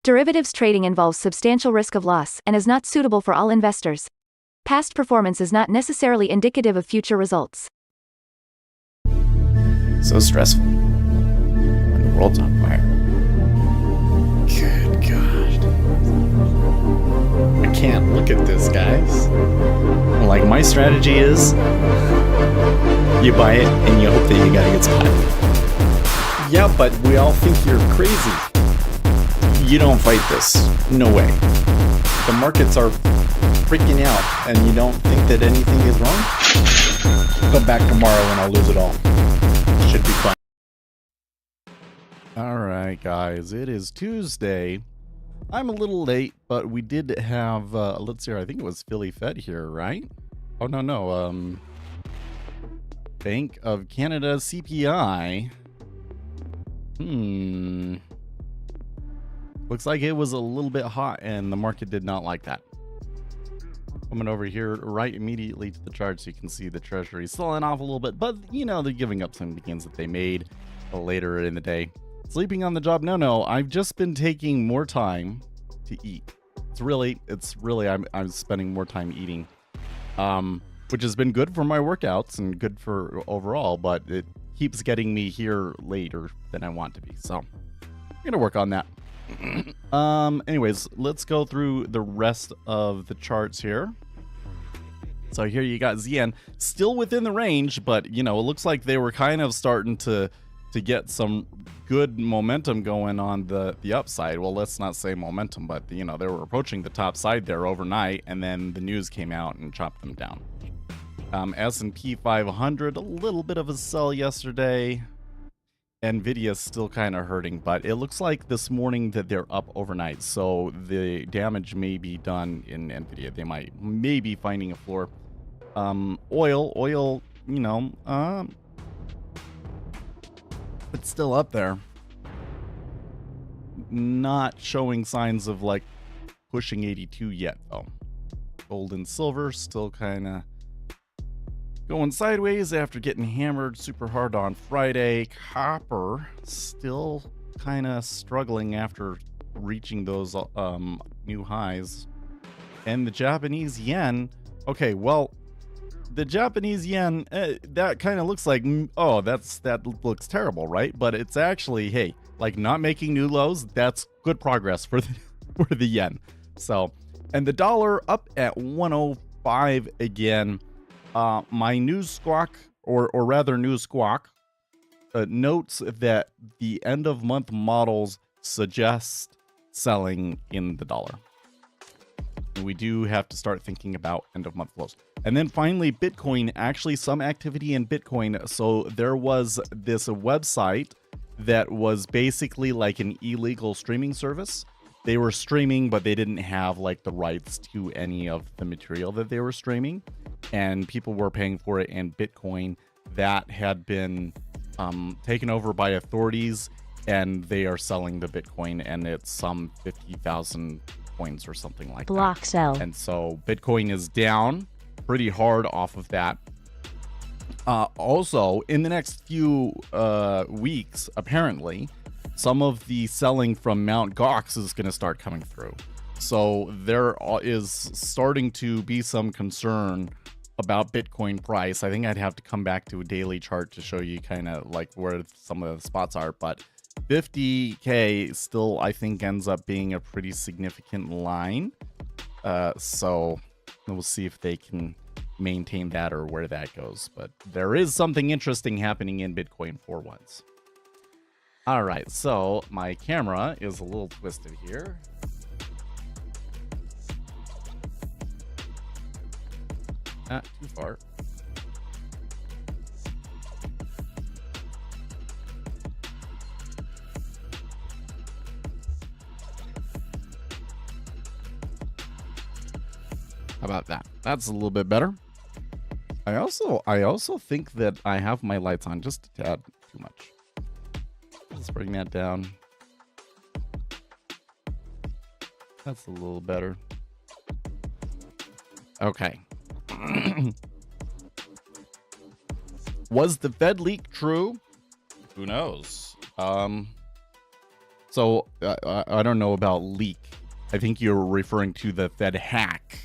Derivatives trading involves substantial risk of loss and is not suitable for all investors. Past performance is not necessarily indicative of future results. So stressful when the world's on fire. Good God. I can't look at this, guys. Like, my strategy is you buy it and you hope that you got a good spot. Yeah, but we all think you're crazy. You don't fight this. No way. The markets are freaking out and you don't think that anything is wrong? Come back tomorrow and I'll lose it all. Should be fun. Alright guys, it is Tuesday. I'm a little late, but we did have, let's see, I think it was Philly Fed here, right? Oh, no, Bank of Canada CPI. Looks like it was a little bit hot and the market did not like that. Coming over here right immediately to the chart so you can see the treasury selling off a little bit, but you know, they're giving up some of the gains that they made later in the day. Sleeping on the job? No, I've just been taking more time to eat. It's really, I'm spending more time eating, which has been good for my workouts and good for overall, but it keeps getting me here later than I want to be. So I'm gonna work on that. Anyways, let's go through the rest of the charts here. So here you got ZN still within the range, but you know, it looks like they were kind of starting to get some good momentum going on the upside. Well, let's not say momentum, but you know, they were approaching the top side there overnight, and then the news came out and chopped them down. S&P 500, a little bit of a sell yesterday. Nvidia's still kind of hurting, but it looks like this morning that they're up overnight, so the damage may be done in Nvidia. They may be finding a floor. Oil, you know, it's still up there, not showing signs of like pushing 82 yet though. Gold and silver still kind of going sideways after getting hammered super hard on Friday. Copper still kind of struggling after reaching those new highs. And the Japanese yen, okay, well, the Japanese yen, that kind of looks like, oh, that looks terrible, right? But it's actually, hey, like not making new lows, that's good progress for the yen. So, and the dollar up at 105 again. My news squawk, or rather news squawk, notes that the end of month models suggest selling in the dollar. We do have to start thinking about end of month flows. And then finally, Bitcoin, actually some activity in Bitcoin. So there was this website that was basically like an illegal streaming service. They were streaming, but they didn't have like the rights to any of the material that they were streaming. And people were paying for it in Bitcoin. That had been taken over by authorities, and they are selling the Bitcoin, and it's some 50,000 coins or something like Block that. sell. And so Bitcoin is down pretty hard off of that. Also, in the next few weeks, apparently, some of the selling from Mt. Gox is going to start coming through. So there is starting to be some concern about Bitcoin price. I think I'd have to come back to a daily chart to show you kind of like where some of the spots are, but 50K still, I think, ends up being a pretty significant line. So we'll see if they can maintain that or where that goes. But there is something interesting happening in Bitcoin for once. All right, so my camera is a little twisted here. Not too far. How about that? That's a little bit better. I also think that I have my lights on just a tad too much. Let's bring that down. That's a little better. Okay. Was the Fed leak true? Who knows? So I don't know about leak. I think you're referring to the Fed hack.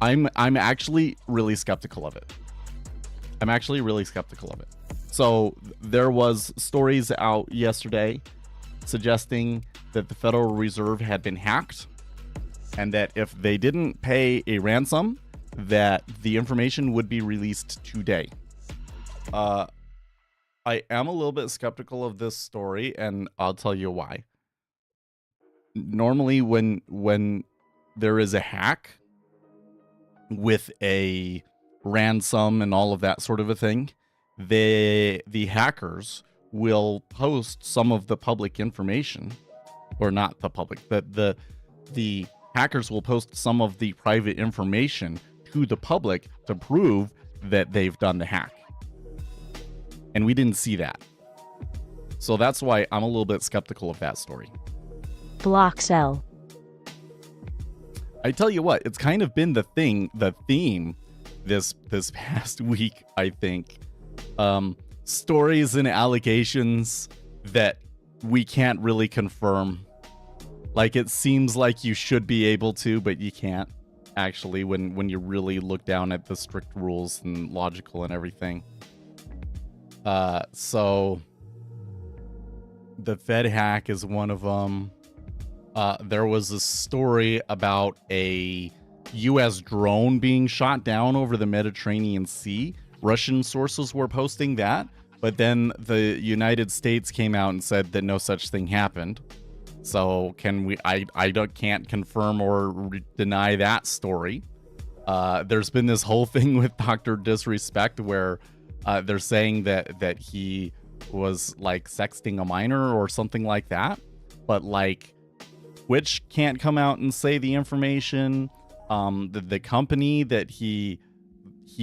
I'm actually really skeptical of it. So there was stories out yesterday suggesting that the Federal Reserve had been hacked, and that if they didn't pay a ransom, that the information would be released today. I am a little bit skeptical of this story, and I'll tell you why. Normally, when there is a hack with a ransom and all of that sort of a thing, the hackers will post some of the public information, or not the public, the hackers will post some of the private information to the public to prove that they've done the hack. And we didn't see that. So that's why I'm a little bit skeptical of that story. Block sell. I tell you what, it's kind of been the theme this past week, I think. Stories and allegations that we can't really confirm. Like, it seems like you should be able to, but you can't, actually, when you really look down at the strict rules and logical and everything. So the Fed hack is one of them. There was a story about a U.S. drone being shot down over the Mediterranean Sea. Russian sources were posting that, but then the United States came out and said that no such thing happened. So can't confirm or deny that story. There's been this whole thing with Dr. Disrespect where they're saying that he was like sexting a minor or something like that, but like Twitch can't come out and say the information. The company that he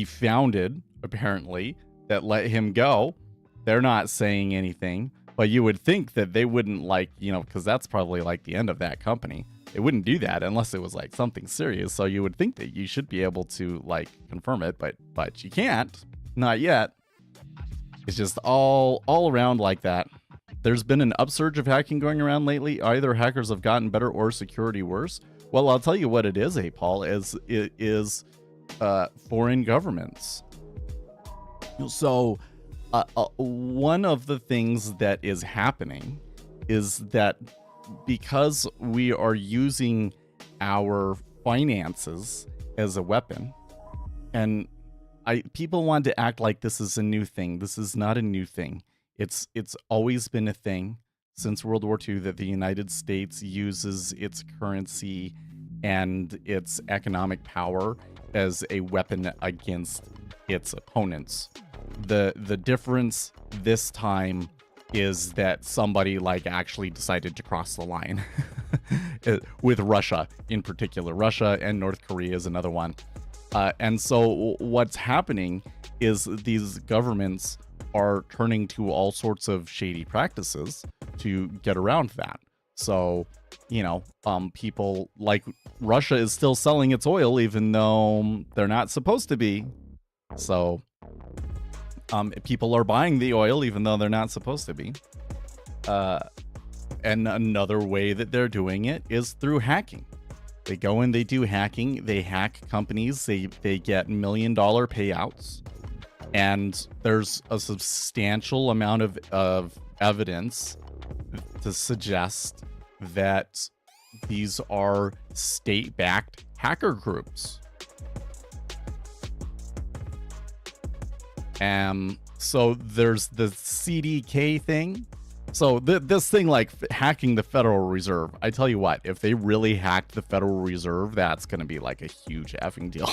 founded, apparently, that let him go, they're not saying anything. But you would think that they wouldn't, like, you know, because that's probably like the end of that company. They wouldn't do that unless it was like something serious. So you would think that you should be able to like confirm it, but you can't. Not yet. It's just all around like that. There's been an upsurge of hacking going around lately. Either hackers have gotten better or security worse. Well, I'll tell you what it is, Paul, it is foreign governments. So one of the things that is happening is that because we are using our finances as a weapon, and people want to act like this is a new thing. This is not a new thing. It's always been a thing since World War II that the United States uses its currency and its economic power as a weapon against its opponents. The difference this time is that somebody like actually decided to cross the line with Russia in particular. Russia and North Korea is another one. And so what's happening is these governments are turning to all sorts of shady practices to get around that. So, you know, people like Russia is still selling its oil even though they're not supposed to be. So people are buying the oil even though they're not supposed to be. And another way that they're doing it is through hacking. They go in, they do hacking, they hack companies, they get $1 million payouts. And there's a substantial amount of evidence to suggest that these are state-backed hacker groups. So there's the CDK thing. So this thing like hacking the Federal Reserve, I tell you what, if they really hacked the Federal Reserve, that's going to be like a huge effing deal.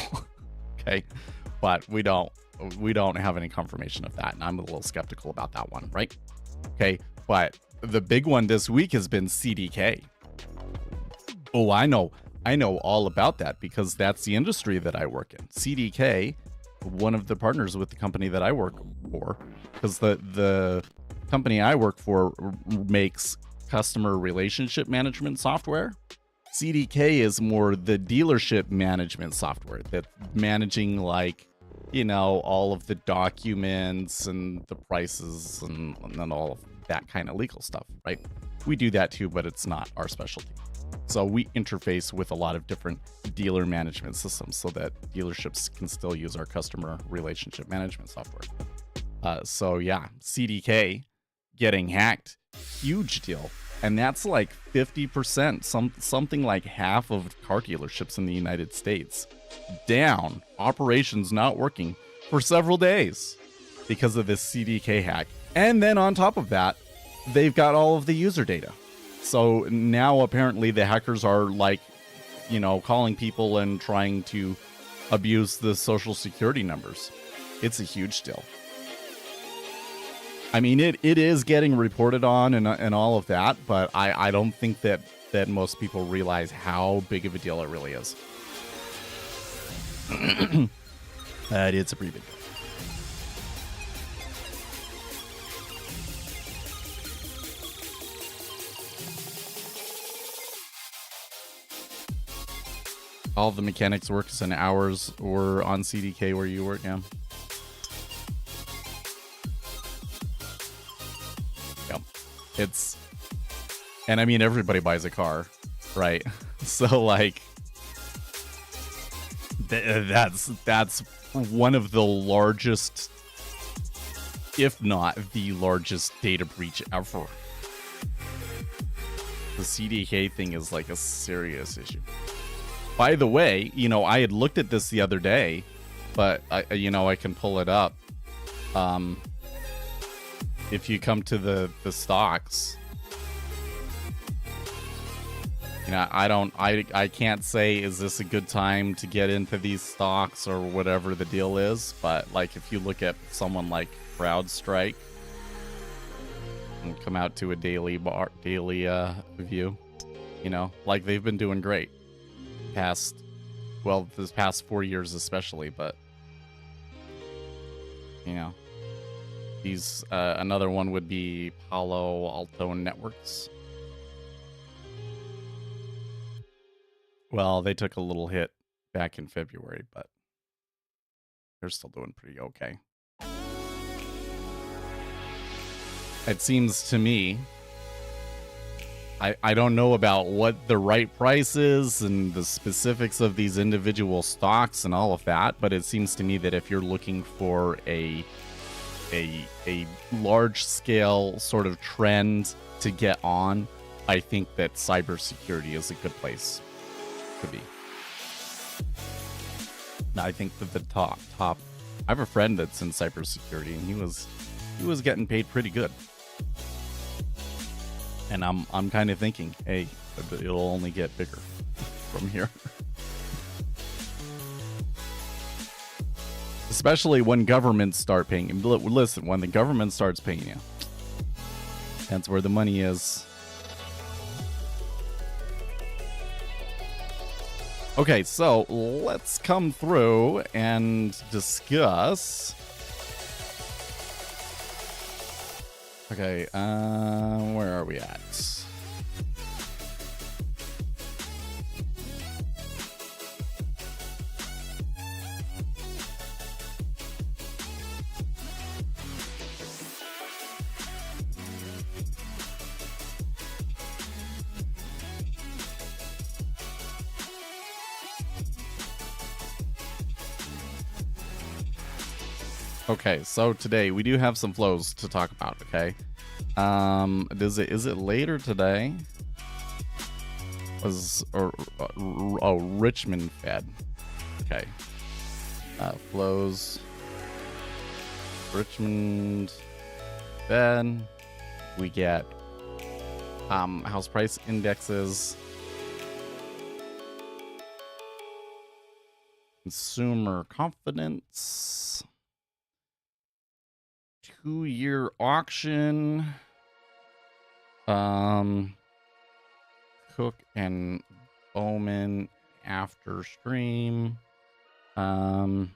Okay. But we don't have any confirmation of that. And I'm a little skeptical about that one, right? Okay. But the big one this week has been CDK. Oh, I know all about that because that's the industry that I work in. CDK, one of the partners with the company that I work for, because the company I work for makes customer relationship management software. CDK is more the dealership management software that's managing, like, you know, all of the documents and the prices and all of that kind of legal stuff, right? We do that too, but it's not our specialty. So we interface with a lot of different dealer management systems so that dealerships can still use our customer relationship management software. So yeah, CDK getting hacked, huge deal. And that's like 50%, something like half of car dealerships in the United States down, operations not working for several days because of this CDK hack. And then on top of that, they've got all of the user data. So now apparently the hackers are like, you know, calling people and trying to abuse the social security numbers. It's a huge deal. I mean, it is getting reported on and all of that, but I don't think that most people realize how big of a deal it really is. It's a pretty big deal. All the mechanics works and hours were on CDK where you work now. Yep. And I mean, everybody buys a car, right? So like, that's one of the largest, if not the largest data breach ever. The CDK thing is like a serious issue. By the way, you know, I had looked at this the other day, but I can pull it up. If you come to the stocks, you know, I can't say, is this a good time to get into these stocks or whatever the deal is, but like if you look at someone like CrowdStrike and come out to a daily view, you know, like they've been doing great. This past 4 years especially, but you know, these another one would be Palo Alto Networks. Well, they took a little hit back in February, but they're still doing pretty okay. It seems to me, I don't know about what the right price is and the specifics of these individual stocks and all of that, but it seems to me that if you're looking for a large scale sort of trend to get on, I think that cybersecurity is a good place to be. I think that the top I have a friend that's in cybersecurity and he was getting paid pretty good. And I'm kind of thinking, hey, it'll only get bigger from here. Especially when governments start paying you. Listen, when the government starts paying you, that's where the money is. Okay, so let's come through and discuss. Okay, where are we at? Okay, so today we do have some flows to talk about, okay? Is it later today? Richmond Fed. Okay. Flows. Richmond Fed. We get house price indexes. Consumer confidence. 2-year auction. Cook and Bowman after stream. I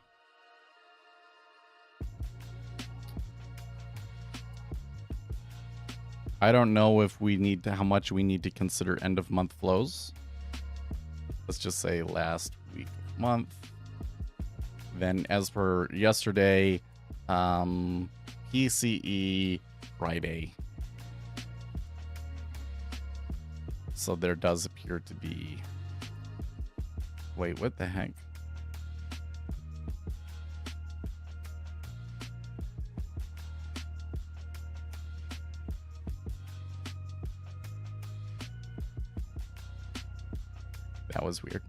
don't know if we need to, how much we need to consider end of month flows. Let's just say last week of month. Then as per yesterday, PCE Friday So there does appear to be... Wait, what the heck? That was weird.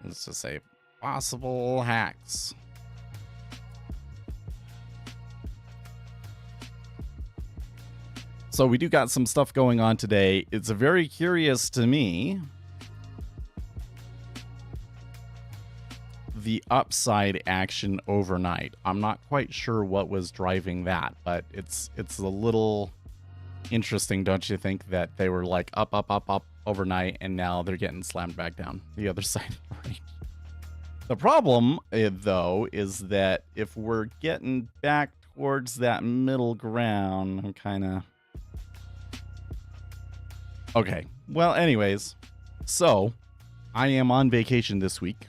Let's just say possible hacks. So we do got some stuff going on today. It's very curious to me. The upside action overnight. I'm not quite sure what was driving that, but it's a little interesting, don't you think, that they were like up overnight and now they're getting slammed back down the other side of the range. The problem, though, is that if we're getting back towards that middle ground, I'm kind of... Okay, well, anyways, so I am on vacation this week.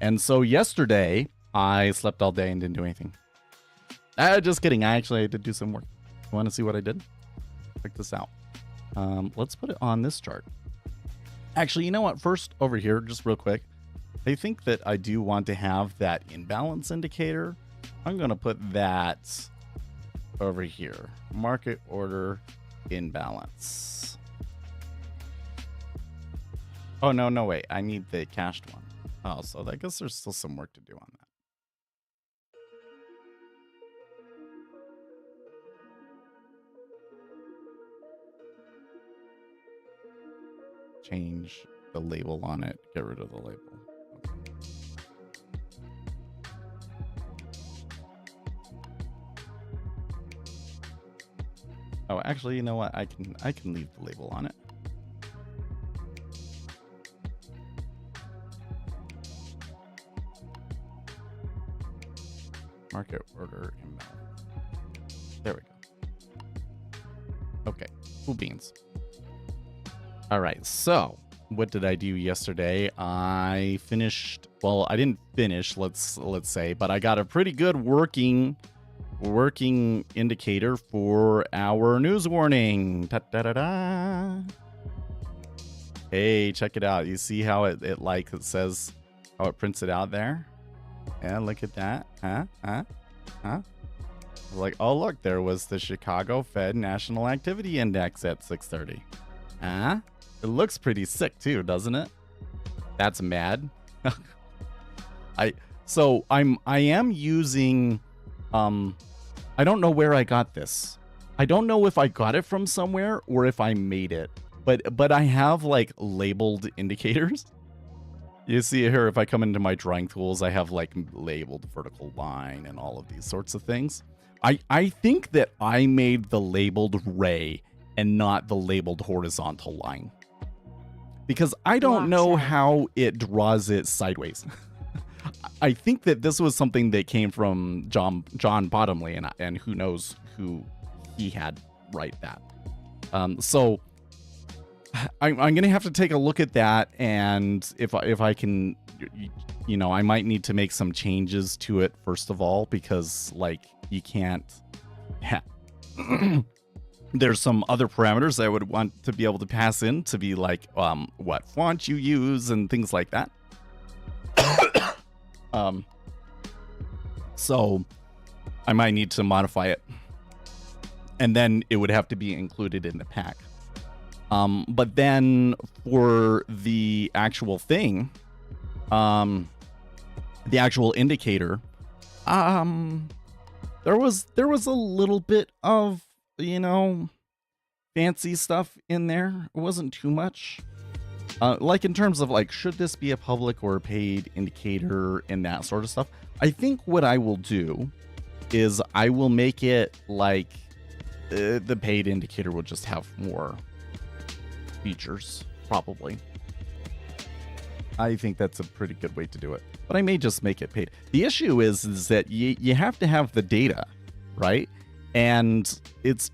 And so yesterday, I slept all day and didn't do anything. Just kidding. I actually did do some work. You want to see what I did? Check this out. Let's put it on this chart. Actually, you know what? First, over here, just real quick. I think that I do want to have that imbalance indicator. I'm going to put that over here. Market order imbalance. Oh, no, wait. I need the cached one. Oh, so I guess there's still some work to do on that. Change the label on it. Get rid of the label. Okay. Oh, actually, you know what? I can leave the label on it. Market order imbalance. There we go. Okay, cool beans. All right, so what did I do yesterday? I finished. Well, I didn't finish. Let's say, but I got a pretty good working indicator for our news warning. Da-da-da-da. Hey, check it out. You see how it says how it prints it out there? Yeah, look at that. Huh? Like, oh, look, there was the Chicago Fed National Activity Index at 6:30. Huh? It looks pretty sick too, doesn't it? That's mad. I am using I don't know where I got this. I don't know if I got it from somewhere or if I made it. But I have like labeled indicators. You see here, if I come into my drawing tools, I have like labeled vertical line and all of these sorts of things. I think that I made the labeled ray and not the labeled horizontal line. Because I don't know how it draws it sideways. I think that this was something that came from John Bottomley, and who knows who he had write that. So I'm going to have to take a look at that, and if I can, you know, I might need to make some changes to it first of all, because like you can't there's some other parameters I would want to be able to pass in to be like what font you use and things like that. So I might need to modify it, and then it would have to be included in the pack. But then for the actual thing, the actual indicator, there was a little bit of, you know, fancy stuff in there. It wasn't too much. Like in terms of like, should this be a public or paid indicator and that sort of stuff? I think what I will do is I will make it like the paid indicator will just have more features, probably. I think that's a pretty good way to do it, but I may just make it paid. The issue is that you have to have the data, right? And it's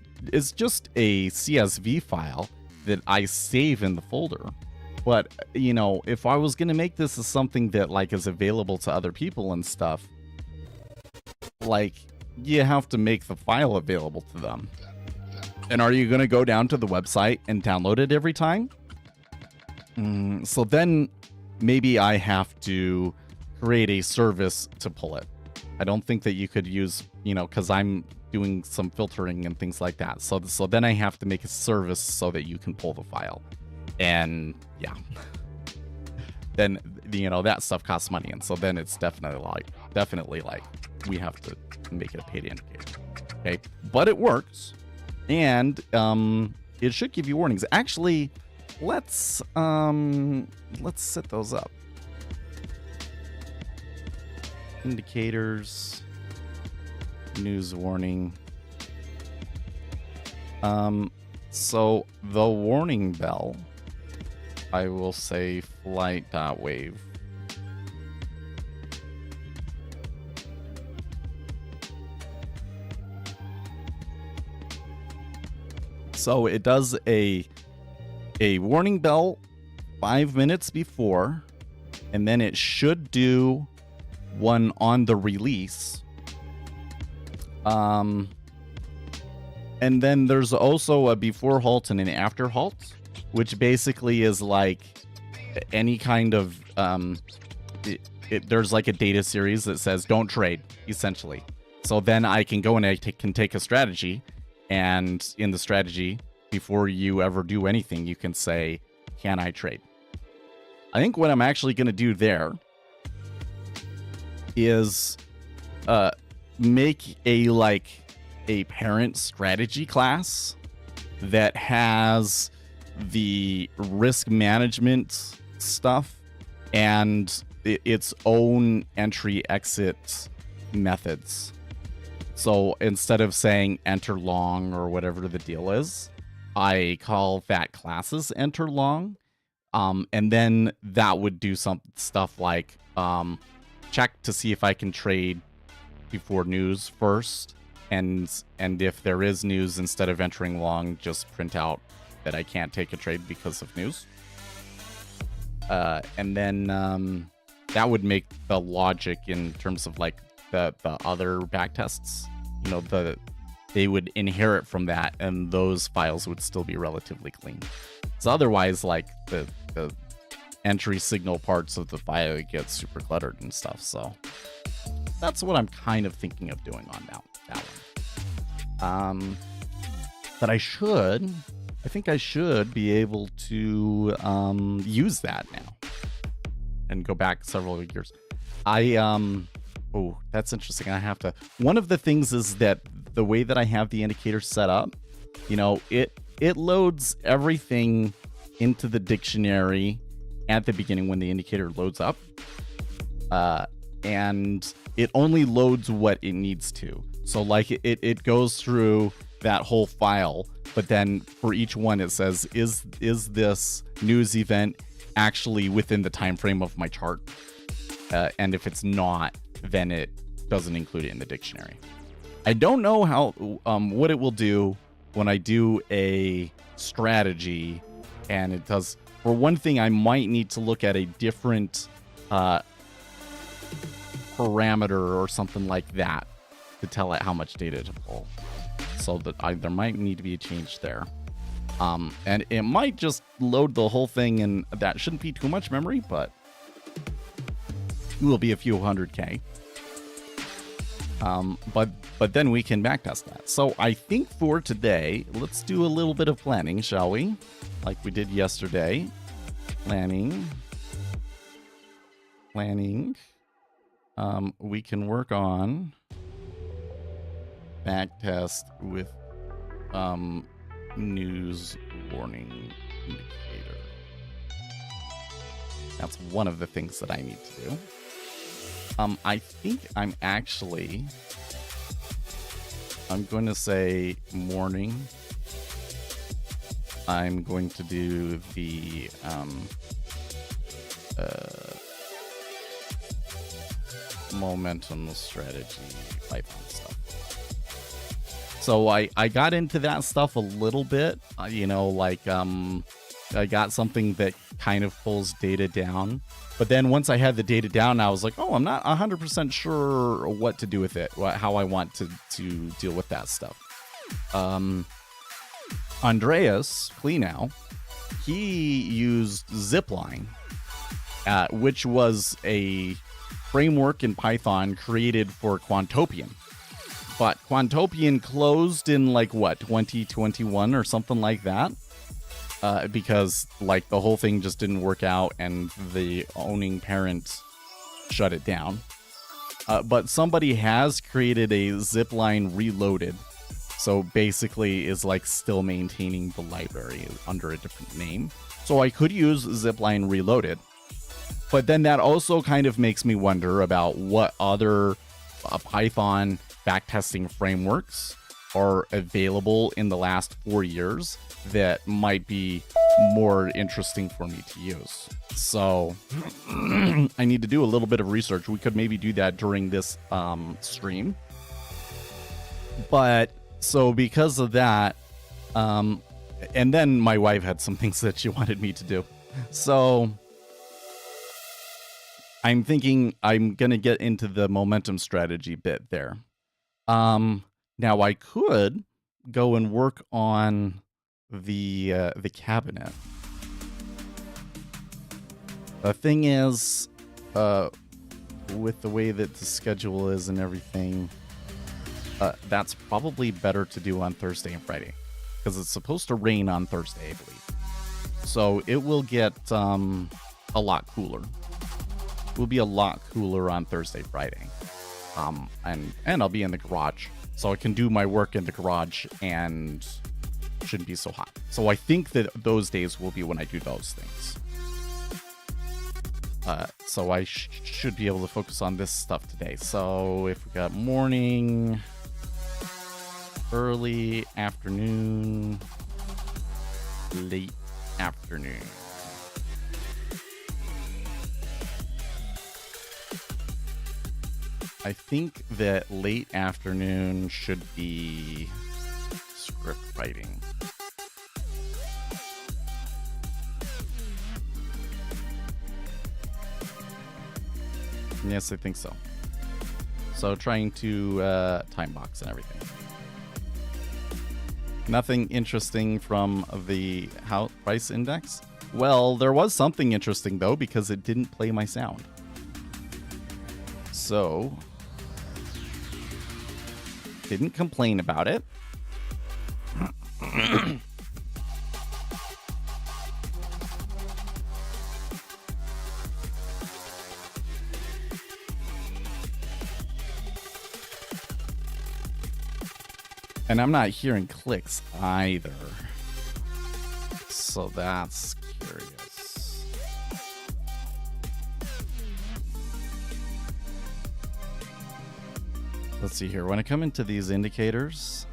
just a CSV file that I save in the folder. But, you know, if I was going to make this as something that like is available to other people and stuff, like, you have to make the file available to them. And are you going to go down to the website and download it every time? So then maybe I have to create a service to pull it. I don't think that you could use, because I'm doing some filtering and things like that. So then I have to make a service so that you can pull the file. And yeah, then, that stuff costs money. And so then it's definitely like we have to make it a paid indicator. Okay. But it works. And it should give you warnings. Actually, let's set those up. Indicators, news warning. So the warning bell, I will say flight.wave. So it does a warning bell 5 minutes before, and then it should do one on the release. And then there's also a before halt and an after halt, which basically is like any kind of there's like a data series that says don't trade, essentially. So then I can go and I can take a strategy, and in the strategy, before you ever do anything, you can say, can I trade? I think what I'm actually going to do there is make a parent strategy class that has the risk management stuff and its own entry exit methods. So instead of saying enter long or whatever the deal is, I call that classes enter long. And then that would do some stuff like check to see if I can trade before news first. And if there is news, instead of entering long, just print out that I can't take a trade because of news. And then that would make the logic in terms of like the other backtests, they would inherit from that, and those files would still be relatively clean. So otherwise, like the entry signal parts of the file get super cluttered and stuff. So that's what I'm kind of thinking of doing on that one. But I think I should be able to use that now and go back several years. Oh, that's interesting. One of the things is that the way that I have the indicator set up, it loads everything into the dictionary at the beginning when the indicator loads up. And it only loads what it needs to. So like it goes through that whole file, but then for each one it says, is this news event actually within the time frame of my chart? And if it's not, then it doesn't include it in the dictionary. I don't know how what it will do when I do a strategy, and it does. For one thing, I might need to look at a different parameter or something like that to tell it how much data to pull. So that there might need to be a change there. And it might just load the whole thing, and that shouldn't be too much memory, but it will be a few 100K. But then we can backtest that. So I think for today, let's do a little bit of planning, shall we? Like we did yesterday. Planning. We can work on backtest with news warning indicator. That's one of the things that I need to do. I think I'm going to say morning. I'm going to do the momentum strategy Python stuff. So I got into that stuff a little bit, I got something that kind of pulls data down But then once I had the data down, I was like, oh, I'm not 100% sure what to do with it, how I want to deal with that stuff. Andreas Klenow, he used Zipline, which was a framework in Python created for Quantopian. But Quantopian closed in 2021 or something like that. Because the whole thing just didn't work out and the owning parent shut it down. But somebody has created a Zipline Reloaded. So basically is still maintaining the library under a different name. So I could use Zipline Reloaded. But then that also kind of makes me wonder about what other Python backtesting frameworks are available in the last 4 years that might be more interesting for me to use. So I need to do a little bit of research. We could maybe do that during this stream. But so because of that, and then my wife had some things that she wanted me to do. So I'm thinking I'm going to get into the momentum strategy bit there. Now I could go and work on the cabinet. The thing is, with the way that the schedule is and everything, that's probably better to do on Thursday and Friday, because it's supposed to rain on Thursday, I believe. So it will get a lot cooler. It will be a lot cooler on Thursday, Friday. And I'll be in the garage, so I can do my work in the garage and shouldn't be so hot. So I think that those days will be when I do those things. So I should be able to focus on this stuff today. So if we got morning, early afternoon, late afternoon. I think that late afternoon should be script writing. Yes, I think so. So trying to time box and everything. Nothing interesting from the house price index. Well, there was something interesting though, because it didn't play my sound. So didn't complain about it. And I'm not hearing clicks either. So that's curious. Let's see here. When I come into these indicators,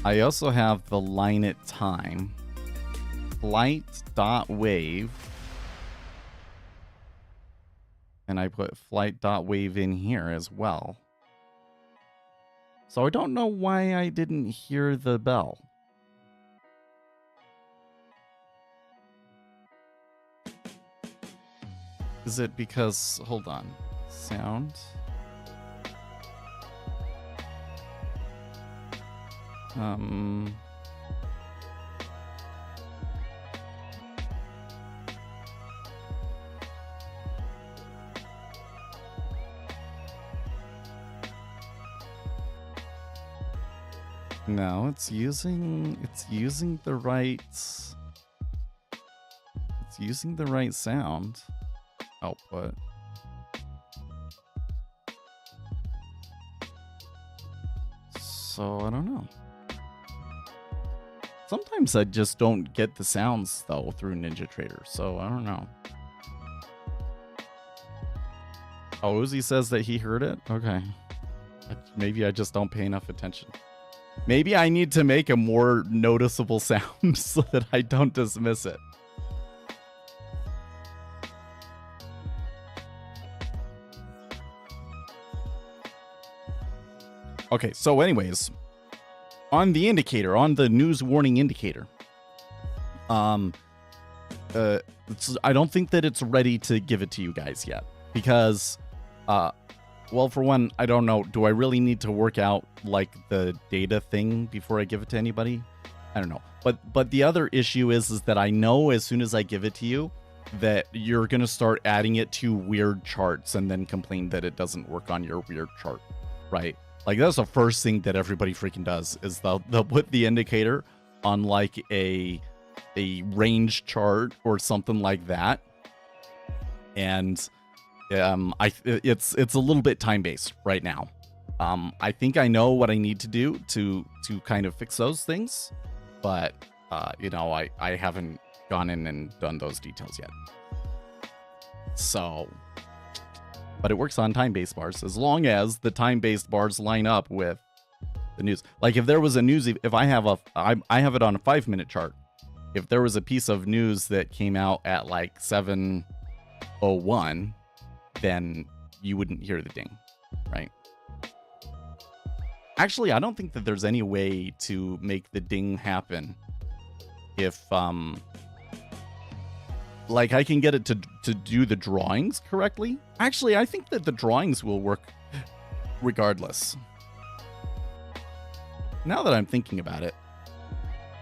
I also have the line at time, flight.wave, and I put flight.wave in here as well. So I don't know why I didn't hear the bell. Is it because, hold on, sound? No, it's using the right sound output. So I don't know. Sometimes I just don't get the sounds though through NinjaTrader, so I don't know. Oh, Uzi says that he heard it? Okay. Maybe I just don't pay enough attention. Maybe I need to make a more noticeable sound so that I don't dismiss it. Okay, so anyways, on the indicator, on the news warning indicator, I don't think that it's ready to give it to you guys yet because, well, for one, I don't know. Do I really need to work out like the data thing before I give it to anybody? I don't know. But the other issue is that I know as soon as I give it to you that you're going to start adding it to weird charts and then complain that it doesn't work on your weird chart, right? Like that's the first thing that everybody freaking does is they'll put the indicator on like a range chart or something like that. And it's a little bit time based right now. I think I know what I need to do to kind of fix those things, but you know, I haven't gone in and done those details yet. So, but it works on time-based bars as long as the time-based bars line up with the news. Like if there was a news, if I have I have it on a 5-minute chart. If there was a piece of news that came out at like 7:01, then you wouldn't hear the ding, right? Actually, I don't think that there's any way to make the ding happen if like I can get it to do the drawings correctly. Actually, I think that the drawings will work regardless. Now that I'm thinking about it,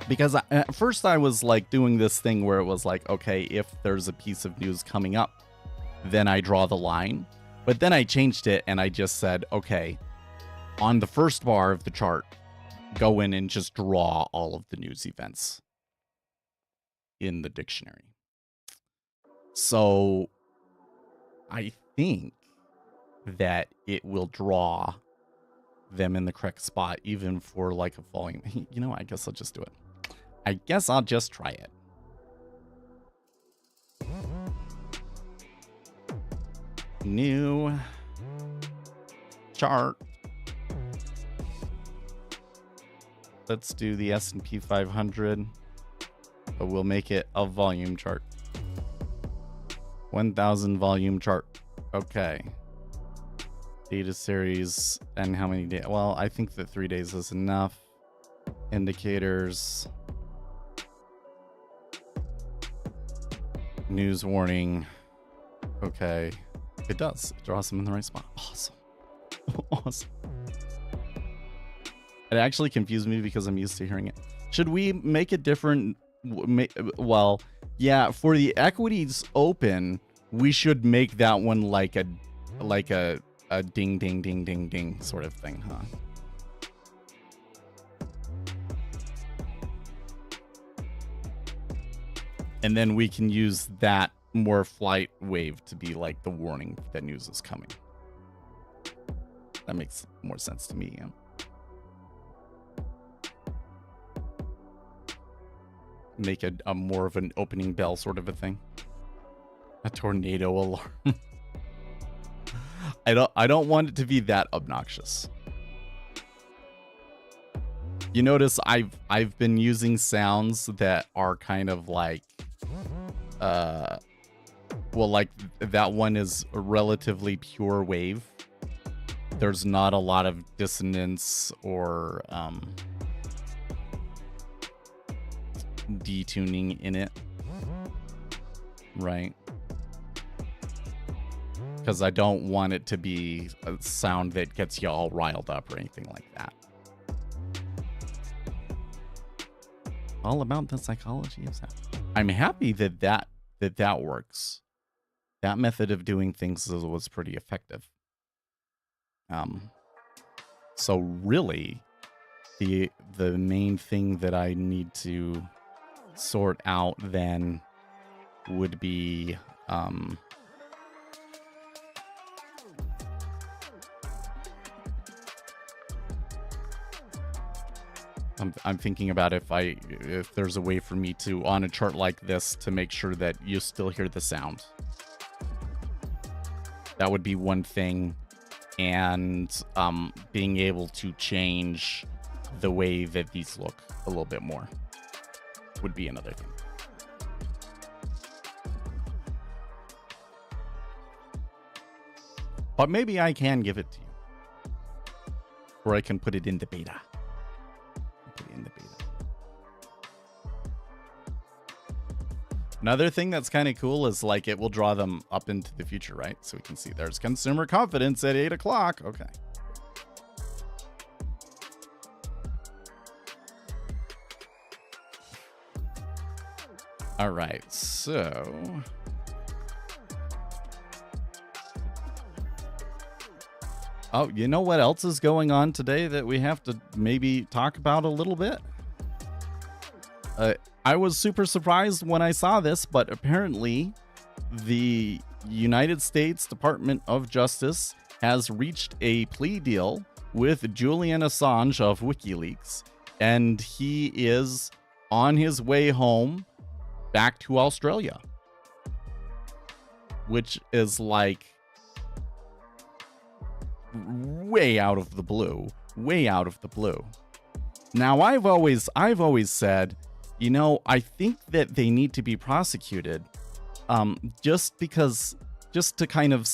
because at first I was like doing this thing where it was like, okay, if there's a piece of news coming up, then I draw the line. But then I changed it and I just said, okay, on the first bar of the chart, go in and just draw all of the news events in the dictionary. So I think that it will draw them in the correct spot, even for like a volume. You know, I guess I'll just do it. I guess I'll just try it. New chart. Let's do the S&P 500, but we'll make it a volume chart. 1000 volume chart. Okay. Data series and how many days? Well, I think that 3 days is enough. Indicators. News warning. Okay. It does. It draws them in the right spot. Awesome. Awesome. It actually confused me because I'm used to hearing it. Should we make it different? Well, yeah, for the equities open, we should make that one like a ding ding ding ding ding sort of thing, huh? And then we can use that more flight wave to be like the warning that news is coming. That makes more sense to me, yeah. Make a more of an opening bell sort of a thing. A tornado alarm. I don't want it to be that obnoxious. You notice I've been using sounds that are kind of like well, like that one is a relatively pure wave. There's not a lot of dissonance or detuning in it, right? Because I don't want it to be a sound that gets you all riled up or anything like that. All about the psychology of sound. I'm happy that that works. That method of doing things was pretty effective. So really, the main thing that I need to sort out then would be I'm thinking about if there's a way for me to, on a chart like this, to make sure that you still hear the sound. That would be one thing. And being able to change the way that these look a little bit more would be another thing. But maybe I can give it to you. Or I can put it in the beta. Another thing that's kind of cool is like it will draw them up into the future, right? So we can see there's consumer confidence at 8 o'clock. Okay. All right, so oh, you know what else is going on today that we have to maybe talk about a little bit? I was super surprised when I saw this, but apparently the United States Department of Justice has reached a plea deal with Julian Assange of WikiLeaks, and he is on his way home back to Australia, which is like way out of the blue. Now, I've always said, you know, I think that they need to be prosecuted, just to kind of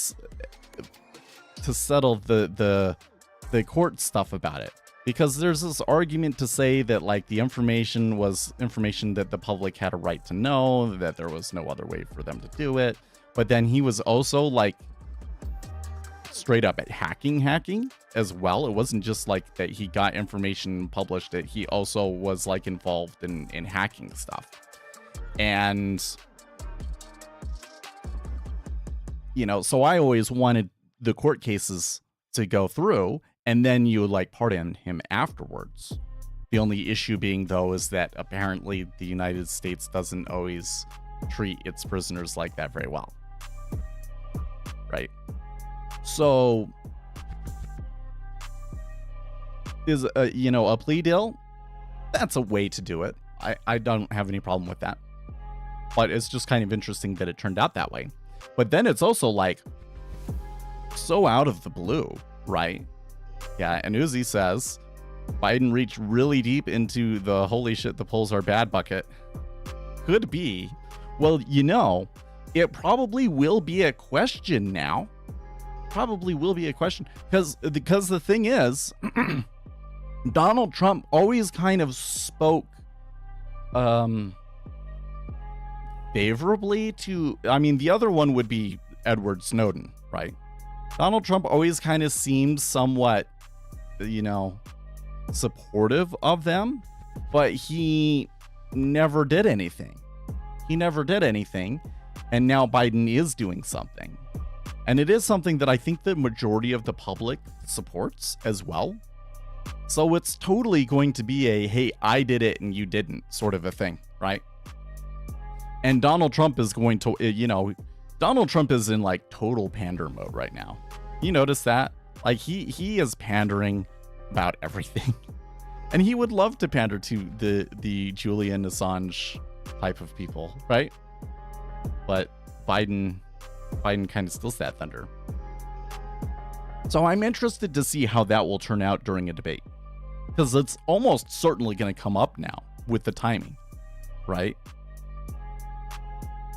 to settle the court stuff about it. Because there's this argument to say that like the information was information that the public had a right to know, that there was no other way for them to do it. But then he was also like straight up at hacking as well. It wasn't just like that he got information and published it. He also was like involved in hacking stuff. And, you know, so I always wanted the court cases to go through and then you like pardon him afterwards. The only issue being, though, is that apparently the United States doesn't always treat its prisoners like that very well. Right? So, is a plea deal? That's a way to do it. I don't have any problem with that. But it's just kind of interesting that it turned out that way. But then it's also like so out of the blue, right? Yeah, and Uzi says Biden reached really deep into the holy shit, the polls are bad bucket. Could be. Well, you know, it probably will be a question now. Probably will be a question because the thing is, Donald Trump always kind of spoke favorably to, I mean, the other one would be Edward Snowden, right? Donald Trump always kind of seemed somewhat, you know, supportive of them, but he never did anything. And now Biden is doing something. And it is something that I think the majority of the public supports as well. So it's totally going to be a, hey, I did it and you didn't sort of a thing, right? And Donald Trump is going to, you know, Donald Trump is in like total pander mode right now. You notice that? Like he is pandering about everything. And he would love to pander to the Julian Assange type of people, right? But Biden kind of steals that thunder. So I'm interested to see how that will turn out during a debate. Because it's almost certainly going to come up now with the timing, right?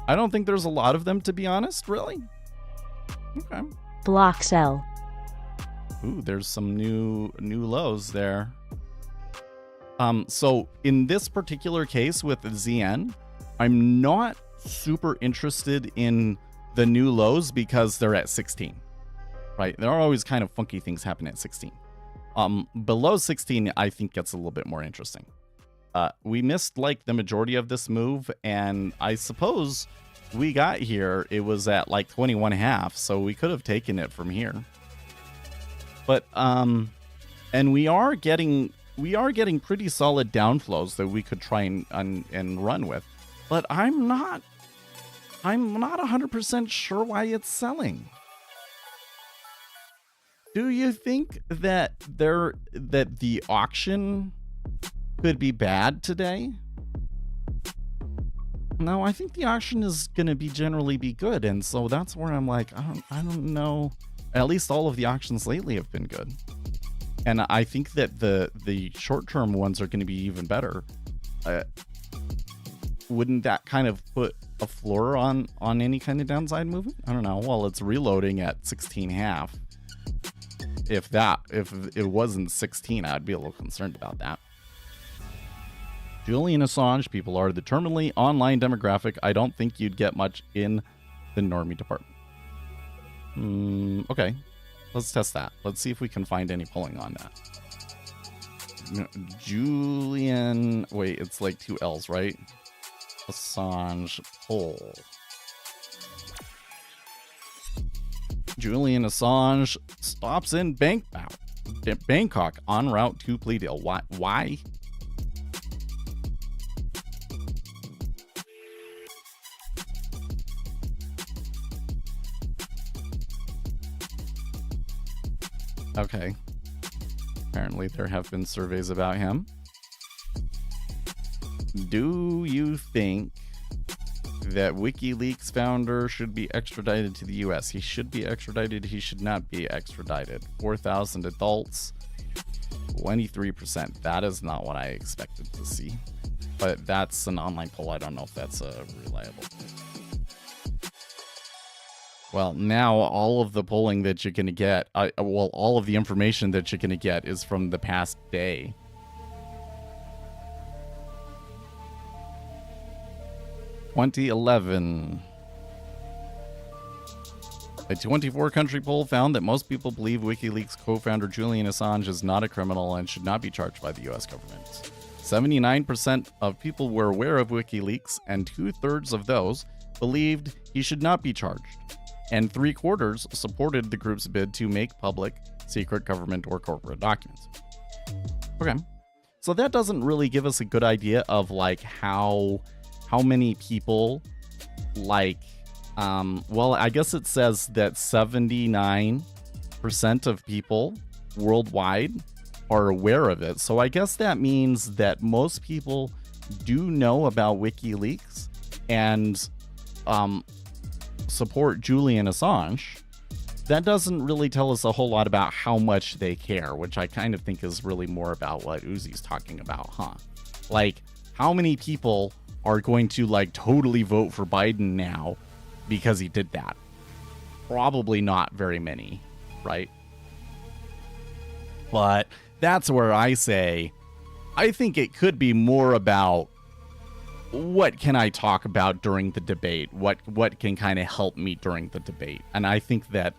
I don't think there's a lot of them, to be honest, really. Okay. Block sell. Ooh, there's some new lows there. So in this particular case with ZN, I'm not super interested in the new lows because they're at 16, right? There are always kind of funky things happen at 16. Below 16, I think gets a little bit more interesting. We missed like the majority of this move, and I suppose we got here, it was at like 21.5, so we could have taken it from here. But and we are getting pretty solid downflows that we could try and run with. But I'm not 100% sure why it's selling. Do you think that the auction could be bad today? No, I think the auction is going to generally be good, and so that's where I'm like, I don't know. At least all of the auctions lately have been good, and I think that the short-term ones are going to be even better. Wouldn't that kind of put a floor on any kind of downside movement? I don't know. Well, it's reloading at 16.5. If it wasn't 16, I'd be a little concerned about that. Julian Assange, people are the terminally online demographic. I don't think you'd get much in the normie department. Okay. Let's test that. Let's see if we can find any polling on that. Julian... Wait, it's like 2 L's, right? Assange poll. Julian Assange stops in Bangkok en route to plea deal. Why? Okay. Apparently there have been surveys about him. Do you think that WikiLeaks founder should be extradited to the US? He should be extradited. He should not be extradited. 4,000 adults, 23%. That is not what I expected to see. But that's an online poll. I don't know if that's reliable. Well, now all of the polling that you're going to get, all of the information that you're going to get is from the past day. A 24-country poll found that most people believe WikiLeaks co-founder Julian Assange is not a criminal and should not be charged by the U.S. government. 79% of people were aware of WikiLeaks, and 2/3 of those believed he should not be charged. And 3/4 supported the group's bid to make public secret government or corporate documents. Okay. So that doesn't really give us a good idea of like how many people well, I guess it says that 79% of people worldwide are aware of it. So I guess that means that most people do know about WikiLeaks and support Julian Assange. That doesn't really tell us a whole lot about how much they care, which I kind of think is really more about what Uzi's talking about, huh? Like, how many people are going to like totally vote for Biden now because he did that? Probably not very many, right? But that's where I say, I think it could be more about what can I talk about during the debate? What can kind of help me during the debate? And I think that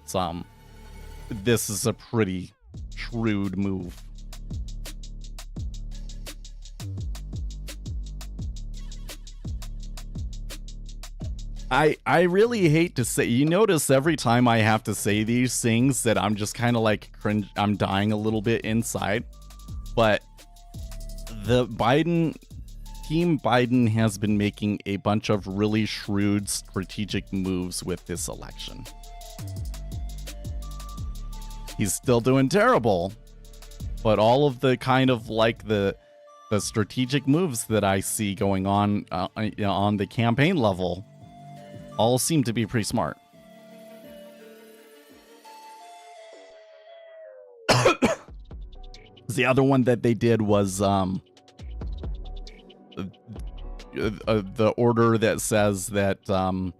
this is a pretty shrewd move. I really hate to say, you notice every time I have to say these things that I'm just kind of like cringe, I'm dying a little bit inside. But the Team Biden has been making a bunch of really shrewd strategic moves with this election. He's still doing terrible, but all of the kind of like the strategic moves that I see going on the campaign level all seem to be pretty smart. The other one that they did was the order that says that to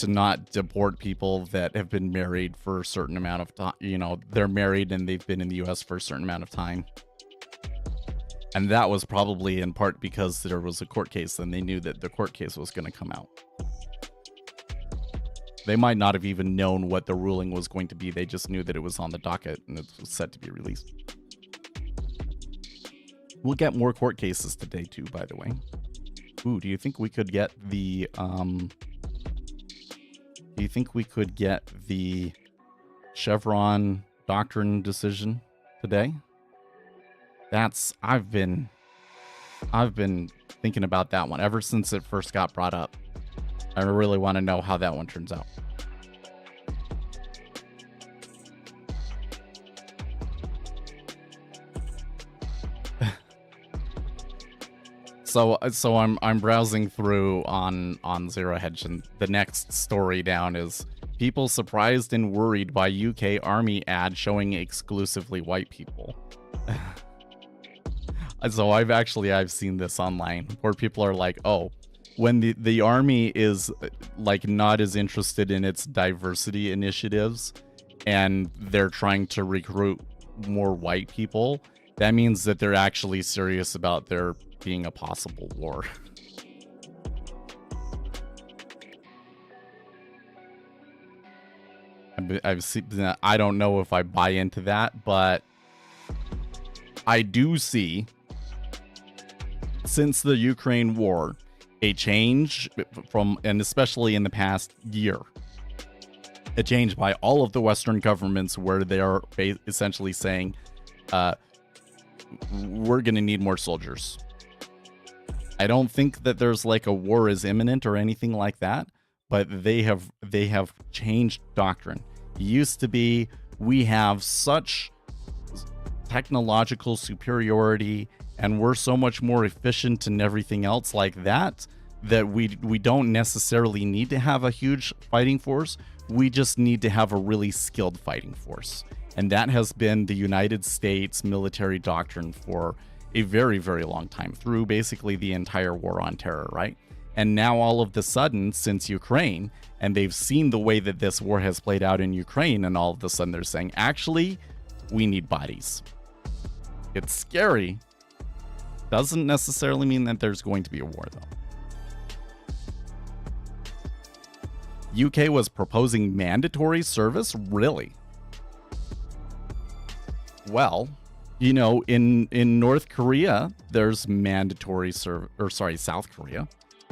not deport people that have been married for a certain amount of time. You know, they're married and they've been in the U.S. for a certain amount of time. And that was probably in part because there was a court case and they knew that the court case was going to come out. They might not have even known what the ruling was going to be. They just knew that it was on the docket and it was set to be released. We'll get more court cases today too, by the way. Ooh, do you think we could get the Chevron doctrine decision today? I've been thinking about that one ever since it first got brought up. I really want to know how that one turns out. So I'm browsing through on Zero Hedge, and the next story down is people surprised and worried by UK Army ad showing exclusively white people. So I've seen this online where people are like, oh, when the army is like not as interested in its diversity initiatives and they're trying to recruit more white people, that means that they're actually serious about their being a possible war. I've seen, I don't know if I buy into that, but I do see, since the Ukraine war, a change from, and especially in the past year, a change by all of the Western governments where they are essentially saying, we're going to need more soldiers. I don't think that there's like a war is imminent or anything like that, but they have changed doctrine. It used to be, we have such technological superiority and we're so much more efficient and everything else like that, that we don't necessarily need to have a huge fighting force. We just need to have a really skilled fighting force. And that has been the United States military doctrine for a very, very long time, through basically the entire war on terror, right? And now all of a sudden, since Ukraine, and they've seen the way that this war has played out in Ukraine, and all of a sudden they're saying, actually, we need bodies. It's scary. Doesn't necessarily mean that there's going to be a war, though. UK was proposing mandatory service? Really? Well, you know, in North Korea, there's mandatory South Korea,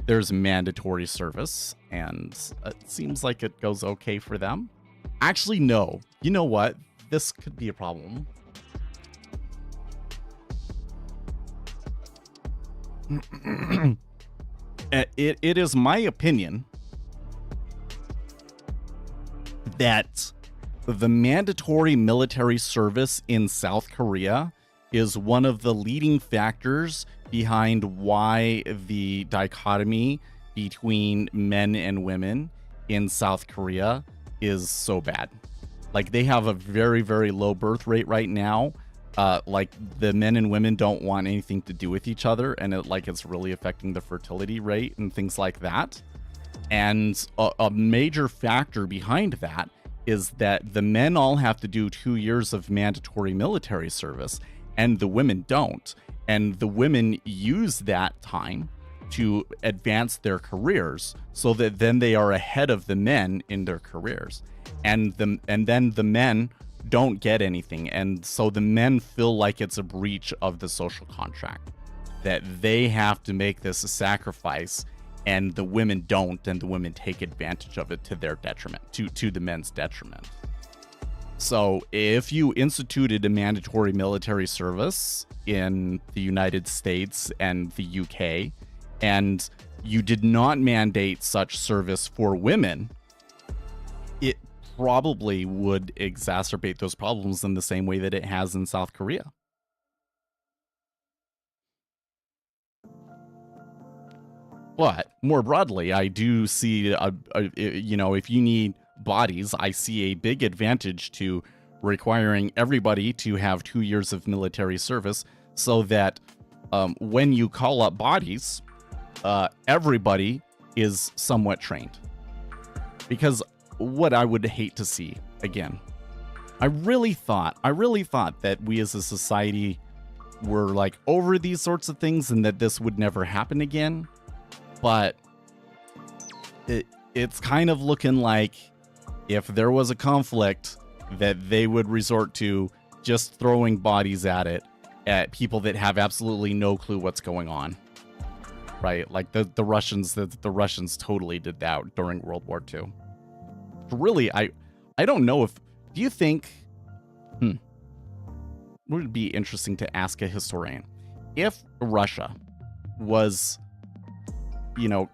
there's mandatory service, and it seems like it goes okay for them. Actually, no. You know what? This could be a problem. It is my opinion that the mandatory military service in South Korea is one of the leading factors behind why the dichotomy between men and women in South Korea is so bad. Like, they have a very, very low birth rate right now. Like, the men and women don't want anything to do with each other, and it's really affecting the fertility rate and things like that. And a major factor behind that is that the men all have to do 2 years of mandatory military service, and the women don't. And the women use that time to advance their careers, so that then they are ahead of the men in their careers. And then the men don't get anything, and so the men feel like it's a breach of the social contract, that they have to make this a sacrifice, and the women don't, and the women take advantage of it to their detriment, to the men's detriment. So if you instituted a mandatory military service in the United States and the UK, and you did not mandate such service for women, it probably would exacerbate those problems in the same way that it has in South Korea. But more broadly, I do see, if you need bodies, I see a big advantage to requiring everybody to have 2 years of military service, so that when you call up bodies, everybody is somewhat trained. Because what I would hate to see, again, I really thought that we as a society were like over these sorts of things and that this would never happen again. But it's kind of looking like if there was a conflict, that they would resort to just throwing bodies at people that have absolutely no clue what's going on. Right? Like the Russians totally did that during World War II. Really, I don't know if, do you think, would be interesting to ask a historian, if Russia was,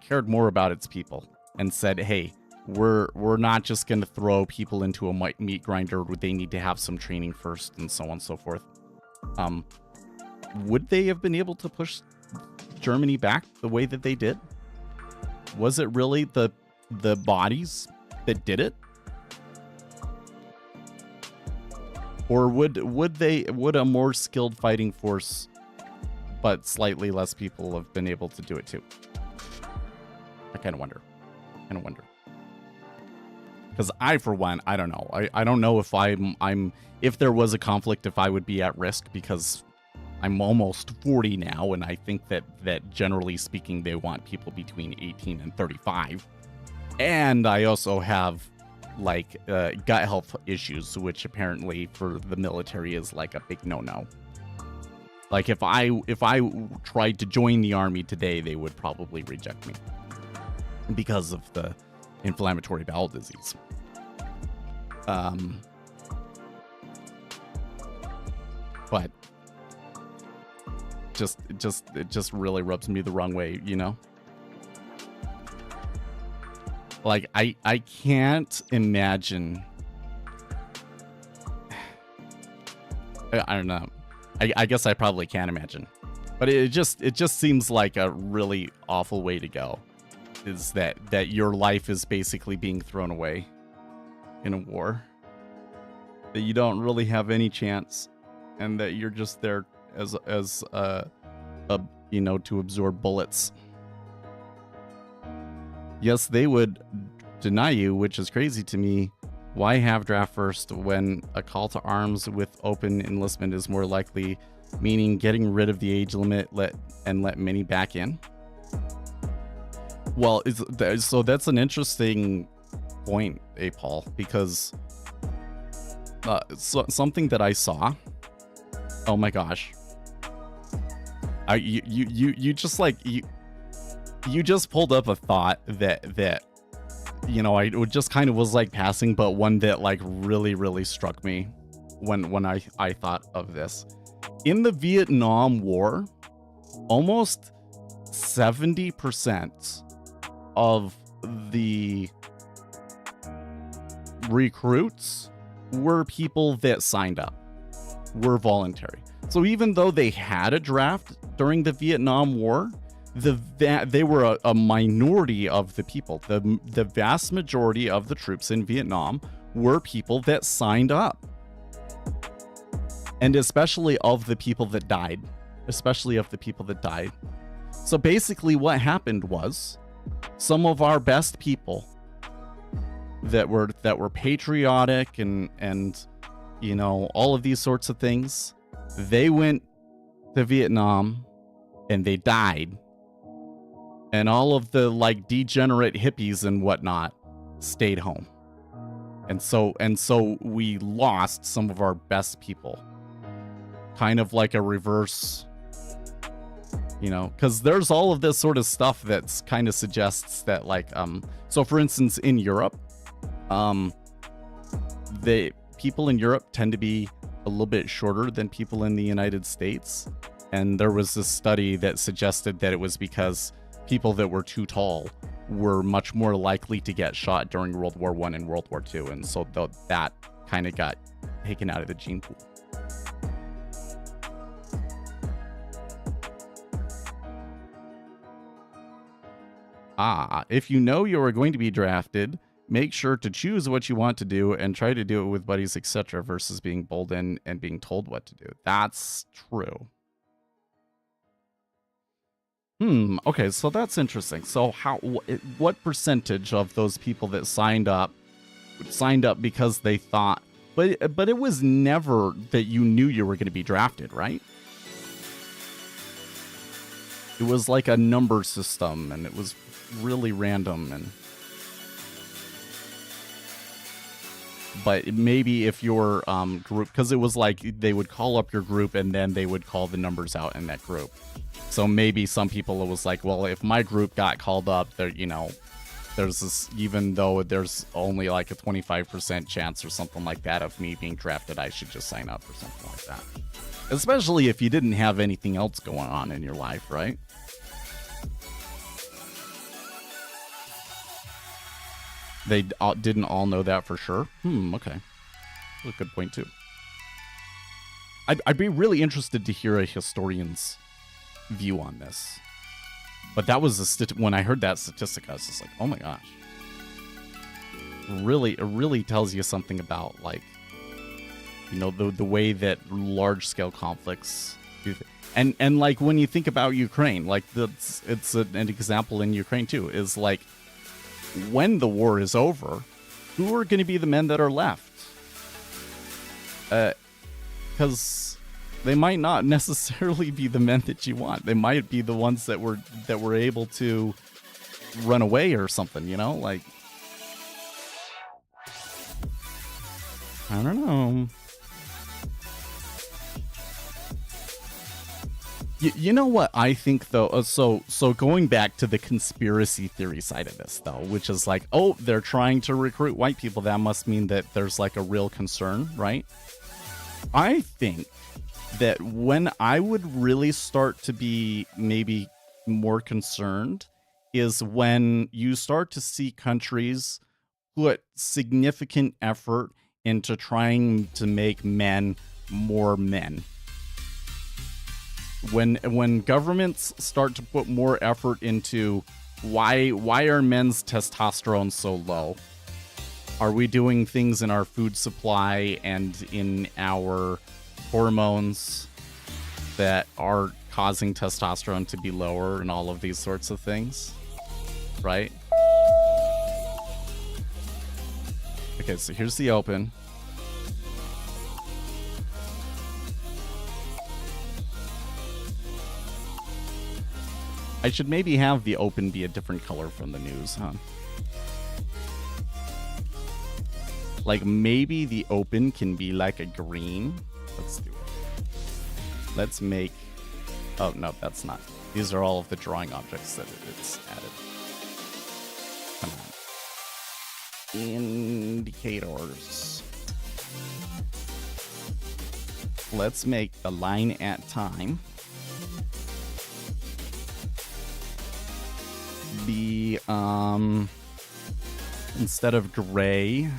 cared more about its people and said, hey, we're not just going to throw people into a meat grinder, they need to have some training first, and so on and so forth, would they have been able to push Germany back the way that they did? Was it really the bodies that did it? Or would a more skilled fighting force but slightly less people have been able to do it too? I kind of wonder. Because I, for one, I don't know. I don't know if if there was a conflict, if I would be at risk, because I'm almost 40 now, and I think that generally speaking, they want people between 18 and 35. And I also have like gut health issues, which apparently for the military is like a big no-no. Like if I tried to join the army today, they would probably reject me because of the inflammatory bowel disease. But it just really rubs me the wrong way, you know? Like I can't imagine. I don't know. I guess I probably can imagine. But it just seems like a really awful way to go. Is that your life is basically being thrown away in a war. That you don't really have any chance, and that you're just there as you know, to absorb bullets. Yes, they would deny you, which is crazy to me. Why have draft first when a call to arms with open enlistment is more likely, meaning getting rid of the age limit let many back in? Well, so that's an interesting point, Paul, because something that I saw. Oh my gosh! You just like you just pulled up a thought that you know, I just kind of was like passing, but one that like really struck me when I thought of this. In the Vietnam War, almost 70% of the recruits were people that signed up, were voluntary. So even though they had a draft during the Vietnam War, they were a minority of the people. The vast majority of the troops in Vietnam were people that signed up. And especially of the people that died. So basically what happened was some of our best people that were patriotic and you know, all of these sorts of things, they went to Vietnam and they died. And all of the like degenerate hippies and whatnot stayed home. And so we lost some of our best people. Kind of like a reverse, you know, because there's all of this sort of stuff that's kind of suggests that like, so for instance, in Europe, the people in Europe tend to be a little bit shorter than people in the United States. And there was this study that suggested that it was because people that were too tall were much more likely to get shot during World War I and World War II. And so that kind of got taken out of the gene pool. If you know you are going to be drafted, make sure to choose what you want to do and try to do it with buddies, etc. versus being pulled in and being told what to do. That's true. Okay, so that's interesting. So what percentage of those people that signed up because they thought, but it was never that you knew you were going to be drafted, right? It was like a number system, and it was really random. But maybe if your group, because it was like they would call up your group and then they would call the numbers out in that group. So maybe some people, it was like, well, if my group got called up, there, you know, there's this, even though there's only like a 25% chance or something like that of me being drafted, I should just sign up or something like that. Especially if you didn't have anything else going on in your life, right? They didn't all know that for sure. Okay. That's a good point, too. I'd be really interested to hear a historian's view on this. But that was when I heard that statistic, I was just like, oh my gosh. It really tells you something about, like, you know, the way that large-scale conflicts do. And like, when you think about Ukraine, like, it's an example in Ukraine, too, is like, when the war is over, who are going to be the men that are left? Because They might not necessarily be the men that you want. They might be the ones that were able to run away or something, you know? Like, I don't know. You know what I think though? So going back to the conspiracy theory side of this though, which is like, oh, they're trying to recruit white people. That must mean that there's like a real concern, right? I think that when I would really start to be maybe more concerned is when you start to see countries put significant effort into trying to make men more men. When governments start to put more effort into why are men's testosterone so low? Are we doing things in our food supply and in our hormones that are causing testosterone to be lower and all of these sorts of things? Right? Okay, so here's the open. I should maybe have the open be a different color from the news, huh? Like maybe the open can be like a green. Let's do it. Let's make... Oh, no, that's not. These are all of the drawing objects that it's added. Come on. Indicators. Let's make the line at time be, instead of gray,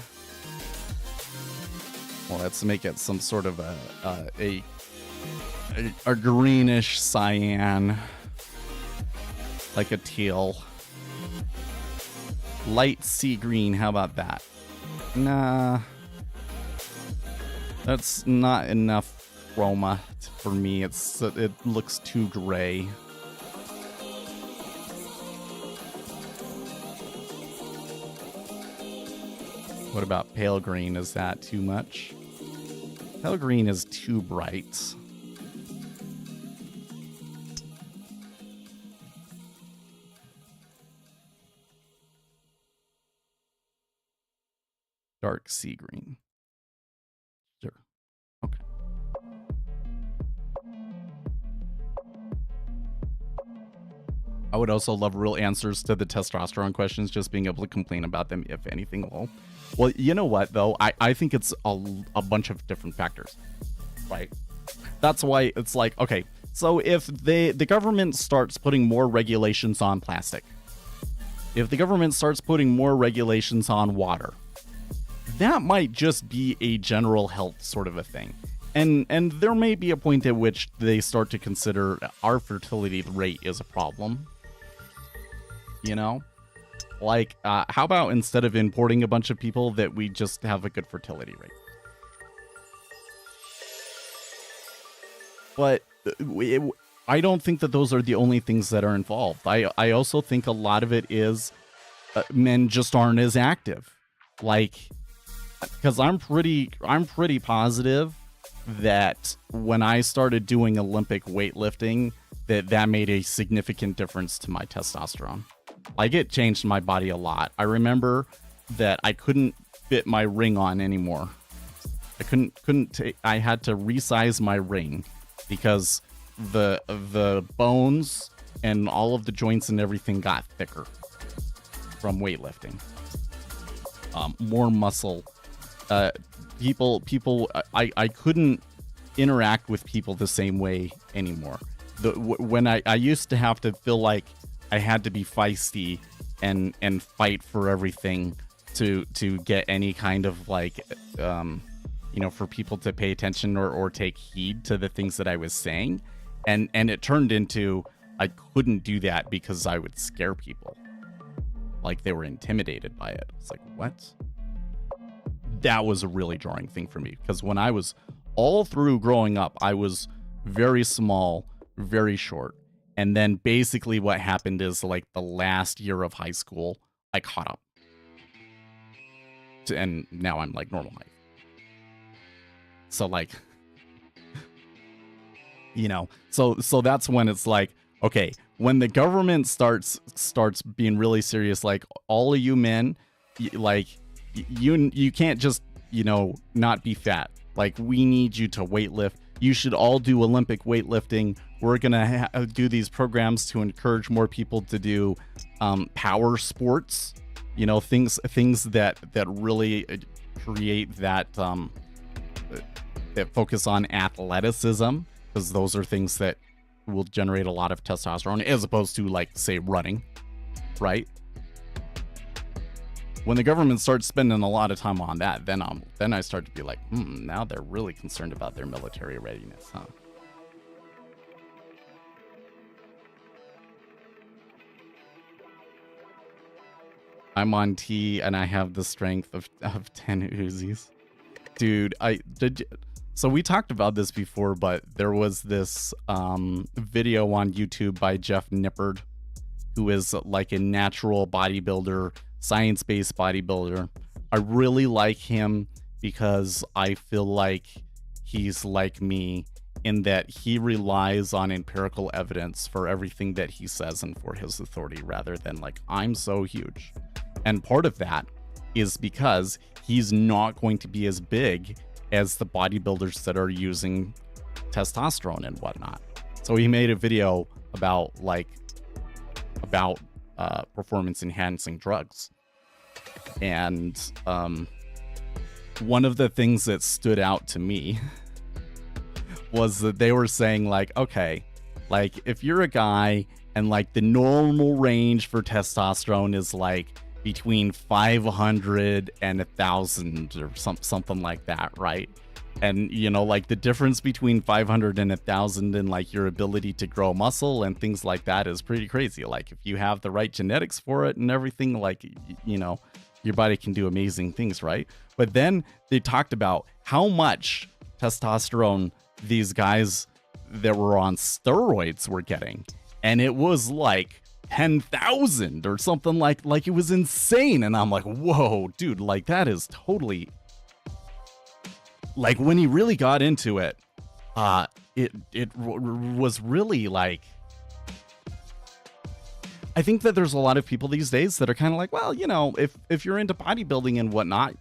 well, let's make it some sort of a greenish cyan, like a teal. Light sea green, how about that? Nah, that's not enough chroma for me. It looks too gray. What about pale green? Is that too much? Pale green is too bright. Dark sea green. Sure. Okay. I would also love real answers to the testosterone questions, just being able to complain about them, if anything. Well, you know what, though? I think it's a bunch of different factors, right? That's why it's like, okay, so if the government starts putting more regulations on plastic, if the government starts putting more regulations on water, that might just be a general health sort of a thing. And there may be a point at which they start to consider our fertility rate is a problem. You know? Like, how about instead of importing a bunch of people, that we just have a good fertility rate? But I don't think that those are the only things that are involved. I also think a lot of it is men just aren't as active. Like, because I'm pretty positive that when I started doing Olympic weightlifting, that made a significant difference to my testosterone. Like, it changed my body a lot. I remember that I couldn't fit my ring on anymore. I had to resize my ring because the bones and all of the joints and everything got thicker from weightlifting. More muscle. I couldn't interact with people the same way anymore. When I used to have to feel like I had to be feisty and fight for everything to get any kind of like, for people to pay attention or take heed to the things that I was saying. And it turned into, I couldn't do that because I would scare people. Like, they were intimidated by it. It's like, what? That was a really jarring thing for me, because when I was all through growing up, I was very small, very short. And then basically what happened is, like, the last year of high school, I caught up. And now I'm like normal height. So, like, You know, so that's when it's like, okay, when the government starts being really serious, like all of you men, you can't just, you know, not be fat. Like, we need you to weightlift. You should all do Olympic weightlifting. We're gonna do these programs to encourage more people to do power sports. You know, things that really create that that focus on athleticism, because those are things that will generate a lot of testosterone, as opposed to, like, say, running, right? When the government starts spending a lot of time on that, then I start to be like, now they're really concerned about their military readiness, huh? I'm on T and I have the strength of 10 Uzis. Dude, so we talked about this before, but there was this video on YouTube by Jeff Nippard, who is like a natural bodybuilder, science-based bodybuilder. I really like him because I feel like he's like me in that he relies on empirical evidence for everything that he says and for his authority, rather than like, I'm so huge. And part of that is because he's not going to be as big as the bodybuilders that are using testosterone and whatnot. So he made a video about performance enhancing drugs. And one of the things that stood out to me was that they were saying, like, okay, like if you're a guy and like the normal range for testosterone is like between 500 and 1,000 or something like that, right? And, you know, like the difference between 500 and 1,000 and like your ability to grow muscle and things like that is pretty crazy. Like, if you have the right genetics for it and everything, like, you know, your body can do amazing things, right? But then they talked about how much testosterone these guys that were on steroids were getting. And it was like 10,000 or something, like it was insane. And I'm like, whoa, dude, like that is totally, like, when he really got into it, it was really like, I think that there's a lot of people these days that are kind of like, well, you know, if you're into bodybuilding and whatnot,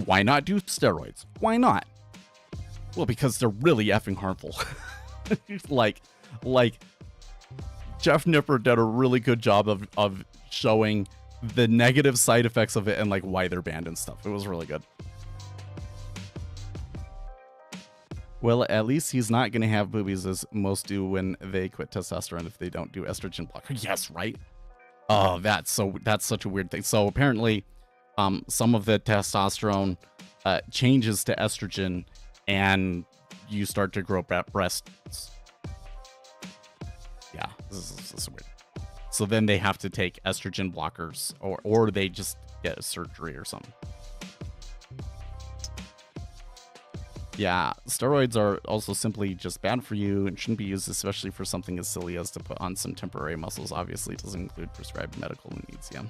why not do steroids? Why not? Well, because they're really effing harmful. like Jeff Nippard did a really good job of showing the negative side effects of it and like why they're banned and stuff. It was really good. Well, at least he's not going to have boobies as most do when they quit testosterone if they don't do estrogen blocker. Yes, right? Oh, that's such a weird thing. So apparently, some of the testosterone changes to estrogen and you start to grow breasts. Yeah, this is weird. So then they have to take estrogen blockers, or they just get a surgery or something. Yeah, steroids are also simply just bad for you and shouldn't be used, especially for something as silly as to put on some temporary muscles. Obviously, it doesn't include prescribed medical needs. Yeah.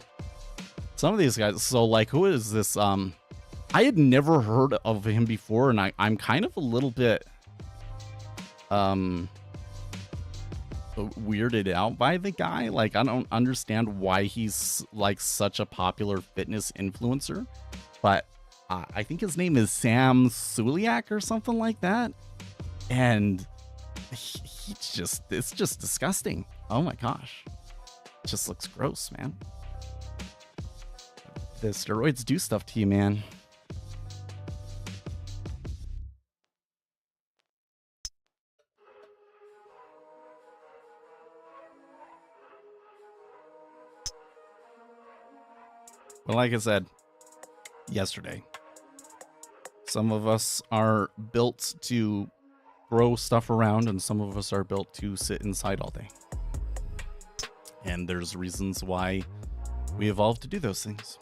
Some of these guys, so like, who is this? I had never heard of him before, and I'm kind of a little bit weirded out by the guy. Like, I don't understand why he's like such a popular fitness influencer, but I think his name is Sam Suliak or something like that. And it's just disgusting. Oh my gosh. It just looks gross, man. The steroids do stuff to you, man. Well, like I said yesterday, some of us are built to throw stuff around and some of us are built to sit inside all day. And there's reasons why we evolved to do those things.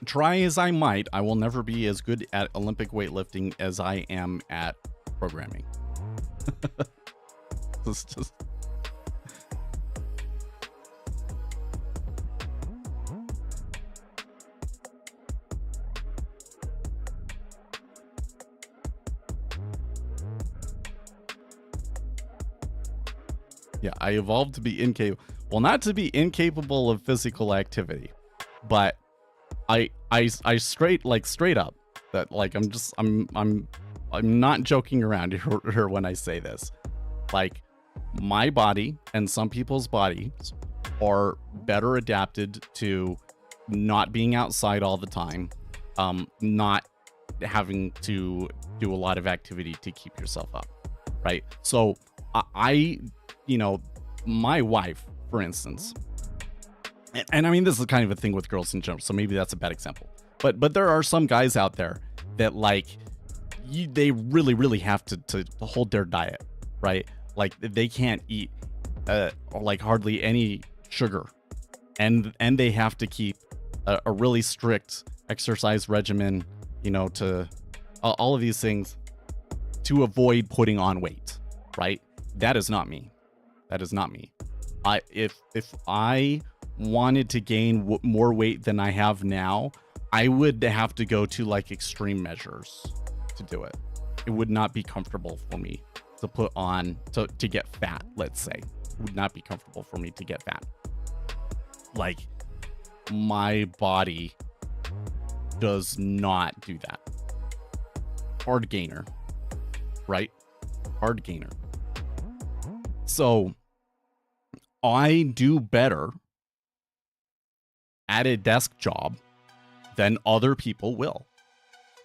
Try as I might, I will never be as good at Olympic weightlifting as I am at programming. It's just... Yeah, I evolved to be incapable. Well, not to be incapable of physical activity, but I straight up that like I'm not joking around here when I say this. Like my body and some people's bodies are better adapted to not being outside all the time, not having to do a lot of activity to keep yourself up, right? So I you know, my wife, for instance, and I mean, this is kind of a thing with girls in general, so maybe that's a bad example. But there are some guys out there that like they really have to hold their diet, right? Like they can't eat like hardly any sugar, and they have to keep a really strict exercise regimen, you know, to all of these things to avoid putting on weight, right? That is not me. That is not me. If I wanted to gain more weight than I have now, I would have to go to like extreme measures to do it. It would not be comfortable for me to put on to get fat, let's say. It would not be comfortable for me to get fat. Like my body does not do that. Hard gainer, right? Hard gainer. So I do better at a desk job than other people will.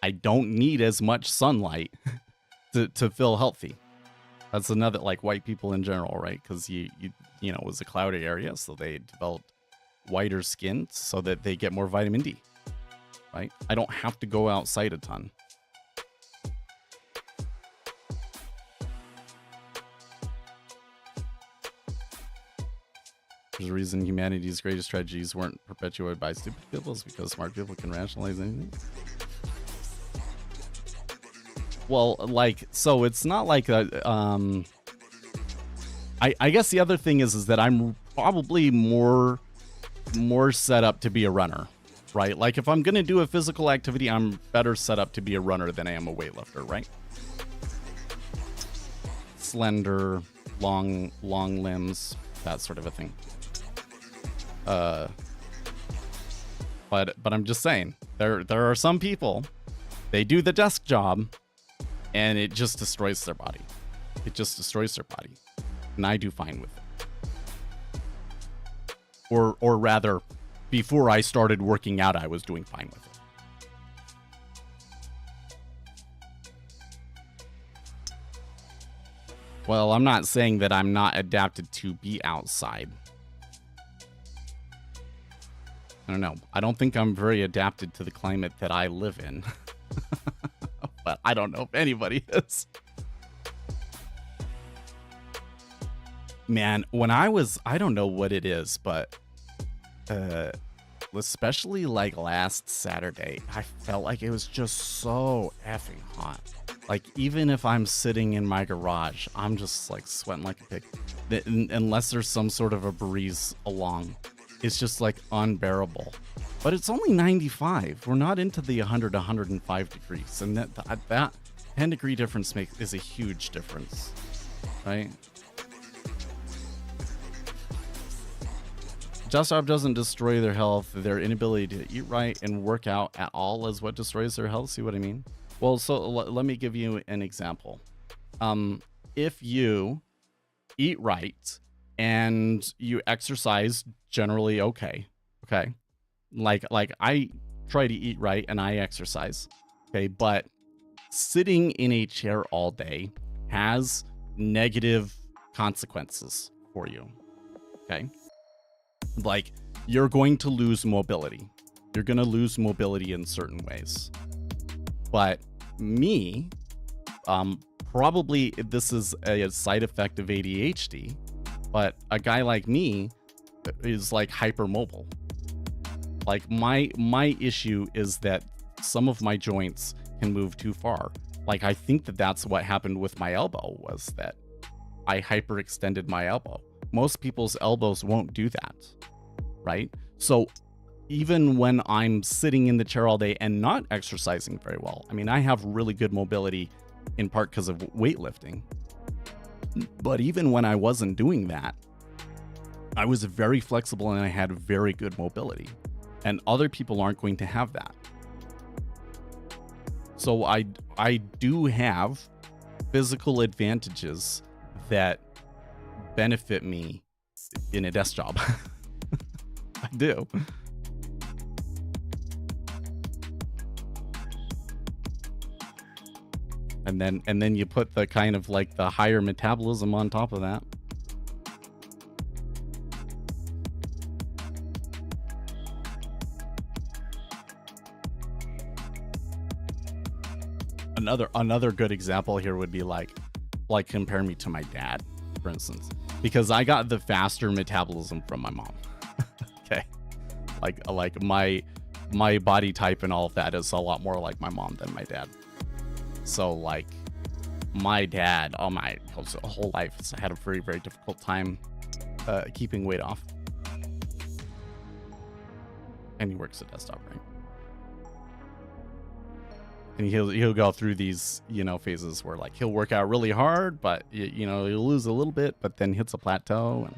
I don't need as much sunlight to feel healthy. That's another, like white people in general, right? Because you know, it was a cloudy area, so they developed whiter skin so that they get more vitamin D, right? I don't have to go outside a ton. There's a reason humanity's greatest tragedies weren't perpetuated by stupid people, is because smart people can rationalize anything. Well, like, so it's not like a, I guess the other thing is that I'm probably more set up to be a runner, right? Like if I'm going to do a physical activity, I'm better set up to be a runner than I am a weightlifter, right? Slender, long limbs, that sort of a thing. But I'm just saying, there are some people, they do the desk job and it just destroys their body. It just destroys their body. And I do fine with it. Or rather, before I started working out, I was doing fine with it. Well, I'm not saying that I'm not adapted to be outside. I don't know. I don't think I'm very adapted to the climate that I live in. But I don't know if anybody is. Man, when I don't know what it is, but especially like last Saturday, I felt like it was just so effing hot. Like even if I'm sitting in my garage, I'm just like sweating like a pig. Unless there's some sort of a breeze along. It's just like unbearable. But it's only 95. We're not into the 100, 105 degrees. And that 10 degree difference is a huge difference, right? Just job doesn't destroy their health. Their inability to eat right and work out at all is what destroys their health. See what I mean? Well, so let me give you an example. If you eat right and you exercise generally okay, like I try to eat right and I exercise, okay, but sitting in a chair all day has negative consequences for you, okay? Like you're going to lose mobility. You're going to lose mobility in certain ways. But me, probably this is a side effect of ADHD, but a guy like me is like hypermobile. Like my issue is that some of my joints can move too far. Like I think that's what happened with my elbow, was that I hyperextended my elbow. Most people's elbows won't do that, right? So even when I'm sitting in the chair all day and not exercising very well, I mean, I have really good mobility in part because of weightlifting. But even when I wasn't doing that, I was very flexible and I had very good mobility. And other people aren't going to have that. So I do have physical advantages that benefit me in a desk job. I do. And then you put the kind of like the higher metabolism on top of that. Another good example here would be like compare me to my dad, for instance, because I got the faster metabolism from my mom. Okay. Like my body type and all of that is a lot more like my mom than my dad. So like my dad, all my whole life has had a very, very difficult time keeping weight off. And he works at desktop, right? And he'll go through these, phases where like he'll work out really hard, but he'll lose a little bit, but then hits a plateau. And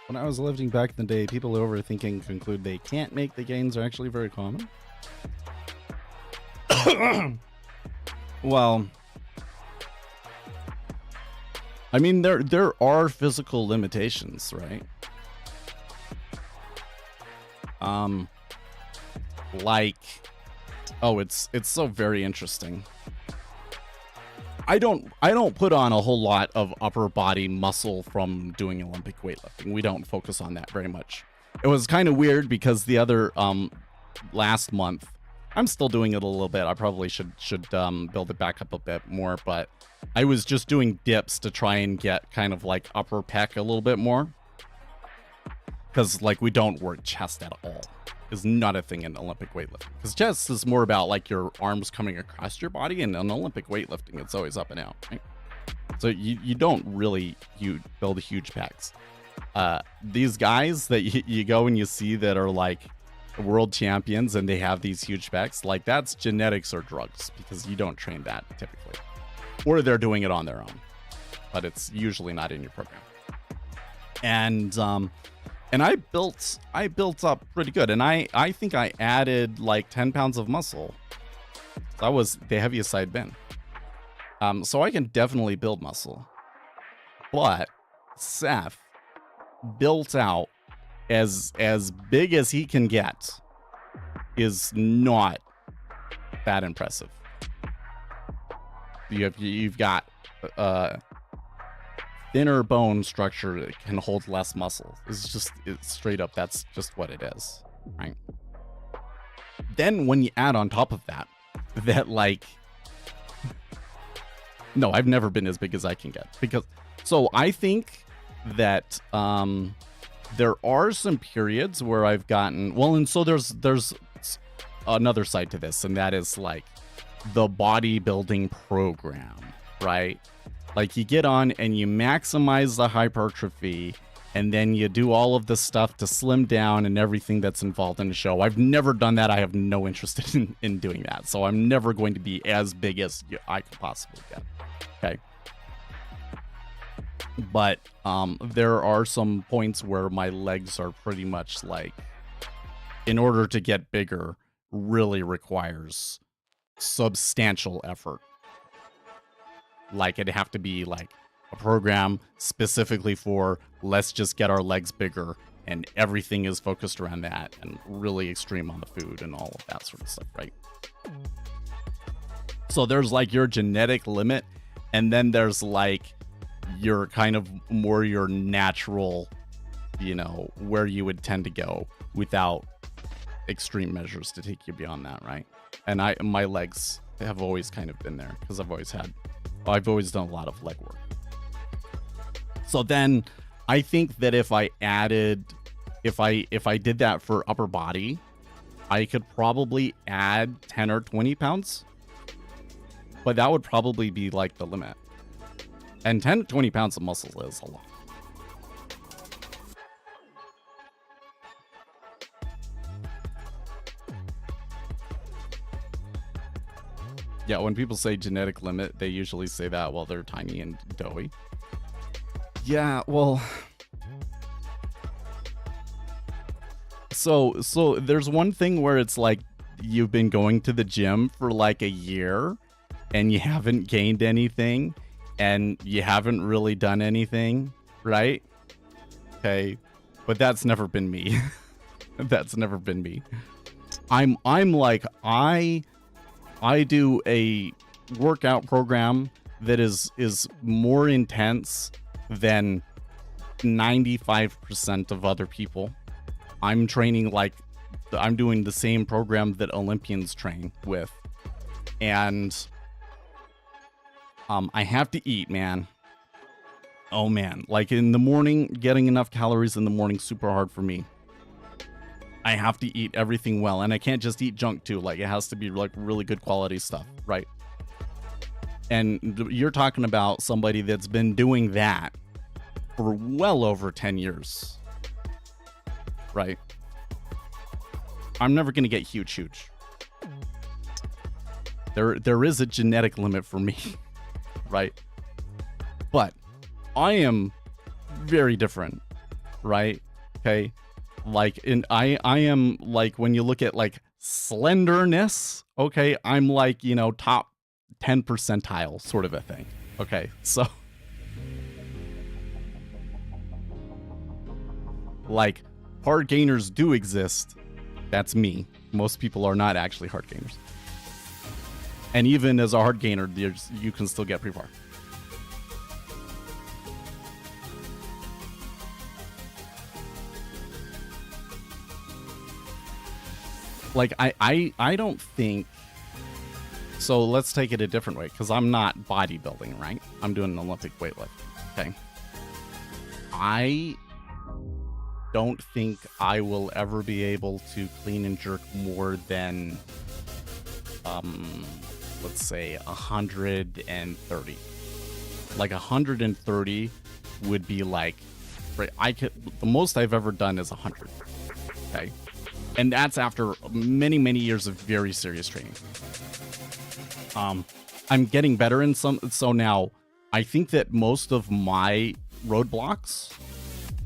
when I was lifting back in the day, people overthinking conclude they can't make the gains are actually very common. Well, I mean, there are physical limitations, right? It's so very interesting. I don't put on a whole lot of upper body muscle from doing Olympic weightlifting. We don't focus on that very much. It was kind of weird because the other last month, I'm still doing it a little bit. I probably should build it back up a bit more, but I was just doing dips to try and get kind of like upper pec a little bit more. Because like we don't work chest at all. It's not a thing in Olympic weightlifting. Because chest is more about like your arms coming across your body, and in Olympic weightlifting, it's always up and out, right? So you don't really build huge pecs. These guys that you go and you see that are like world champions and they have these huge pecs, like that's genetics or drugs, because you don't train that typically. Or they're doing it on their own, but it's usually not in your program. And I built up pretty good, and I think I added like 10 pounds of muscle. That was the heaviest I'd been. So I can definitely build muscle, but Seth built out as big as he can get is not that impressive. You've got thinner bone structure that can hold less muscle. It's straight up, that's just what it is, right? Then when you add on top of that like, no, I've never been as big as I can get, because so I think that there are some periods where I've gotten well, and so there's another side to this, and that is like the bodybuilding program, right? Like you get on and you maximize the hypertrophy, and then you do all of the stuff to slim down and everything that's involved in the show. I've never done that. I have no interest in doing that. So I'm never going to be as big as I could possibly get. Okay. But there are some points where my legs are pretty much like, in order to get bigger, really requires substantial effort. Like it'd have to be like a program specifically for let's just get our legs bigger, and everything is focused around that, and really extreme on the food and all of that sort of stuff, right? So there's like your genetic limit, and then there's like your kind of more your natural, where you would tend to go without extreme measures to take you beyond that, right? And my legs have always kind of been there because I've always done a lot of leg work. So then I think that if I did that for upper body, I could probably add 10 or 20 pounds, but that would probably be like the limit. And 10 to 20 pounds of muscle is a lot. Yeah, when people say genetic limit, they usually say that while they're tiny and doughy. Yeah, well, so there's one thing where it's like you've been going to the gym for like a year and you haven't gained anything and you haven't really done anything, right? Okay, but that's never been me. That's never been me. I'm like I do a workout program that is more intense than 95% of other people. I'm training like I'm doing the same program that Olympians train with. And I have to eat, man. Oh man, like in the morning, getting enough calories in the morning super hard for me. I have to eat everything well, and I can't just eat junk too. Like it has to be like really good quality stuff, right? And you're talking about somebody that's been doing that for well over 10 years, right? I'm never gonna get huge. There is a genetic limit for me, right? But I am very different, right? Okay. Like I am like, when you look at like slenderness, okay, I'm like, you know, top 10 percentile sort of a thing. Okay, so like hard gainers do exist. That's me. Most people are not actually hard gainers. And even as a hard gainer, you can still get pretty far. Like I don't think so. Let's take it a different way, because I'm not bodybuilding, right? I'm doing an Olympic weightlift. Okay. I don't think I will ever be able to clean and jerk more than let's say 130. Like 130 would be like, right, the most I've ever done is 100. Okay. And that's after many years of very serious training. I'm getting better in some, so now I think that most of my roadblocks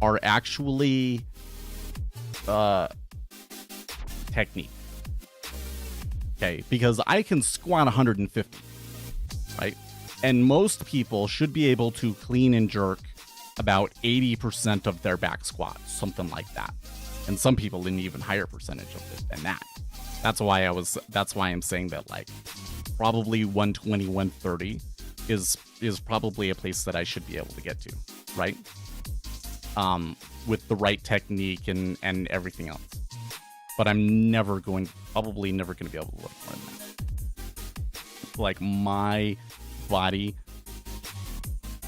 are actually technique. Okay, because I can squat 150, right? And most people should be able to clean and jerk about 80% of their back squats, something like that. And some people an even higher percentage of it than that. That's why I'm saying that like probably 120, 130 is probably a place that I should be able to get to, right? With the right technique and everything else. But I'm probably never going to be able to lift more than that. Like my body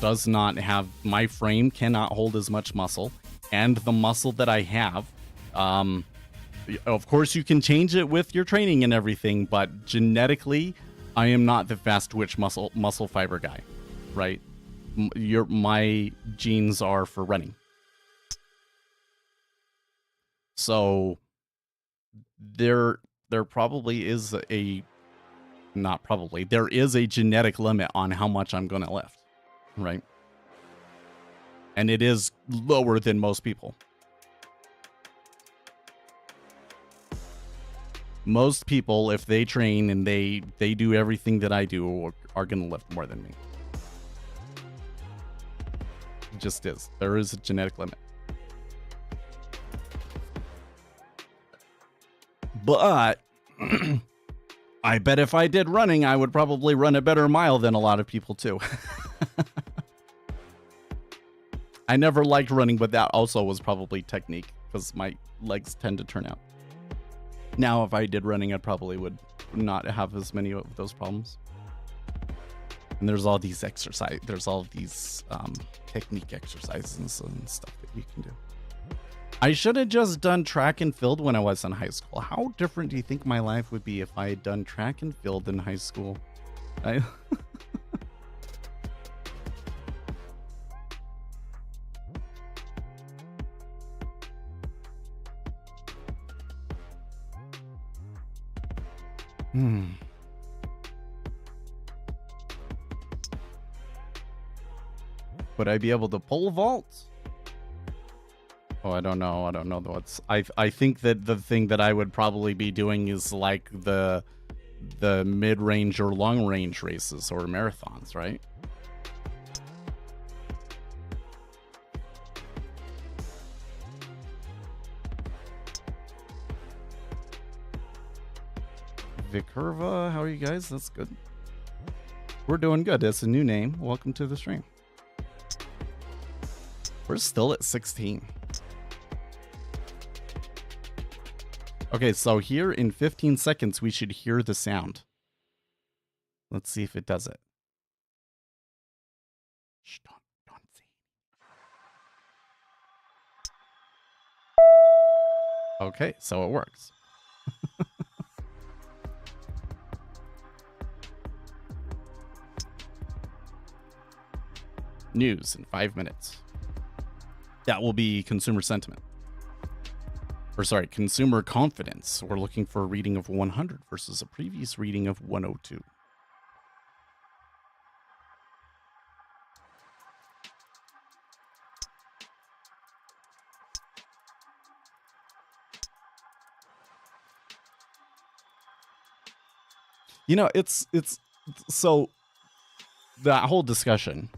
does not have, my frame cannot hold as much muscle, and the muscle that I have, of course you can change it with your training and everything, but genetically I am not the fast twitch muscle fiber guy, right? My genes are for running. So there probably is there is a genetic limit on how much I'm going to lift, right? And it is lower than most people. Most people, if they train and they do everything that I do, are going to lift more than me. It just is. There is a genetic limit. But I bet if I did running, I would probably run a better mile than a lot of people too. I never liked running, but that also was probably technique, because my legs tend to turn out. Now, if I did running, I probably would not have as many of those problems. And there's all these technique exercises and stuff that you can do. I should have just done track and field when I was in high school. How different do you think my life would be if I had done track and field in high school? Would I be able to pole vault? Oh, I don't know. I don't know what's. I think that the thing that I would probably be doing is like the mid-range or long-range races or marathons, right? Vicurva, how are you guys? That's good. We're doing good. That's a new name. Welcome to the stream. We're still at 16. Okay, so here in 15 seconds, we should hear the sound. Let's see if it does it. Shh, don't say it. Okay, so it works. News in 5 minutes. That will be consumer sentiment. Or sorry, consumer confidence. We're looking for a reading of 100 versus a previous reading of 102. You know, it's so that whole discussion,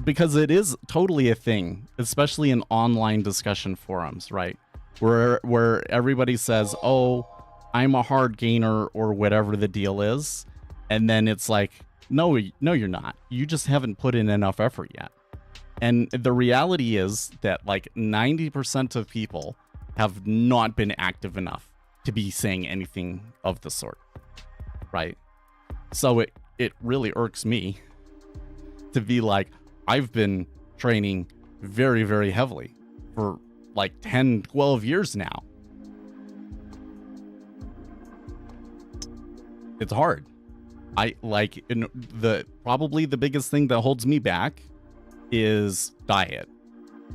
because it is totally a thing, especially in online discussion forums, right? Where everybody says, "Oh, I'm a hard gainer," or whatever the deal is, and then it's like, "No, you're not. You just haven't put in enough effort yet." And the reality is that like 90% of people have not been active enough to be saying anything of the sort, right? So it really irks me to be like, I've been training very, very heavily for like 10, 12 years now. It's hard. I like probably the biggest thing that holds me back is diet.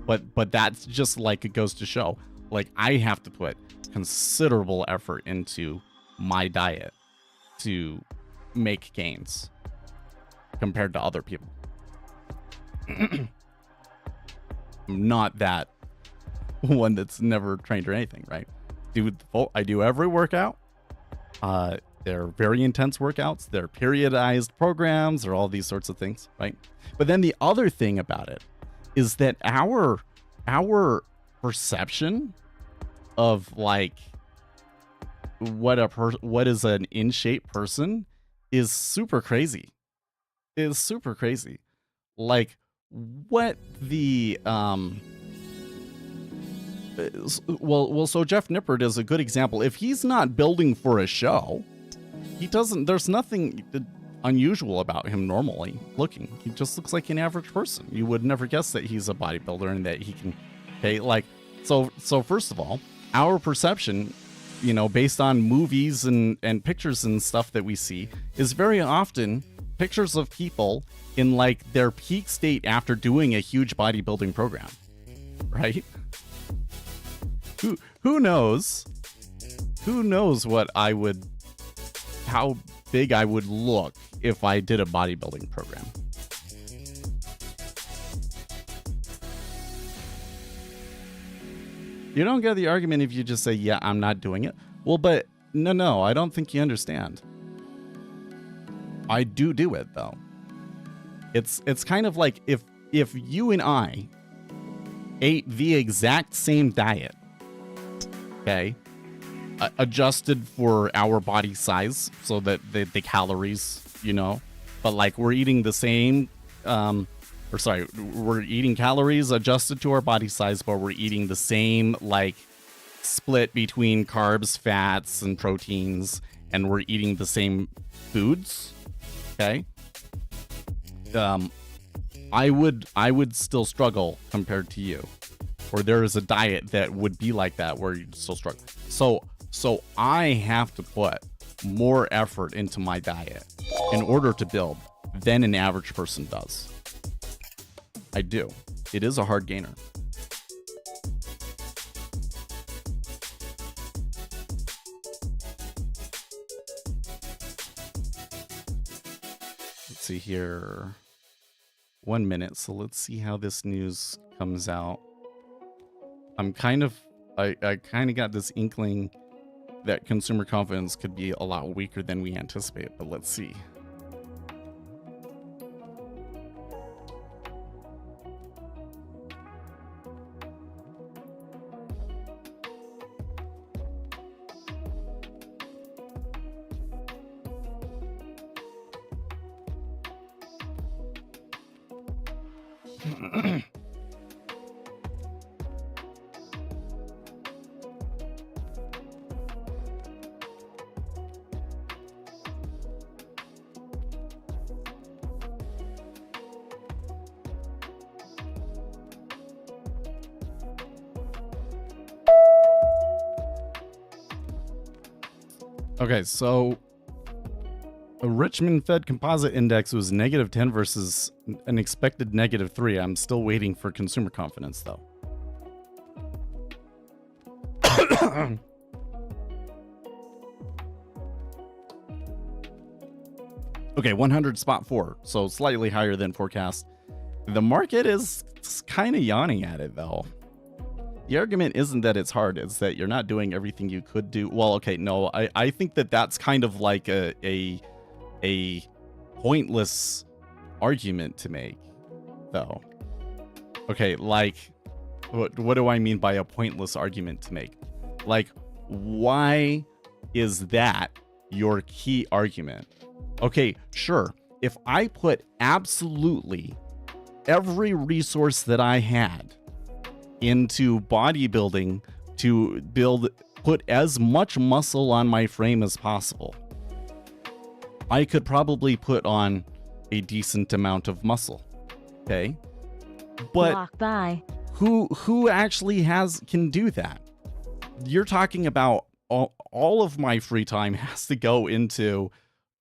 But that's just like, it goes to show, like, I have to put considerable effort into my diet to make gains compared to other people. I'm not that one that's never trained or anything, right? I do every workout. They're very intense workouts. They're periodized programs or all these sorts of things, right? But then the other thing about it is that our perception of like what is an in shape person is super crazy. Is super crazy. Like what the so Jeff Nippert is a good example. If he's not building for a show, there's nothing unusual about him normally looking. He just looks like an average person. You would never guess that he's a bodybuilder and that he can pay like so first of all, our perception, you know, based on movies and pictures and stuff that we see, is very often pictures of people in like their peak state after doing a huge bodybuilding program, right? Who knows how big I would look if I did a bodybuilding program. You don't get the argument if you just say, yeah, I'm not doing it. Well, but no, I don't think you understand. I do it though. It's kind of like if you and I ate the exact same diet, okay, adjusted for our body size so that the calories, you know, but like we're eating the same, we're eating calories adjusted to our body size, but we're eating the same like split between carbs, fats, and proteins, and we're eating the same foods. Okay. I would still struggle compared to you, or there is a diet that would be like that where you still struggle. So I have to put more effort into my diet in order to build than an average person does. I do. It is a hard gainer. Let's see here. 1 minute, so let's see how this news comes out. I kind of got this inkling that consumer confidence could be a lot weaker than we anticipate, but let's see. Okay, so a Richmond Fed Composite Index was -10 versus an expected -3. I'm still waiting for consumer confidence, though. Okay, 100 spot 4, so slightly higher than forecast. The market is kind of yawning at it, though. The argument isn't that it's hard, it's that you're not doing everything you could do. Well, okay, no, I think that that's kind of like a pointless argument to make, though. Okay, like, what do I mean by a pointless argument to make? Like, why is that your key argument? Okay, sure, if I put absolutely every resource that I had into bodybuilding to put as much muscle on my frame as possible, I could probably put on a decent amount of muscle. Okay, but who actually can do that? You're talking about all of my free time has to go into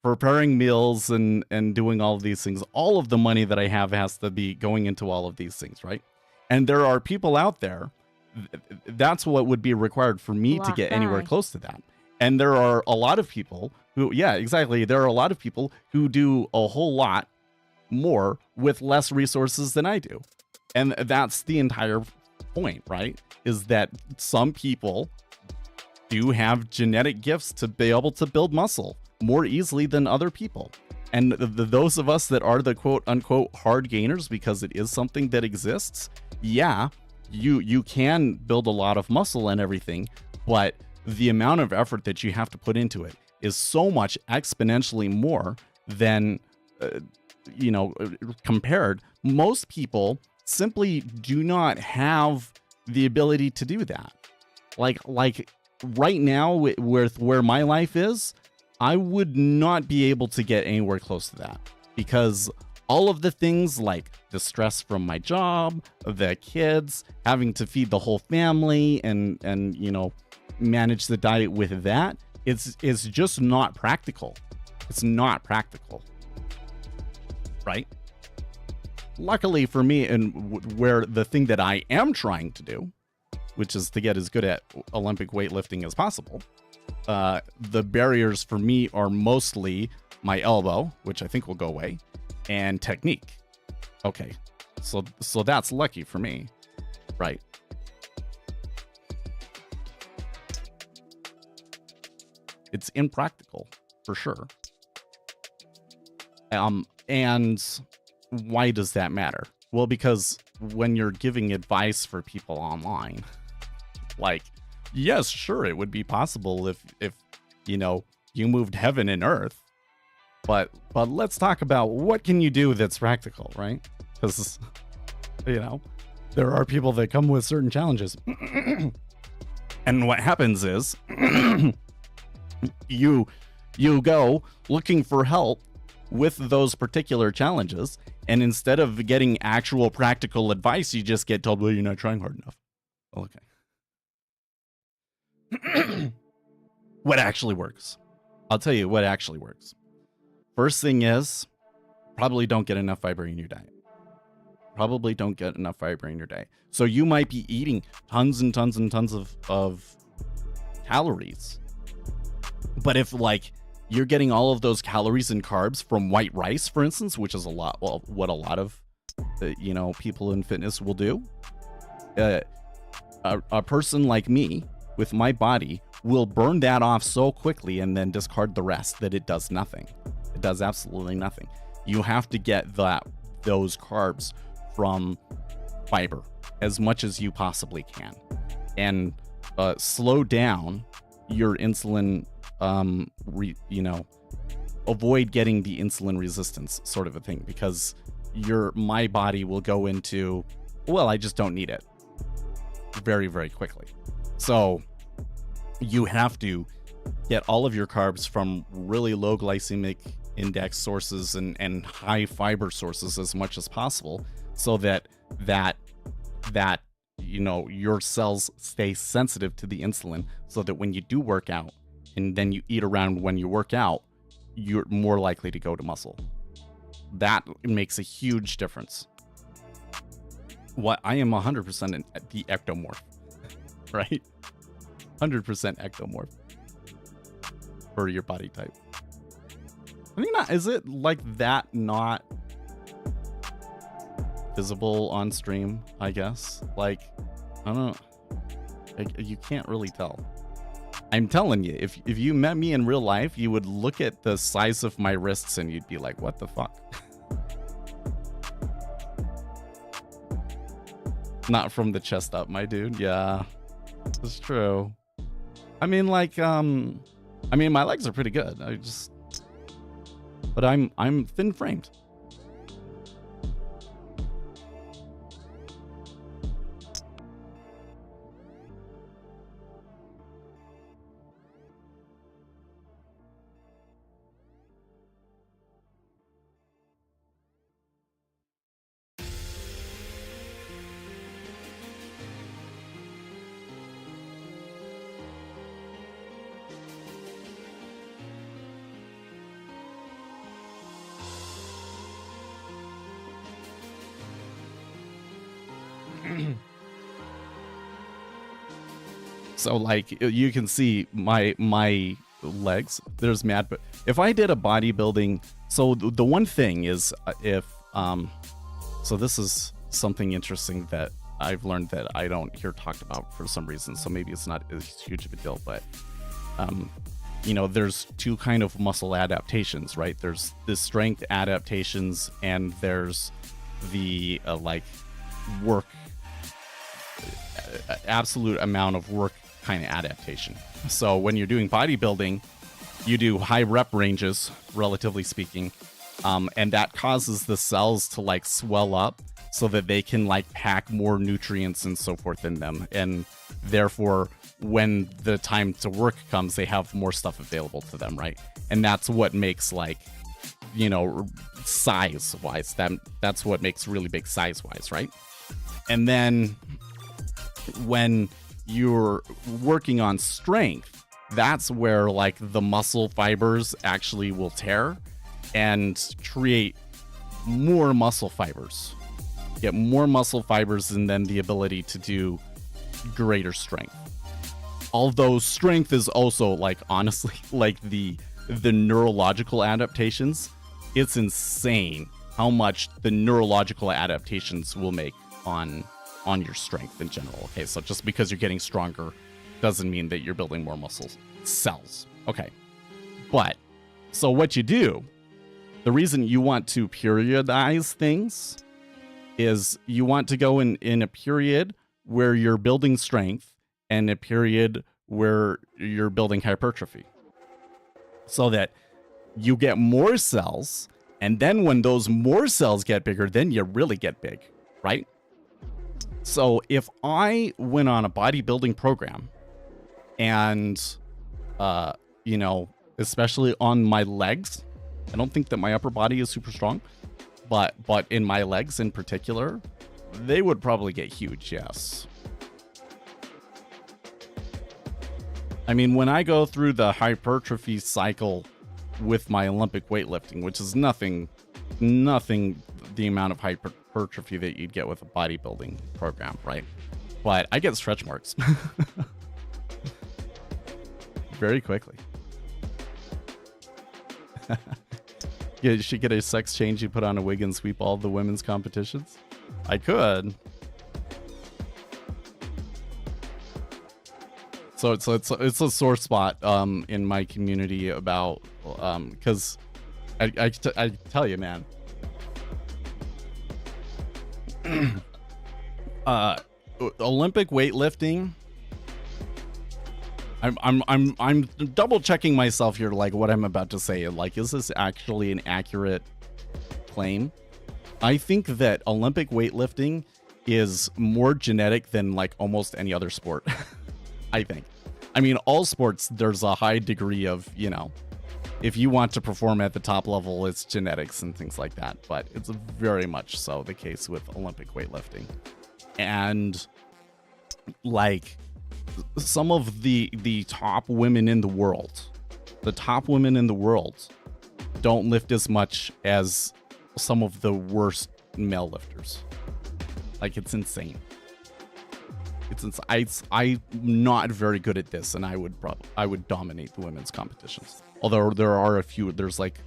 preparing meals and doing all of these things. All of the money that I have has to be going into all of these things, right? And there are people out there, that's what would be required for me to get anywhere close to that. And there are a lot of people who, yeah, exactly. There are a lot of people who do a whole lot more with less resources than I do. And that's the entire point, right? Is that some people do have genetic gifts to be able to build muscle more easily than other people. And those of us that are the quote unquote hard gainers, because it is something that exists, yeah, you can build a lot of muscle and everything, but the amount of effort that you have to put into it is so much exponentially more than, compared. Most people simply do not have the ability to do that. Like right now with where my life is, I would not be able to get anywhere close to that, because all of the things like the stress from my job, the kids, having to feed the whole family and manage the diet with that, it's just not practical. It's not practical, right? Luckily for me, and where the thing that I am trying to do, which is to get as good at Olympic weightlifting as possible, the barriers for me are mostly my elbow, which I think will go away, and technique. Okay, so that's lucky for me, right? It's impractical for sure. And why does that matter? Well, because when you're giving advice for people online, like, yes, sure, it would be possible if you moved heaven and earth, but let's talk about what can you do that's practical, right? Because there are people that come with certain challenges, and what happens is you go looking for help with those particular challenges, and instead of getting actual practical advice, you just get told, well, you're not trying hard enough. Okay. What actually works? I'll tell you what actually works. First thing is, probably don't get enough fiber in your diet. Probably don't get enough fiber in your diet. So you might be eating tons and tons and tons of calories. But if you're getting all of those calories and carbs from white rice, for instance, which is what a lot of you know, people in fitness will do. A person like me with my body will burn that off so quickly and then discard the rest that it does nothing. It does absolutely nothing. You have to get those carbs from fiber as much as you possibly can, and slow down your insulin. You know, avoid getting the insulin resistance sort of a thing, because my body will go into, well, I just don't need it very, very quickly. So you have to get all of your carbs from really low glycemic index sources and high fiber sources as much as possible, so that you know, your cells stay sensitive to the insulin, so that when you do work out and then you eat around when you work out, you're more likely to go to muscle. That makes a huge difference. What I am 100% the ectomorph, right? 100% ectomorph for your body type. I think not. Is it like that not visible on stream? I guess. Like, I don't know. Like, you can't really tell. I'm telling you, if you met me in real life, you would look at the size of my wrists and you'd be like, what the fuck? Not from the chest up, my dude. Yeah, it's true. I mean, like, my legs are pretty good. But I'm thin framed. So like you can see my legs, there's mad, but if I did a bodybuilding, so the one thing is if so this is something interesting that I've learned that I don't hear talked about for some reason, so maybe it's not as huge of a deal, but you know, there's two kind of muscle adaptations, right? There's the strength adaptations and there's the like work, absolute amount of work kind of adaptation. So when you're doing bodybuilding, you do high rep ranges, relatively speaking, and that causes the cells to like swell up so that they can like pack more nutrients and so forth in them, and therefore when the time to work comes, they have more stuff available to them, right? And that's what makes, like, you know, size wise, that's what makes really big size wise, right? And then when you're working on strength, that's where like the muscle fibers actually will tear and create more muscle fibers. Get more muscle fibers and then the ability to do greater strength. Although strength is also, like, honestly, like the neurological adaptations, it's insane how much the neurological adaptations will make on your strength in general. Okay, so just because you're getting stronger doesn't mean that you're building more muscle cells. Okay, but so what you do, the reason you want to periodize things is you want to go in a period where you're building strength and a period where you're building hypertrophy, so that you get more cells, and then when those more cells get bigger, then you really get big, right? So if I went on a bodybuilding program and, you know, especially on my legs, I don't think that my upper body is super strong, but in my legs in particular, they would probably get huge, yes. I mean, when I go through the hypertrophy cycle with my Olympic weightlifting, which is nothing the amount of hypertrophy that you'd get with a bodybuilding program, right? But I get stretch marks very quickly. You should get a sex change. You put on a wig and sweep all the women's competitions. I could. So it's a sore spot in my community about because I tell you, man. Olympic weightlifting. I'm double checking myself here, like what I'm about to say. Like, is this actually an accurate claim? I think that Olympic weightlifting is more genetic than like almost any other sport. I think. I mean, all sports, there's a high degree of, you know, if you want to perform at the top level, it's genetics and things like that. But it's very much so the case with Olympic weightlifting. And like some of the top women in the world, don't lift as much as some of the worst male lifters. Like, it's insane. I'm not very good at this, and I would dominate the women's competitions. Although there are a few, there's like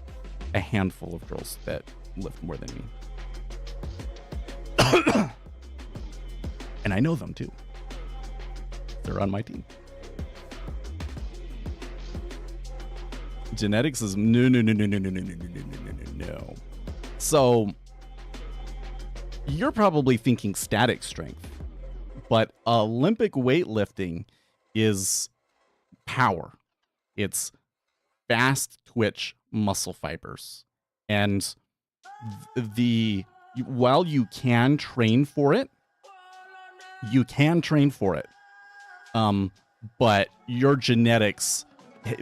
a handful of girls that lift more than me. And I know them too. They're on my team. Genetics is no. So you're probably thinking static strength, but Olympic weightlifting is power. It's fast twitch muscle fibers. And while you can train for it, but your genetics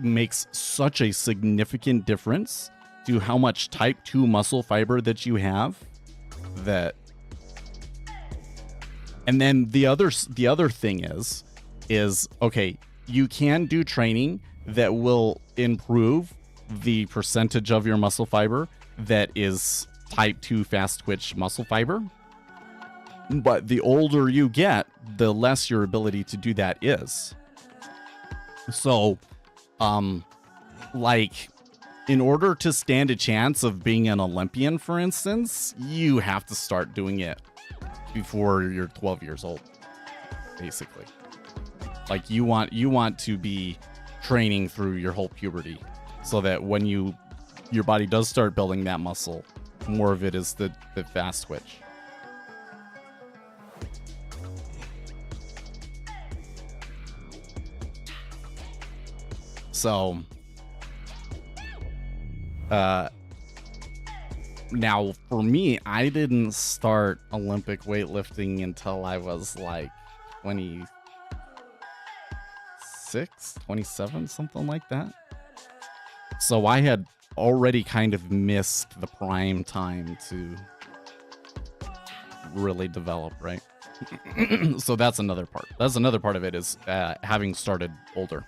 makes such a significant difference to how much type 2 muscle fiber that you have that. And then the other thing is okay, you can do training that will improve the percentage of your muscle fiber that is type 2 fast twitch muscle fiber. But the older you get, the less your ability to do that is. So, like, in order to stand a chance of being an Olympian, for instance, you have to start doing it before you're 12 years old, basically. Like, you want to be training through your whole puberty so that when your body does start building that muscle, more of it is the fast twitch. So, now for me, I didn't start Olympic weightlifting until I was like 26, 27, something like that. So I had already kind of missed the prime time to really develop, right? So that's another part. That's another part of it is having started older.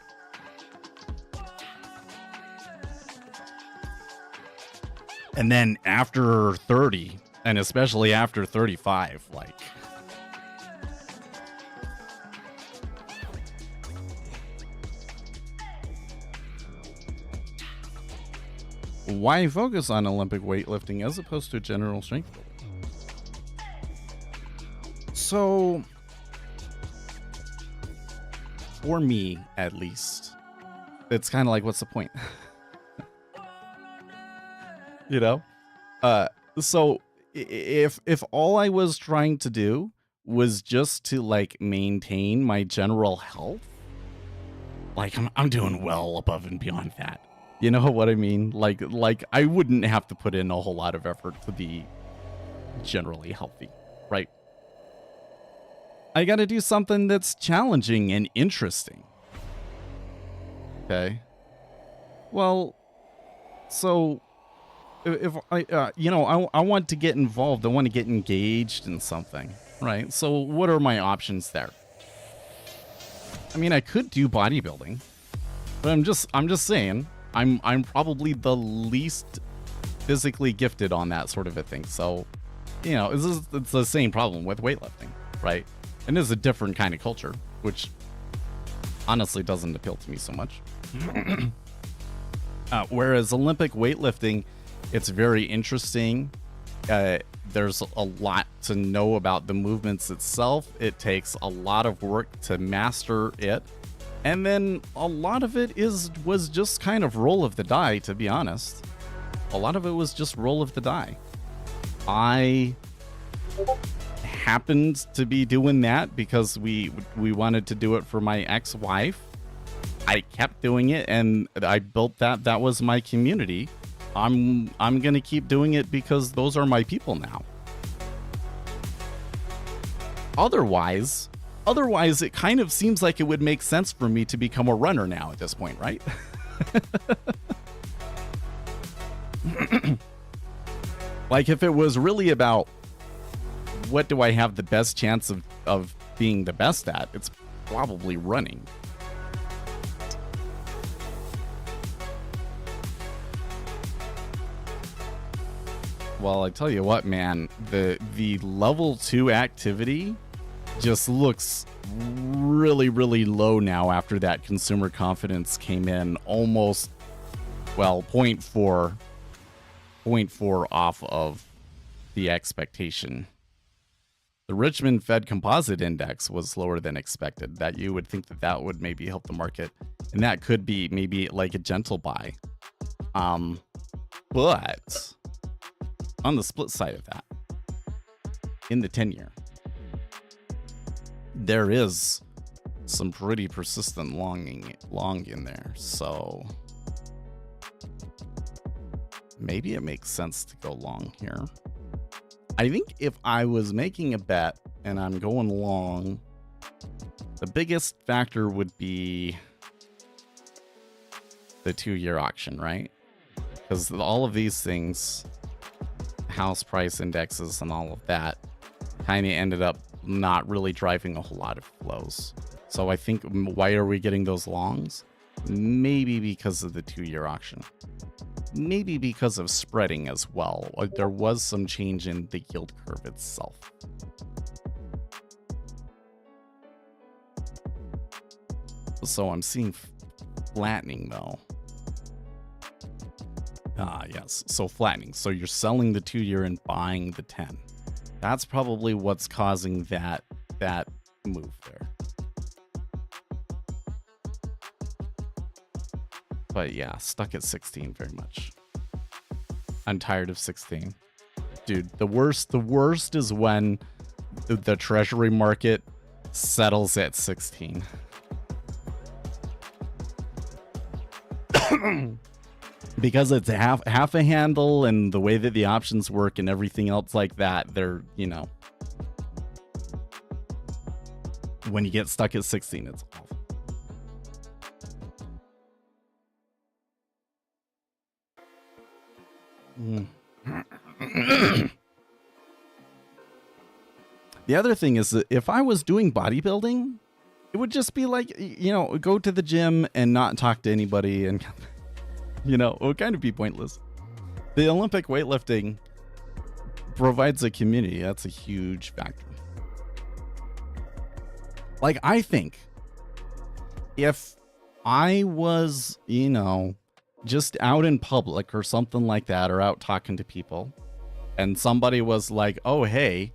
And then after 30, and especially after 35, like, why focus on Olympic weightlifting as opposed to general strength building? So, for me, at least, it's kind of like, what's the point? You know? So if all I was trying to do was just to like maintain my general health, like I'm doing well above and beyond that. You know what I mean? Like I wouldn't have to put in a whole lot of effort to be generally healthy, right? I got to do something that's challenging and interesting. Okay. Well, so if I, I want to get involved, I want to get engaged in something, right? So what are my options there? I mean, I could do bodybuilding, but I'm just saying, I'm probably the least physically gifted on that sort of a thing. So, it's the same problem with weightlifting, right? And it's a different kind of culture, which honestly doesn't appeal to me so much. Whereas Olympic weightlifting, It's very interesting. There's a lot to know about the movements itself. It takes a lot of work to master it. And then a lot of it was just kind of roll of the die, to be honest. A lot of it was just roll of the die. I happened to be doing that because we wanted to do it for my ex-wife. I kept doing it and I built that. That was my community. I'm gonna keep doing it because those are my people now. Otherwise, it kind of seems like it would make sense for me to become a runner now at this point, right? Like if it was really about what do I have the best chance of being the best at, it's probably running. Well, I tell you what, man, the level 2 activity just looks really, really low now after that consumer confidence came in almost, well, 0.4 off of the expectation. The Richmond Fed Composite Index was lower than expected. That you would think that would maybe help the market, and that could be maybe like a gentle buy. But on the split side of that, in the 10-year, there is some pretty persistent long in there. So maybe it makes sense to go long here. I think if I was making a bet and I'm going long, the biggest factor would be the 2-year auction, right? Because all of these things, house price indexes and all of that, kind of ended up not really driving a whole lot of flows. So I think, why are we getting those longs? Maybe because of the 2-year auction. Maybe because of spreading as well. There was some change in the yield curve itself. So I'm seeing flattening though. Yes. So flattening. So you're selling the 2-year and buying the 10. That's probably what's causing that move there. But yeah, stuck at 16 very much. I'm tired of 16. Dude, the worst is when the treasury market settles at 16. Because it's half a handle, and the way that the options work and everything else like that, they're, you know, when you get stuck at 16, it's awful. The other thing is that if I was doing bodybuilding, it would just be like, you know, go to the gym and not talk to anybody, and you know, it would kind of be pointless. The Olympic weightlifting provides a community. That's a huge factor. Like, I think if I was, you know, just out in public or something like that, or out talking to people, and somebody was like, oh, hey,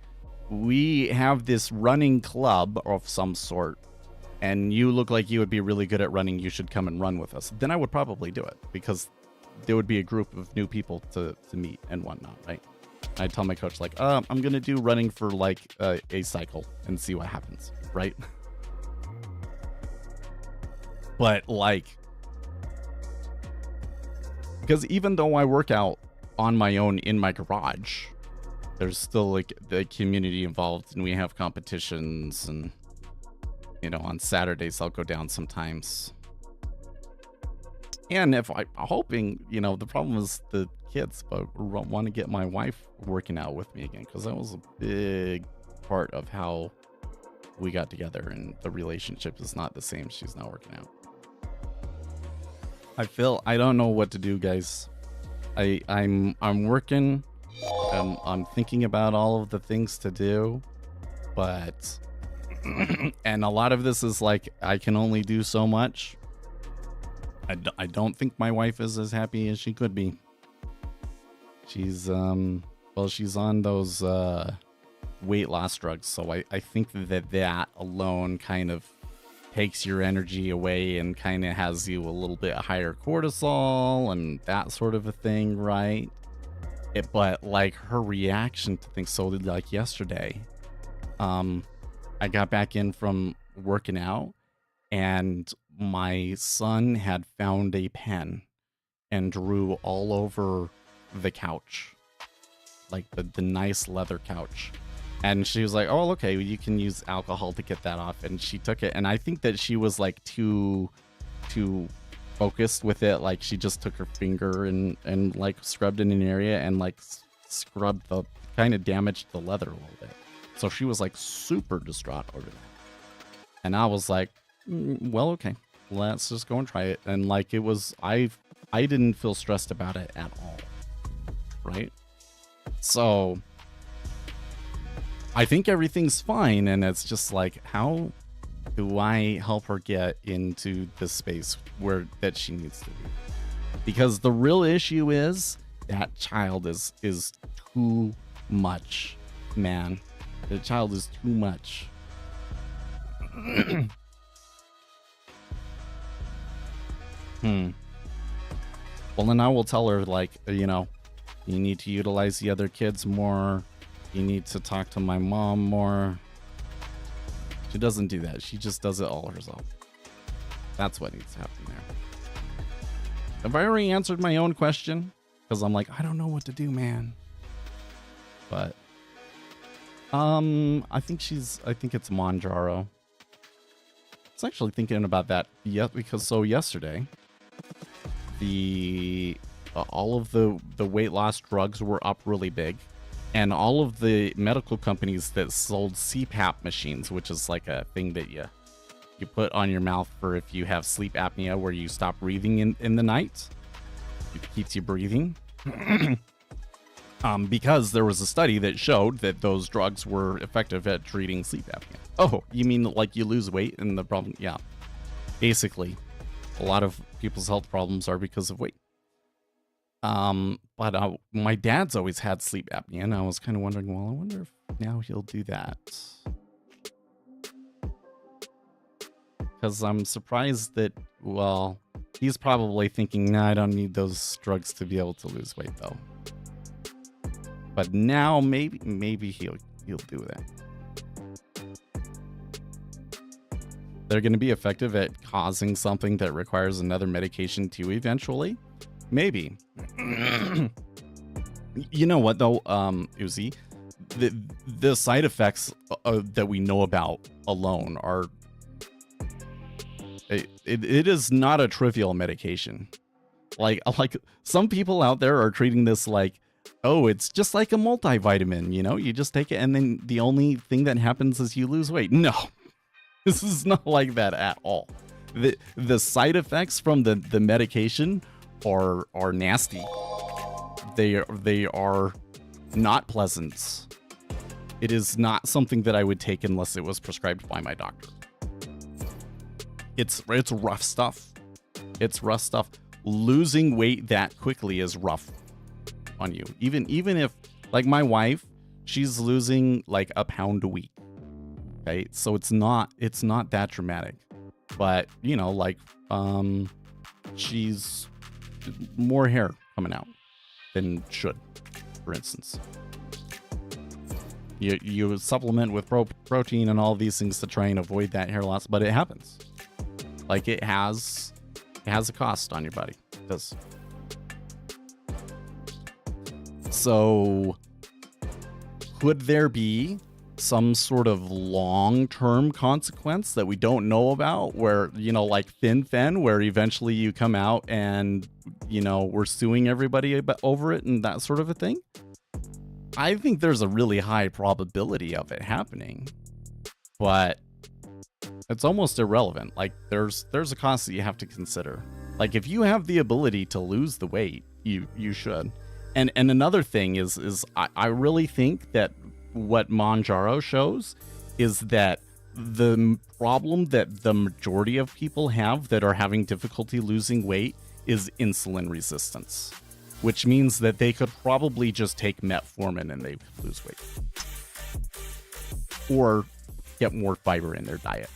we have this running club of some sort, and you look like you would be really good at running, you should come and run with us, then I would probably do it, because there would be a group of new people to meet and whatnot, right? I'd tell my coach, like, I'm gonna do running for like a cycle and see what happens, right? But like, because even though I work out on my own in my garage, there's still like the community involved, and we have competitions, and you know, on Saturdays I'll go down sometimes. And if I'm hoping, you know, the problem is the kids, but I want to get my wife working out with me again, because that was a big part of how we got together, and the relationship is not the same. She's not working out. I don't know what to do, guys. I'm working. I'm thinking about all of the things to do, but and a lot of this is like, I can only do so much. I don't think my wife is as happy as she could be. She's she's on those weight loss drugs, so I think that alone kind of takes your energy away and kind of has you a little bit higher cortisol and that sort of a thing, right? But like her reaction to things, so like yesterday, I got back in from working out and my son had found a pen and drew all over the couch, like the nice leather couch. And she was like, oh, okay, you can use alcohol to get that off. And she took it. And I think that she was like too focused with it. Like she just took her finger and like scrubbed in an area and like scrubbed the, kind of damaged the leather a little bit. So she was like super distraught over that. And I was like, well, okay, let's just go and try it. And like it was, I didn't feel stressed about it at all. Right? So I think everything's fine, and it's just like, how do I help her get into the space where that she needs to be? Because the real issue is that child is too much, man. The child is too much. Well, then I will tell her, like, you know, you need to utilize the other kids more. You need to talk to my mom more. She doesn't do that. She just does it all herself. That's what needs to happen there. Have I already answered my own question? Because I'm like, I don't know what to do, man. But I think it's Monjaro. I was actually thinking about that because yesterday all of the weight loss drugs were up really big. And all of the medical companies that sold CPAP machines, which is like a thing that you put on your mouth for if you have sleep apnea where you stop breathing in the night. It keeps you breathing. Because there was a study that showed that those drugs were effective at treating sleep apnea. Oh, you mean like you lose weight and the problem? Yeah. Basically, a lot of people's health problems are because of weight. But my dad's always had sleep apnea, and I was kind of wondering, well, I wonder if now he'll do that. Because I'm surprised that, well, he's probably thinking, nah, I don't need those drugs to be able to lose weight, though. But now, maybe he'll do that. They're going to be effective at causing something that requires another medication too eventually. Maybe. You know what though, Uzi? The side effects that we know about alone are... It is not a trivial medication. Like some people out there are treating this like, oh, it's just like a multivitamin, you know? You just take it and then the only thing that happens is you lose weight. No. This is not like that at all. The side effects from the medication are nasty. They are not pleasant. It is not something that I would take unless it was prescribed by my doctor. It's rough stuff. It's rough stuff. Losing weight that quickly is rough on you. Even if, like my wife, she's losing like a pound a week. Okay, so it's not that dramatic. But you know, like she's more hair coming out than should, for instance. You supplement with protein and all these things to try and avoid that hair loss, but it happens. Like it has a cost on your body. It does. So could there be some sort of long-term consequence that we don't know about, where, you know, like FinFen, where eventually you come out and, you know, we're suing everybody over it and that sort of a thing? I think there's a really high probability of it happening, but it's almost irrelevant. Like there's a cost that you have to consider. Like if you have the ability to lose the weight, you should. And another thing is I really think that what Monjaro shows is that the problem that the majority of people have that are having difficulty losing weight is insulin resistance. which means that they could probably just take metformin and they could lose weight. Or get more fiber in their diet.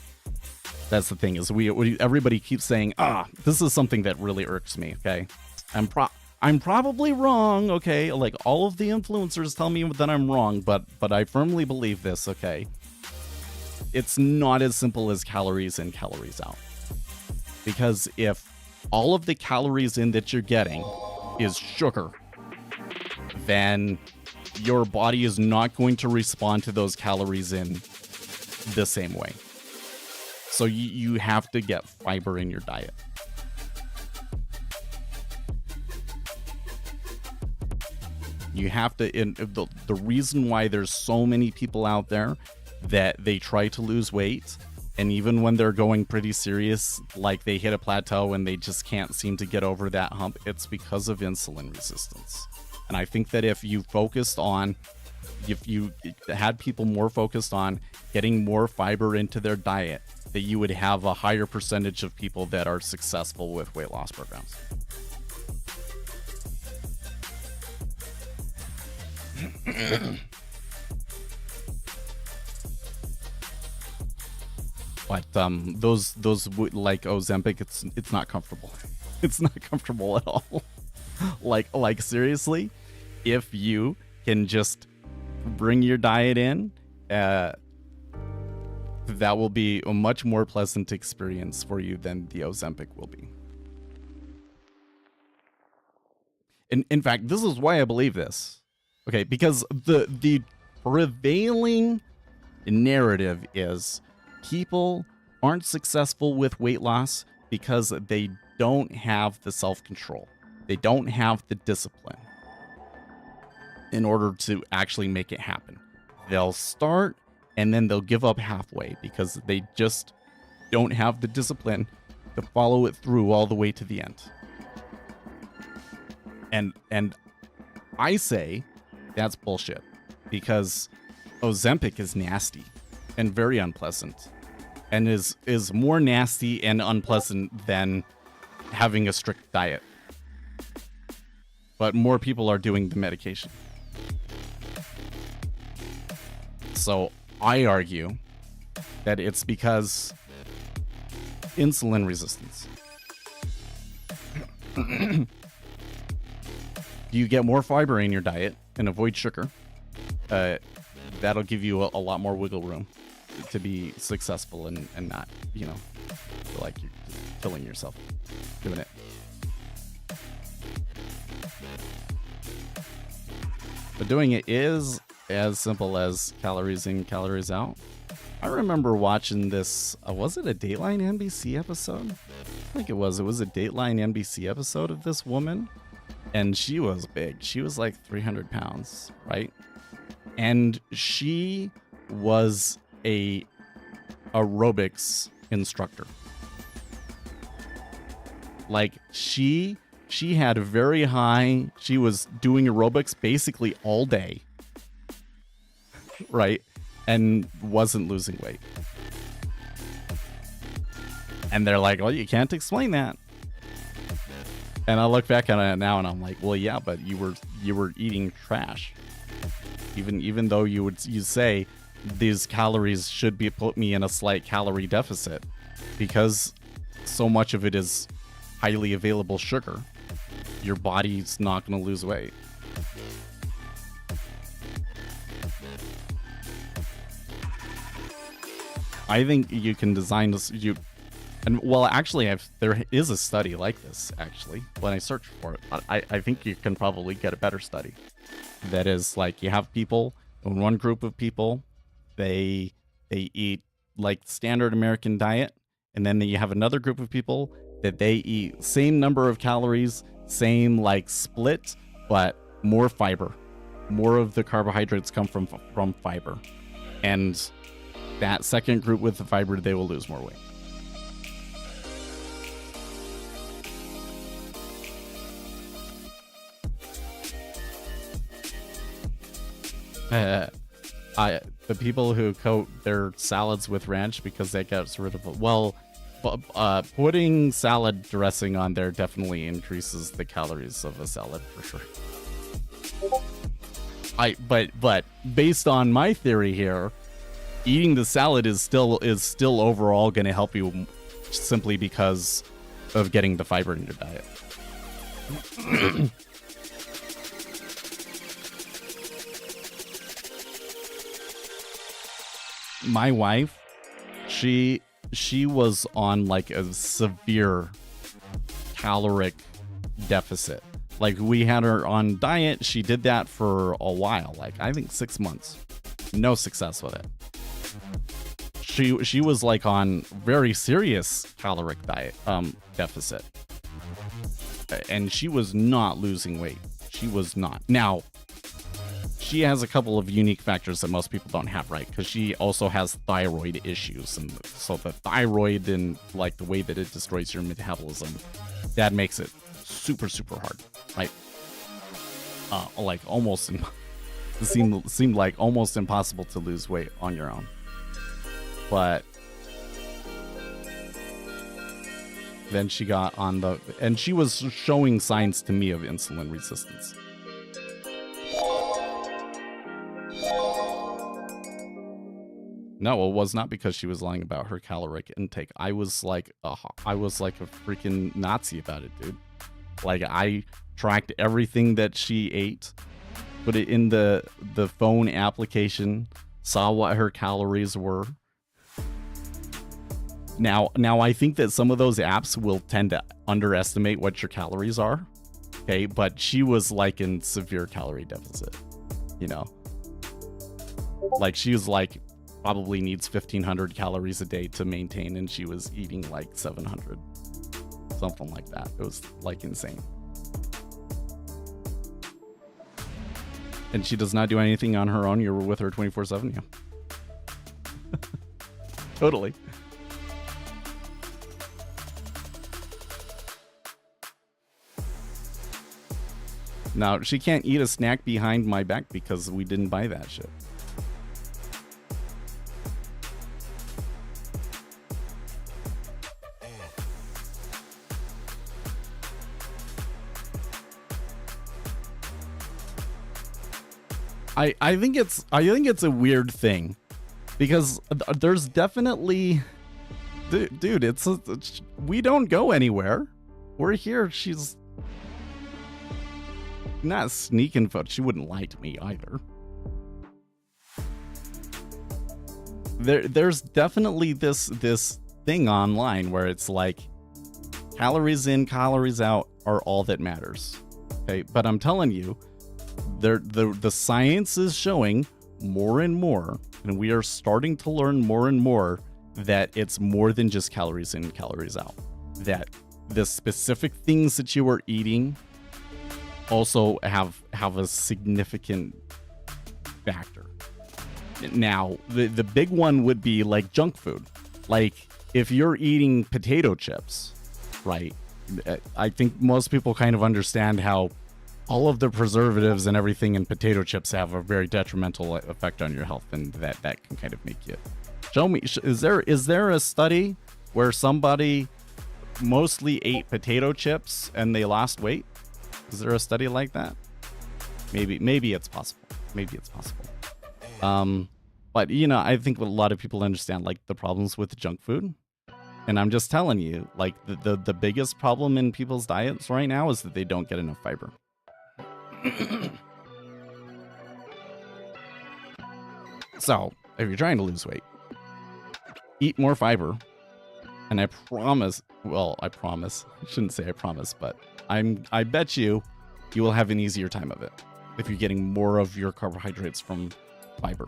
That's the thing is everybody keeps saying, this is something that really irks me, okay? I'm probably wrong, okay? Like all of the influencers tell me that I'm wrong, but I firmly believe this, okay? It's not as simple as calories in, calories out. Because if all of the calories in that you're getting is sugar, then your body is not going to respond to those calories in the same way. So you have to get fiber in your diet. You have to, the reason why there's so many people out there that they try to lose weight, and even when they're going pretty serious, like they hit a plateau and they just can't seem to get over that hump, it's because of insulin resistance. And I think that if you had people more focused on getting more fiber into their diet, that you would have a higher percentage of people that are successful with weight loss programs. But those like Ozempic, it's not comfortable. It's not comfortable at all. like seriously, if you can just bring your diet in, that will be a much more pleasant experience for you than the Ozempic will be. In fact, this is why I believe this. Okay, because the prevailing narrative is people aren't successful with weight loss because they don't have the self-control. They don't have the discipline in order to actually make it happen. They'll start and then they'll give up halfway because they just don't have the discipline to follow it through all the way to the end. And I say that's bullshit because Ozempic is nasty and very unpleasant, and is more nasty and unpleasant than having a strict diet. But more people are doing the medication. So I argue that it's because insulin resistance. You get more fiber in your diet and avoid sugar. That'll give you a lot more wiggle room to be successful and not, feel like you're just killing yourself doing it. But doing it is as simple as calories in, calories out. I remember watching this, was it a Dateline NBC episode? I think it was. It was a Dateline NBC episode of this woman. And she was big. She was like 300 pounds, right? And she was a aerobics instructor. Like she had very high, she was doing aerobics basically all day, right? And wasn't losing weight. And they're like, well, you can't explain that. And I look back on it now and I'm like, well, yeah, but you were eating trash. Even though you say these calories should be put me in a slight calorie deficit, because so much of it is highly available sugar, your body's not going to lose weight. I think you can design this. And well, actually, there is a study like this, actually. When I search for it, I think you can probably get a better study. That is, like, you have people, in one group of people, they eat, like, standard American diet. And then you have another group of people that they eat same number of calories, same, like, split, but more fiber. More of the carbohydrates come from fiber. And that second group with the fiber, they will lose more weight. The people who coat their salads with ranch because that gets rid of it. Well, putting salad dressing on there definitely increases the calories of a salad for sure. But based on my theory here, eating the salad is still overall going to help you simply because of getting the fiber in your diet. My wife, she was on like a severe caloric deficit. Like we had her on diet. She did that for a while, like I think 6 months. No success with it. She was like on very serious caloric diet deficit. And she was not losing weight. She was not. Now, she has a couple of unique factors that most people don't have, right? Because she also has thyroid issues. And so the thyroid and like the way that it destroys your metabolism, that makes it super, super hard, right? Like almost, it seemed like almost impossible to lose weight on your own. But then she got on and she was showing signs to me of insulin resistance. No, it was not because she was lying about her caloric intake. I was like a freaking Nazi about it, dude. Like I tracked everything that she ate, put it in the phone application, saw what her calories were. Now I think that some of those apps will tend to underestimate what your calories are. Okay, but she was like in severe calorie deficit, you know? Like she was like probably needs 1,500 calories a day to maintain, and she was eating like 700, something like that. It was like insane. And she does not do anything on her own. You're with her 24/7, yeah. Totally. Now, she can't eat a snack behind my back because we didn't buy that shit. I think it's a weird thing because there's definitely, dude, we don't go anywhere. We're here. She's not sneaking foot. She wouldn't lie to me either. There's definitely this thing online where it's like calories in, calories out are all that matters. Okay, but I'm telling you, the science is showing more and more, and we are starting to learn more and more that it's more than just calories in, calories out. That the specific things that you are eating also have a significant factor. Now, the big one would be like junk food. Like if you're eating potato chips, right? I think most people kind of understand how all of the preservatives and everything in potato chips have a very detrimental effect on your health, and that can kind of make you. Show me, is there a study where somebody mostly ate potato chips and they lost weight? Is there a study like that? Maybe it's possible. Maybe it's possible. But you know, I think a lot of people understand like the problems with junk food. And I'm just telling you, like the biggest problem in people's diets right now is that they don't get enough fiber. So, if you're trying to lose weight, eat more fiber. And I promise, I shouldn't say I promise, but I bet you will have an easier time of it if you're getting more of your carbohydrates from fiber.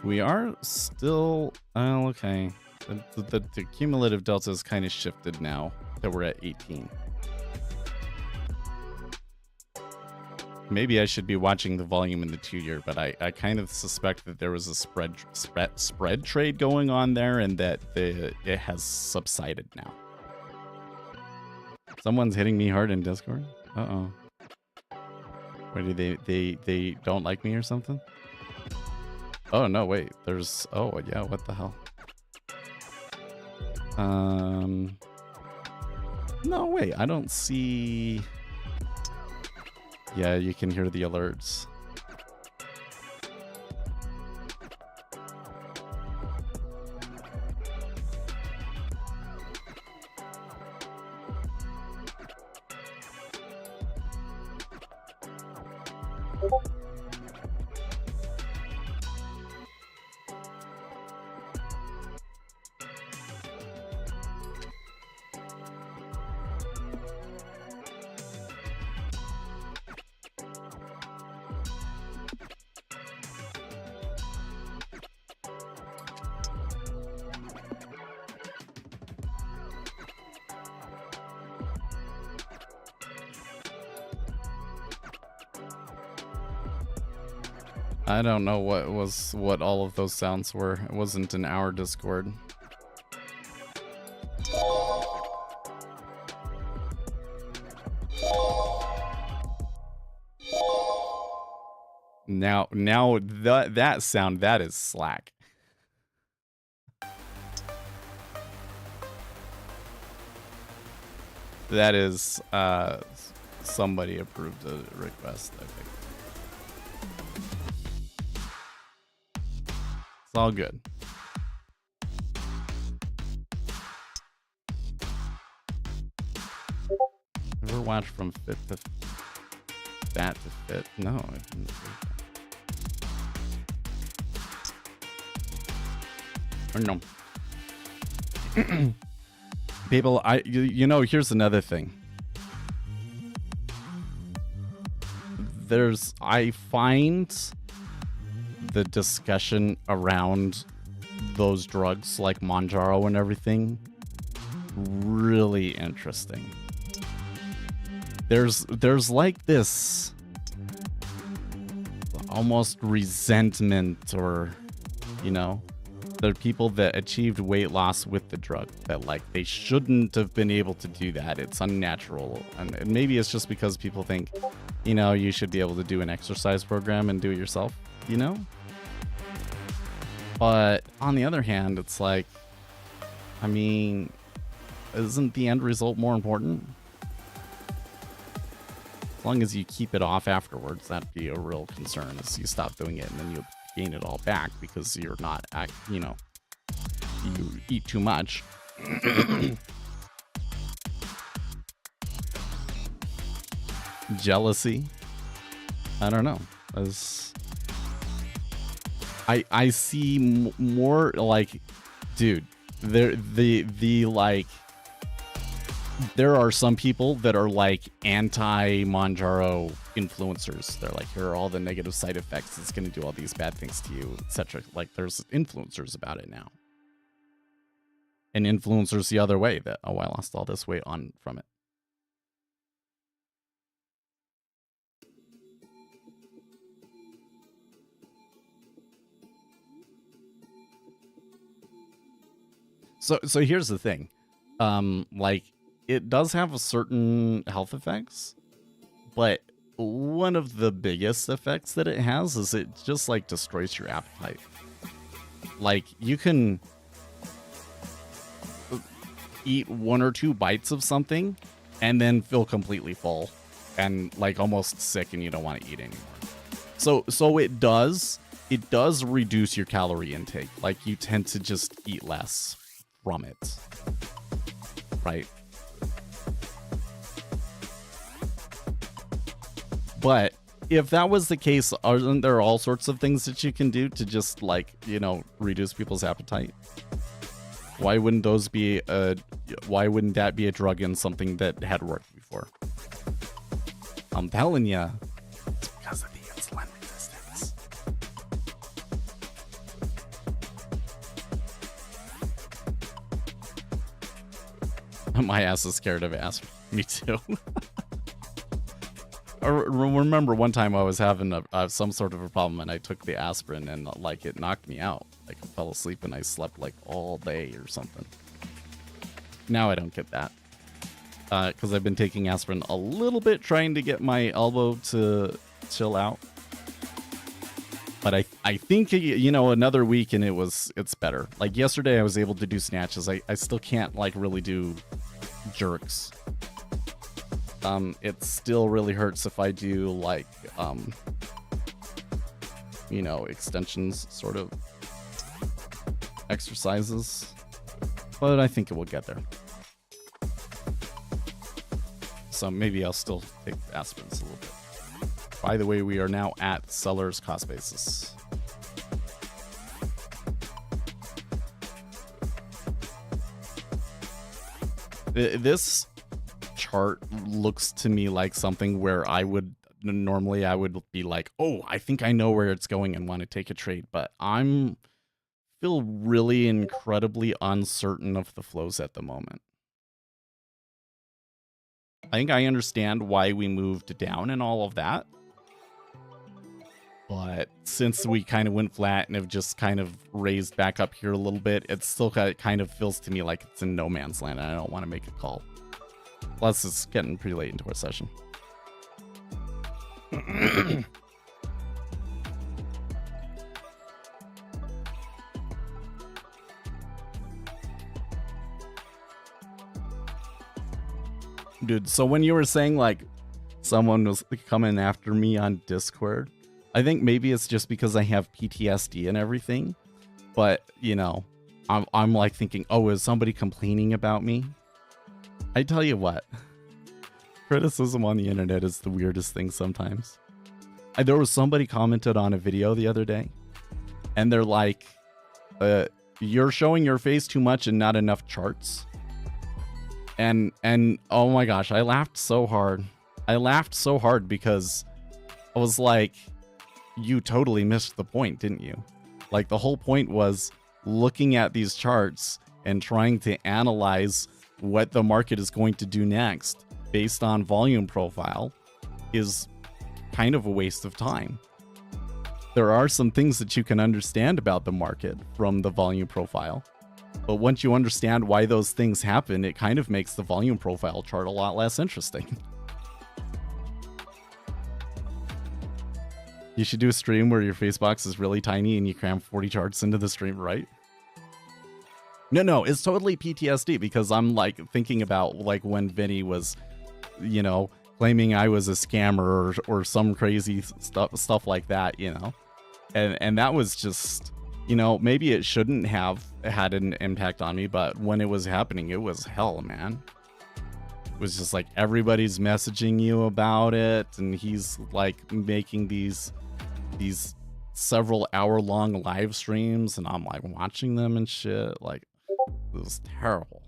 We are still, okay. The cumulative delta is kind of shifted now that we're at 18. maybe I should be watching the volume in the 2-year, but I kind of suspect that there was a spread trade going on there, and that it has subsided now. Someone's hitting me hard in Discord. Uh-oh. What do they don't like me or something? Oh no, wait. There's yeah, what the hell? No, wait, I don't see. Yeah, you can hear the alerts. I don't know what all of those sounds were. It wasn't in our Discord. Now that sound, that is Slack. That is somebody approved a request, I think. It's all good. Ever watch From Fit to Fat to Fit? No, I didn't. Or no. People, you know, here's another thing. I find the discussion around those drugs like Monjaro and everything really interesting. There's like this almost resentment, or, you know, there are people that achieved weight loss with the drug that, like, they shouldn't have been able to do that. It's unnatural. And maybe it's just because people think, you know, you should be able to do an exercise program and do it yourself, you know? But on the other hand, it's like, I mean, isn't the end result more important? As long as you keep it off afterwards, that'd be a real concern, is you stop doing it and then you gain it all back because you're not, you know, you eat too much. Jealousy. I don't know. I see more like, dude, there are some people that are like anti-Monjaro influencers. They're like, here are all the negative side effects. It's going to do all these bad things to you, etc. Like, there's influencers about it now. And influencers the other way, that, oh, I lost all this weight from it. So here's the thing. Like, it does have a certain health effects, but one of the biggest effects that it has is it just, like, destroys your appetite. Like, you can eat 1 or 2 bites of something and then feel completely full and, like, almost sick, and you don't want to eat anymore. So it does reduce your calorie intake. Like, you tend to just eat less from it, right? But if that was the case, aren't there all sorts of things that you can do to just, like, you know, reduce people's appetite? Why wouldn't that be a drug in something that had worked before? I'm telling you, it's because of the insulin resistance. My ass is scared of ass. Me too. remember one time I was having some sort of a problem and I took the aspirin and like it knocked me out. Like I fell asleep and I slept like all day or something. Now I don't get that. Because I've been taking aspirin a little bit, trying to get my elbow to chill out. But I think, you know, another week and it's better. Like yesterday I was able to do snatches. I still can't like really do jerks. It still really hurts if I do like, you know, extensions sort of exercises. But I think it will get there. So maybe I'll still take aspirins a little bit. By the way, we are now at seller's cost basis. This chart looks to me like something where I would be like, oh, I think I know where it's going and want to take a trade, but feel really incredibly uncertain of the flows at the moment. I think I understand why we moved down and all of that. But since we kind of went flat and have just kind of raised back up here a little bit, it still kind of feels to me like it's in no man's land and I don't want to make a call. Plus, it's getting pretty late into our session. Dude, so when you were saying like someone was coming after me on Discord, I think maybe it's just because I have PTSD and everything. But, you know, I'm like thinking, oh, is somebody complaining about me? I tell you what, criticism on the internet is the weirdest thing sometimes. There was somebody commented on a video the other day, and they're like, you're showing your face too much and not enough charts. And oh my gosh, I laughed so hard. I laughed so hard because I was like, you totally missed the point, didn't you? Like the whole point was looking at these charts and trying to analyze what the market is going to do next based on volume profile is kind of a waste of time. There are some things that you can understand about the market from the volume profile. But once you understand why those things happen, it kind of makes the volume profile chart a lot less interesting. You should do a stream where your face box is really tiny and you cram 40 charts into the stream, right? No, it's totally PTSD because I'm like thinking about like when Vinny was, you know, claiming I was a scammer or some crazy stuff like that, you know? And that was just, you know, maybe it shouldn't have had an impact on me, but when it was happening, it was hell, man. It was just like everybody's messaging you about it, and he's like making these several hour-long live streams, and I'm like watching them and shit. Like, it was terrible,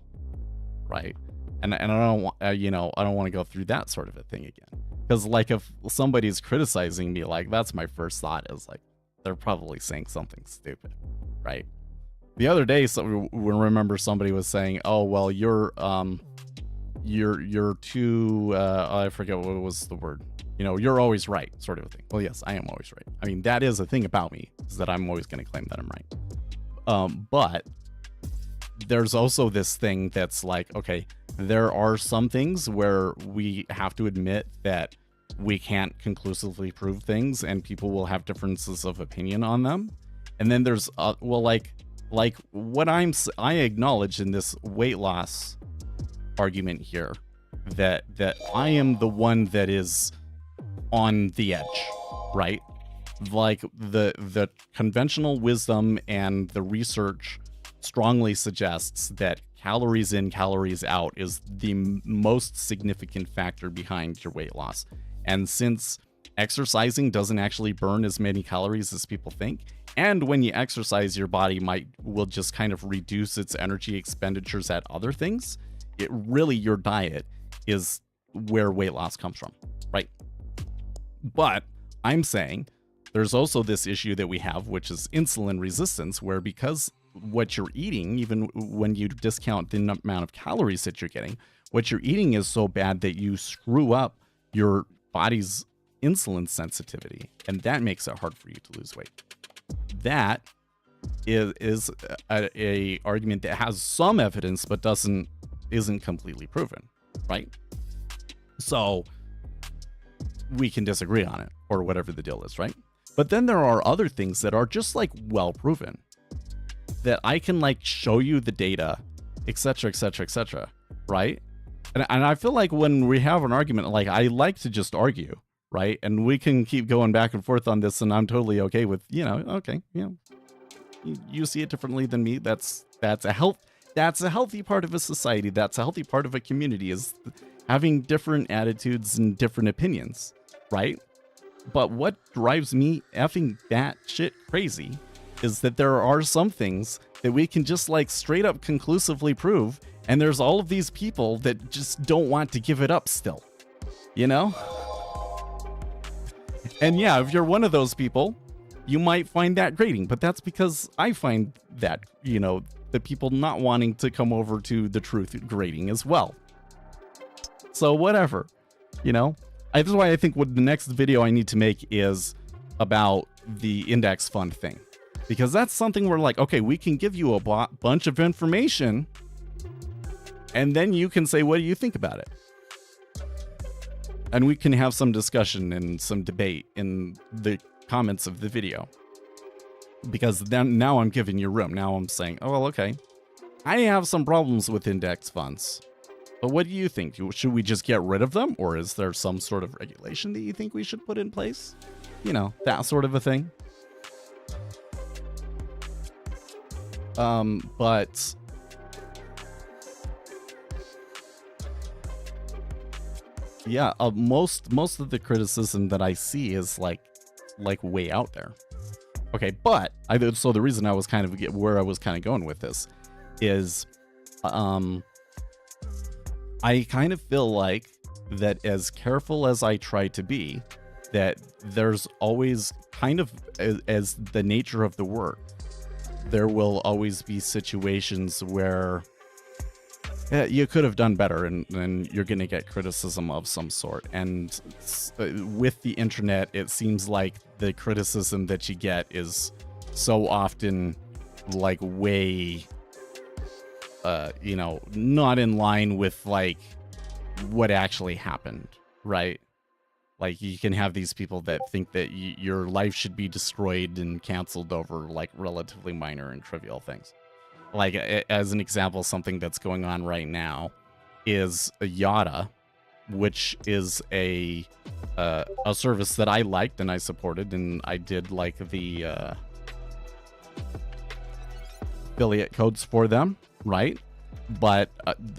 right? And I don't want, you know, I don't want to go through that sort of a thing again. Because like if somebody's criticizing me, like that's my first thought is like, they're probably saying something stupid, right? The other day, so we remember somebody was saying, "Oh, well, you're too I forget what was the word. You know, you're always right," sort of a thing. Well, yes, I am always right. I mean, that is a thing about me, is that I'm always going to claim that I'm right. But there's also this thing that's like, okay, there are some things where we have to admit that we can't conclusively prove things and people will have differences of opinion on them. And then there's well, like what I acknowledge in this weight loss argument here, that I am the one that is on the edge, right? Like the conventional wisdom and the research strongly suggests that calories in, calories out is the most significant factor behind your weight loss. And since exercising doesn't actually burn as many calories as people think, and when you exercise, your body will just kind of reduce its energy expenditures at other things, it really, your diet is where weight loss comes from, right? But I'm saying there's also this issue that we have, which is insulin resistance, where because what you're eating, even when you discount the amount of calories that you're getting, what you're eating is so bad that you screw up your body's insulin sensitivity, and that makes it hard for you to lose weight. That is a argument that has some evidence but isn't completely proven, right? So we can disagree on it or whatever the deal is, right? But then there are other things that are just like well proven, that I can like show you the data, etc., etc., etc., right? And I feel like when we have an argument, like I like to just argue, right? And we can keep going back and forth on this, and I'm totally okay with, okay, you see it differently than me. That's a healthy part of a society. That's a healthy part of a community, is having different attitudes and different opinions, right? But what drives me effing that shit crazy is that there are some things that we can just like straight up conclusively prove, and there's all of these people that just don't want to give it up still, And yeah, if you're one of those people, you might find that grating, but that's because I find that, the people not wanting to come over to the truth grating as well. So whatever, That's why I think what the next video I need to make is about the index fund thing. Because that's something where like, okay, we can give you a bunch of information, and then you can say, what do you think about it? And we can have some discussion and some debate in the comments of the video. Because then now I'm giving you room. Now I'm saying, oh, well, okay, I have some problems with index funds. But what do you think? Should we just get rid of them? Or is there some sort of regulation that you think we should put in place? That sort of a thing. But yeah, most of the criticism that I see is like way out there. Okay, but so the reason I was kind of where I was kind of going with this is, I kind of feel like that as careful as I try to be, that there's always kind of, as the nature of the work, there will always be situations where you could have done better, and you're going to get criticism of some sort. And with the internet, it seems like the criticism that you get is so often like way, not in line with like what actually happened, right? Like you can have these people that think that your life should be destroyed and canceled over like relatively minor and trivial things. Like as an example, something that's going on right now is a Yada, which is a service that I liked and I supported, and I did like the affiliate codes for them, right? But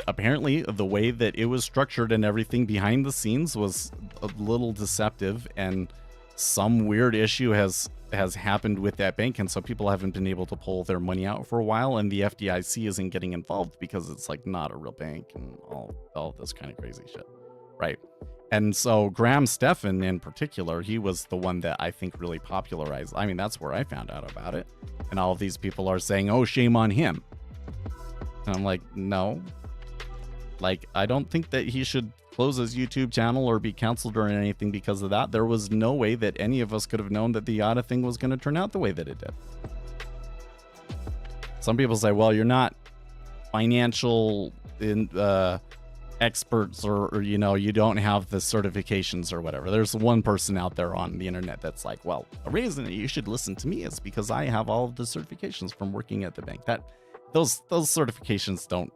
apparently the way that it was structured and everything behind the scenes was a little deceptive, and some weird issue has happened with that bank, and so people haven't been able to pull their money out for a while, and the FDIC isn't getting involved because it's like not a real bank and all this kind of crazy shit, right? And so Graham Stephan in particular, he was the one that I think really popularized. I mean, that's where I found out about it, and all of these people are saying, oh, shame on him. And I'm like, no, like I don't think that he should close his YouTube channel or be canceled or anything because of that. There was no way that any of us could have known that the Yada thing was going to turn out the way that it did. Some people say, well, you're not financial experts, or you don't have the certifications or whatever. There's one person out there on the internet that's like, well, the reason that you should listen to me is because I have all of the certifications from working at the bank. That those certifications don't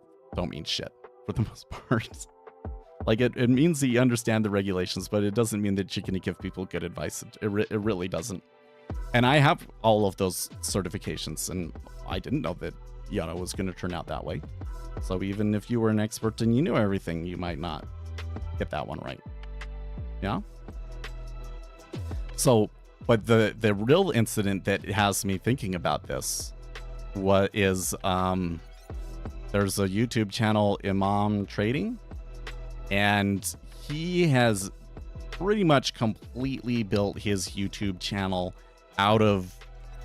mean shit for the most part. Like it means that you understand the regulations, but it doesn't mean that you're going to give people good advice. It really doesn't. And I have all of those certifications, and I didn't know that Yada was going to turn out that way. So even if you were an expert and you knew everything, you might not get that one right. Yeah. So, but the real incident that has me thinking about this is there's a YouTube channel, Imam Trading, and he has pretty much completely built his YouTube channel out of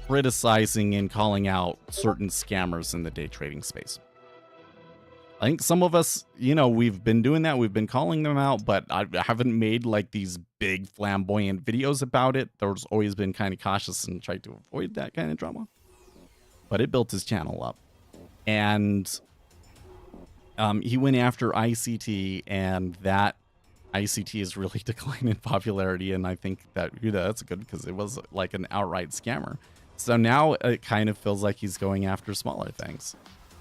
criticizing and calling out certain scammers in the day trading space. I think some of us, you know, we've been doing that. We've been calling them out, but I haven't made like these big flamboyant videos about it. There's always been kind of cautious and tried to avoid that kind of drama. But it built his channel up. And he went after ICT, and that ICT is really declining in popularity. And I think that, you know, that's good because it was like an outright scammer. So now it kind of feels like he's going after smaller things.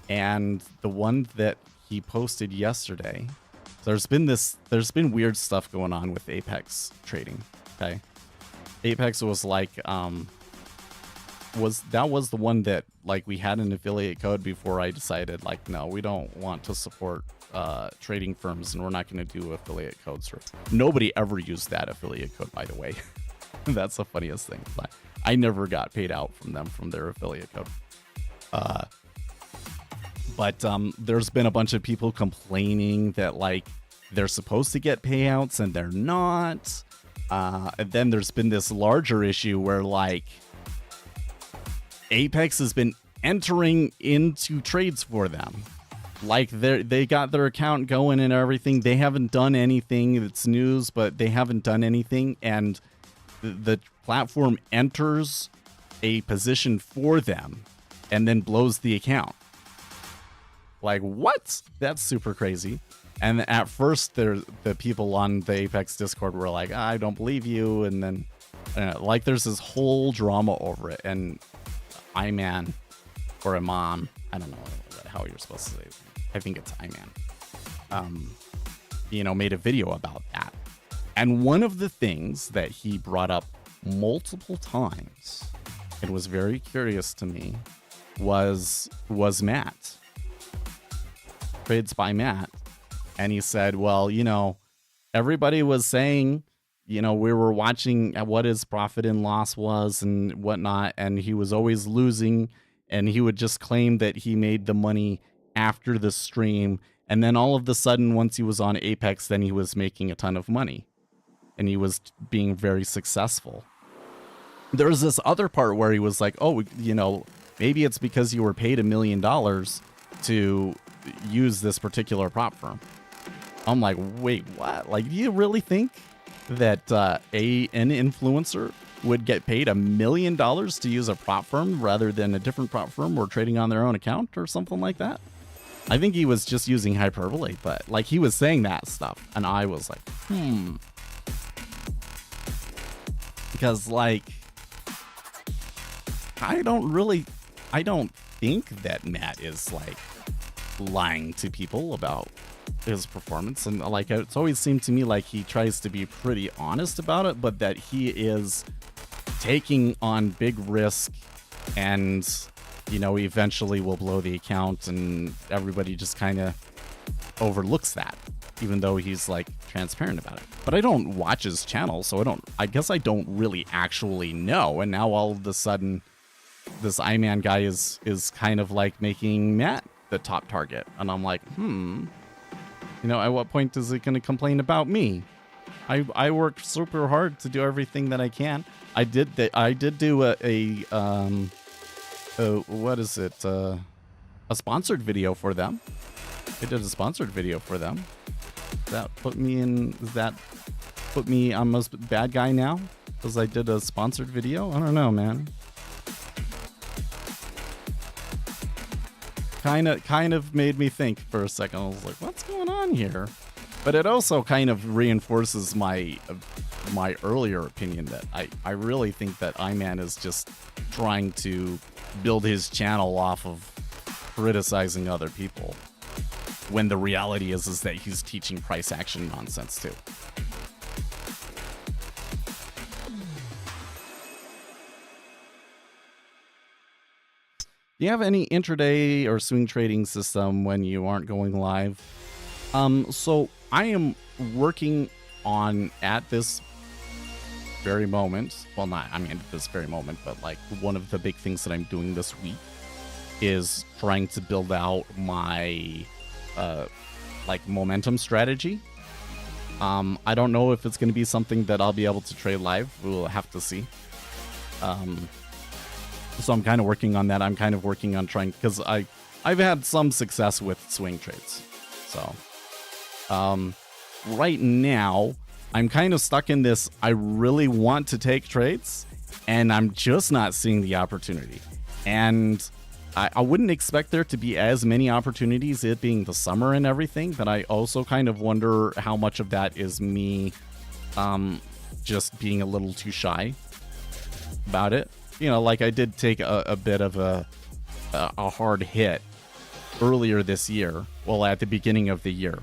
And the one that he posted yesterday, there's been weird stuff going on with Apex trading. Okay. Apex was like, was the one that like we had an affiliate code before I decided like, no, we don't want to support trading firms and we're not going to do affiliate codes. Nobody ever used that affiliate code, by the way. That's the funniest thing. I never got paid out from them from their affiliate code. But there's been a bunch of people complaining that like they're supposed to get payouts and they're not. And then there's been this larger issue where like Apex has been entering into trades for them. Like they got their account going and everything. They haven't done anything. It's news, but they haven't done anything. And the platform enters a position for them and then blows the account. Like, what? That's super crazy. And at first, the people on the Apex Discord were like, I don't believe you. And then, like, there's this whole drama over it. And Iman, or Imam, I don't know how you're supposed to say it. I think it's Iman, you know, made a video about that. And one of the things that he brought up multiple times, and was very curious to me, was Matt. Trades by Matt. And he said, well, you know, everybody was saying, you know, we were watching what his profit and loss was and whatnot, and he was always losing, and he would just claim that he made the money after the stream, and then all of a sudden, once he was on Apex, then he was making a ton of money, and he was being very successful. There was this other part where he was like, oh, you know, maybe it's because you were paid $1 million to use this particular prop firm. I'm like, wait, what? Like, do you really think that an influencer would get paid $1 million to use a prop firm rather than a different prop firm or trading on their own account or something like that? I think he was just using hyperbole, but like he was saying that stuff, and I was like, because like I don't think that Matt is like lying to people about his performance, and like it's always seemed to me like he tries to be pretty honest about it, but that he is taking on big risk and, you know, eventually will blow the account, and everybody just kind of overlooks that, even though he's like transparent about it. But I don't watch his channel, so I guess I don't really actually know. And now all of a sudden this Iman guy is kind of like making Matt the top target, and I'm like, you know, at what point is it going to complain about me? I worked super hard to do everything that I can. I did do what is it? A sponsored video for them. I did a sponsored video for them. Does that put me I'm a bad guy now because I did a sponsored video? I don't know, man. Kind of made me think for a second. I was like, what's going on here? But it also kind of reinforces my earlier opinion that I really think that Iman is just trying to build his channel off of criticizing other people, when the reality is that he's teaching price action nonsense too. Do you have any intraday or swing trading system when you aren't going live? So I am working on, at this very moment, well, not, I mean, at this very moment, but like one of the big things that I'm doing this week is trying to build out my, like momentum strategy. I don't know if it's going to be something that I'll be able to trade live. We'll have to see. So I'm kind of working on that. I'm kind of working on trying, because I I've had some success with swing trades. So, right now, I'm kind of stuck in this. I really want to take trades, and I'm just not seeing the opportunity. And I wouldn't expect there to be as many opportunities, it being the summer and everything, but I also kind of wonder how much of that is me just being a little too shy about it. You know, like I did take a bit of a hard hit earlier this year. Well, at the beginning of the year.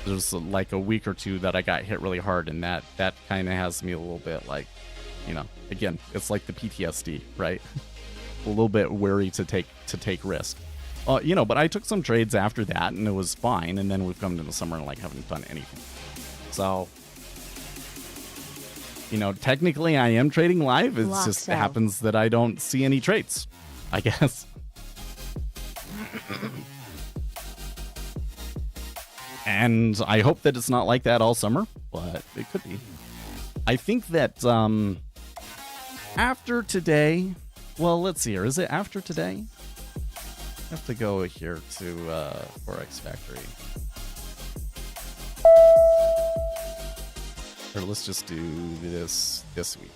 There's like a week or two that I got hit really hard, and that kind of has me a little bit like, you know, again, it's like the PTSD, right? A little bit wary to take risk. You know, but I took some trades after that, and it was fine. And then we've come to the summer and like haven't done anything. So, you know, technically I am trading live. It just happens that I don't see any trades, I guess. And I hope that it's not like that all summer, but it could be. I think that after today, well, let's see here. Is it after today? I have to go here to Forex Factory. Or let's just do this week.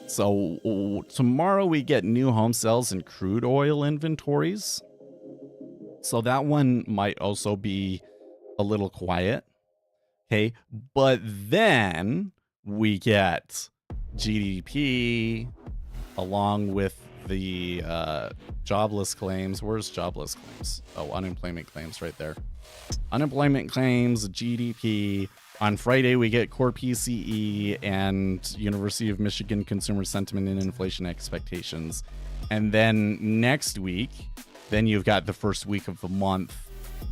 So tomorrow we get new home sales and crude oil inventories. So that one might also be a little quiet. Okay. But then we get GDP along with the jobless claims. Where's jobless claims? Oh, unemployment claims right there. Unemployment claims, GDP. On Friday, we get core PCE and University of Michigan consumer sentiment and inflation expectations. And then next week, then you've got the first week of the month,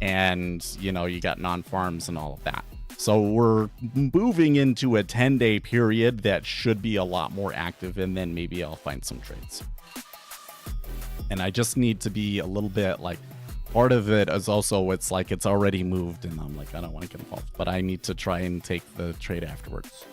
and, you know, you got non-farms and all of that. So we're moving into a 10-day period that should be a lot more active, and then maybe I'll find some trades. And I just need to be a little bit like, part of it is also, it's like it's already moved, and I'm like, I don't want to get involved, but I need to try and take the trade afterwards.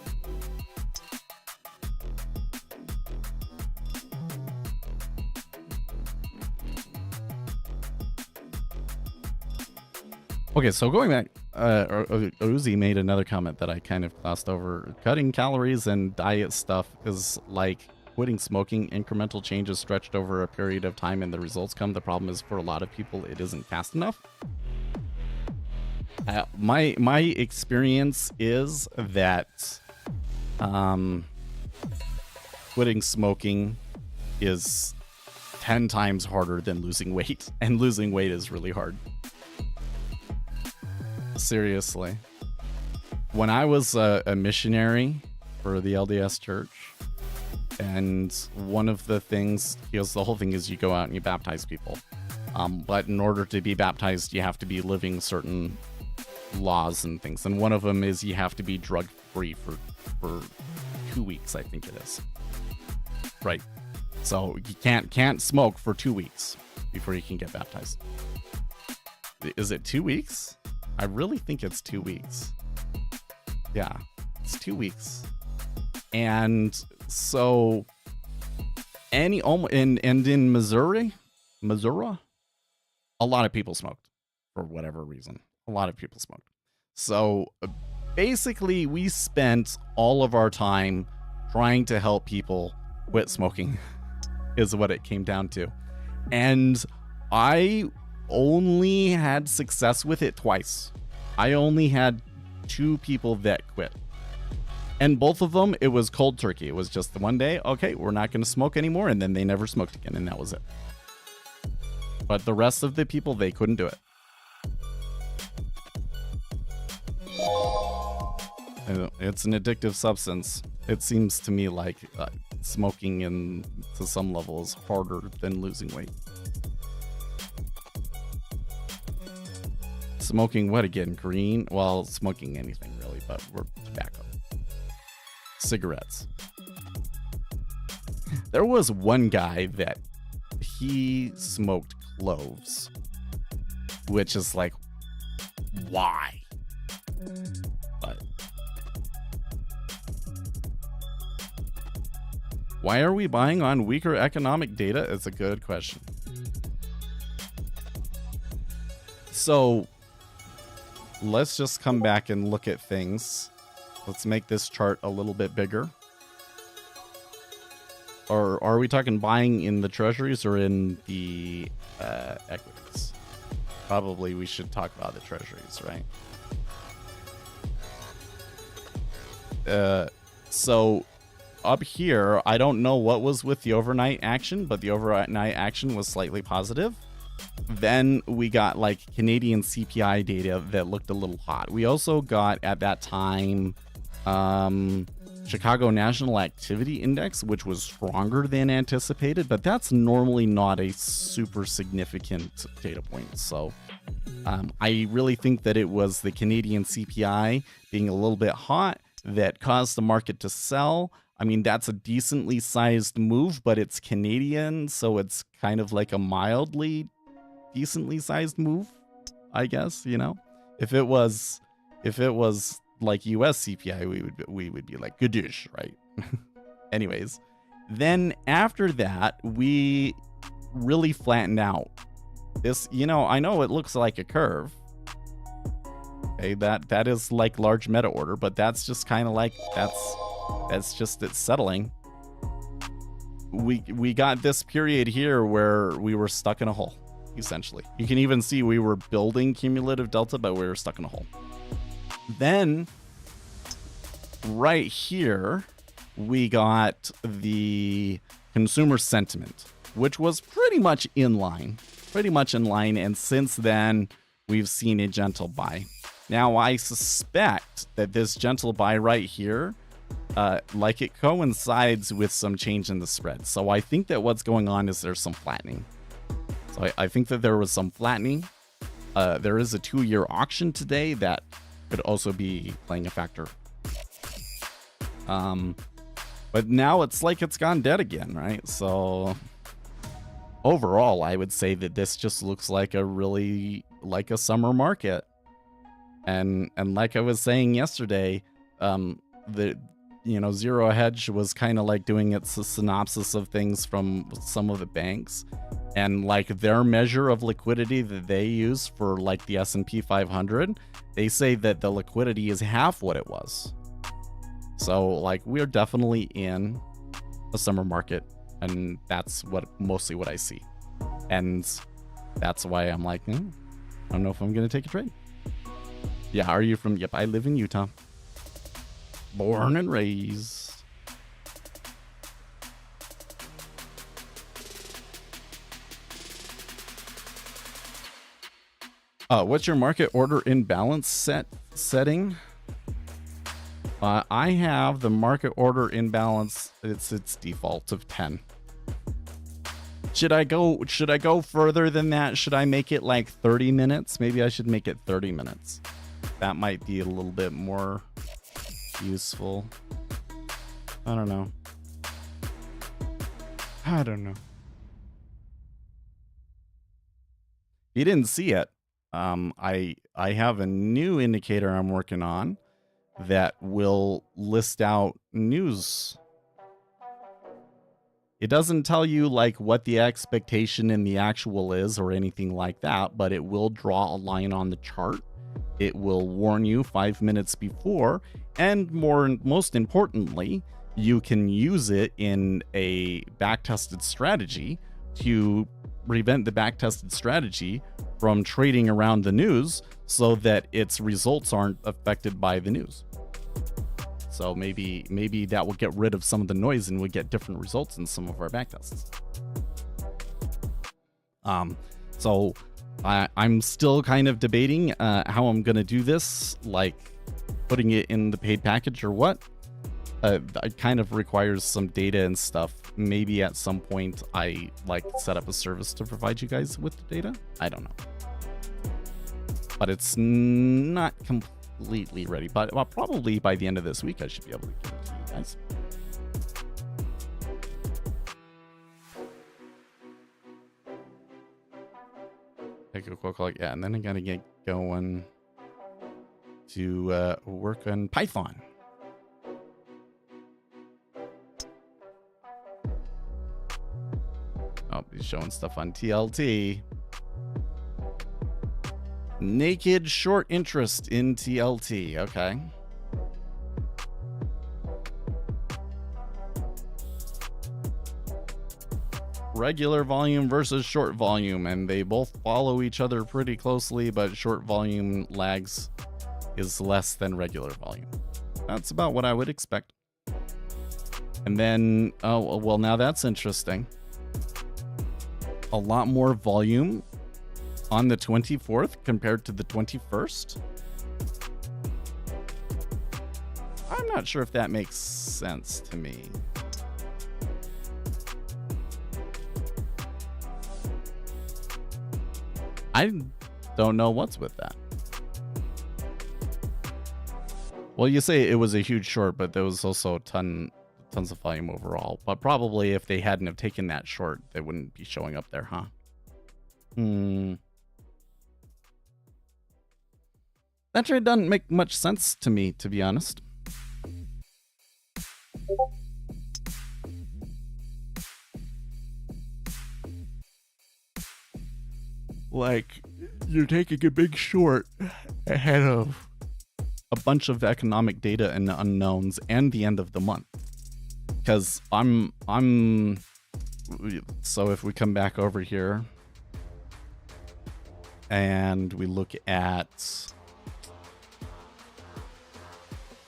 Okay, so going back, Uzi made another comment that I kind of glossed over. Cutting calories and diet stuff is like quitting smoking. Incremental changes stretched over a period of time and the results come. The problem is for a lot of people, it isn't fast enough. My experience is that quitting smoking is 10 times harder than losing weight, and losing weight is really hard. Seriously. When I was a missionary for the LDS church, and one of the things, because the whole thing is you go out and you baptize people. But in order to be baptized, you have to be living certain laws and things. And one of them is you have to be drug-free for 2 weeks, I think it is. Right. So you can't smoke for 2 weeks before you can get baptized. Is it 2 weeks? I really think it's 2 weeks. Yeah, it's 2 weeks. And so and in Missouri, a lot of people smoked for whatever reason. A lot of people smoked. So basically we spent all of our time trying to help people quit smoking is what it came down to. And I only had success with it twice. I only had 2 people that quit. And both of them, it was cold turkey. It was just the one day, okay, we're not going to smoke anymore. And then they never smoked again, and that was it. But the rest of the people, they couldn't do it. It's an addictive substance. It seems to me like smoking to some level is harder than losing weight. Smoking what again? Green? Well, smoking anything really, but we're tobacco. Cigarettes. There was one guy that he smoked cloves, which is like, why? But why are we buying on weaker economic data? It's a good question. So let's just come back and look at things. Let's make this chart a little bit bigger. Or are we talking buying in the treasuries or in the equities? Probably we should talk about the treasuries, right? So up here, I don't know what was with the overnight action, but the overnight action was slightly positive. Then we got like Canadian CPI data that looked a little hot. We also got at that time Chicago National Activity Index, which was stronger than anticipated, but that's normally not a super significant data point. So I really think that it was the Canadian CPI being a little bit hot that caused the market to sell. I mean, that's a decently sized move, but it's Canadian, so it's kind of like a mildly decently sized move, I guess, you know. If it was like US CPI, we would be like goodish, right? Anyways, then after that, we really flattened out. This, you know, I know it looks like a curve. Okay, that is like large meta order, but that's just kind of like that's just it settling. We got this period here where we were stuck in a hole, essentially. You can even see we were building cumulative delta, but we were stuck in a hole. Then right here, we got the consumer sentiment, which was pretty much in line. And since then, we've seen a gentle buy. Now, I suspect that this gentle buy right here, like it coincides with some change in the spread. So I think that what's going on is there's some flattening. So I think that there was some flattening. There is a 2-year auction today that could also be playing a factor. But now it's like it's gone dead again, right? So overall, I would say that this just looks like a summer market. And like I was saying yesterday, Zero Hedge was kind of like doing its synopsis of things from some of the banks, and like their measure of liquidity that they use for like the S&P 500, they say that the liquidity is half what it was. So like we're definitely in a summer market, and that's mostly what I see. And that's why I'm like, I don't know if I'm going to take a trade. Yeah, are you from? Yep, I live in Utah. Born and raised. What's your market order imbalance setting? I have the market order imbalance. It's default of 10. Should I go further than that? Should I make it like 30 minutes? Maybe I should make it 30 minutes. That might be a little bit more useful. I don't know. You didn't see it. I have a new indicator I'm working on that will list out news. It doesn't tell you like what the expectation in the actual is or anything like that, but it will draw a line on the chart. It will warn you 5 minutes before, and most importantly, you can use it in a backtested strategy to prevent the backtested strategy from trading around the news so that its results aren't affected by the news. So maybe that will get rid of some of the noise and we get different results in some of our backtests. So I'm still kind of debating how I'm going to do this, like putting it in the paid package or what. It kind of requires some data and stuff. Maybe at some point I like set up a service to provide you guys with the data. I don't know. But it's not completely ready. But probably by the end of this week, I should be able to give it to you guys. Take a quick look. Yeah, and then I got to get going to work on Python. Oh, he's showing stuff on TLT. Naked short interest in TLT. Okay. Regular volume versus short volume, and they both follow each other pretty closely, but short volume lags is less than regular volume. That's about what I would expect. And then, oh, well, now that's interesting. A lot more volume on the 24th compared to the 21st. I'm not sure if that makes sense to me. I don't know what's with that. Well, you say it was a huge short, but there was also tons of volume overall. But probably if they hadn't have taken that short, they wouldn't be showing up there, huh? That trade doesn't make much sense to me, to be honest. Like, you're taking a big short ahead of a bunch of economic data and unknowns and the end of the month. Because so if we come back over here and we look at,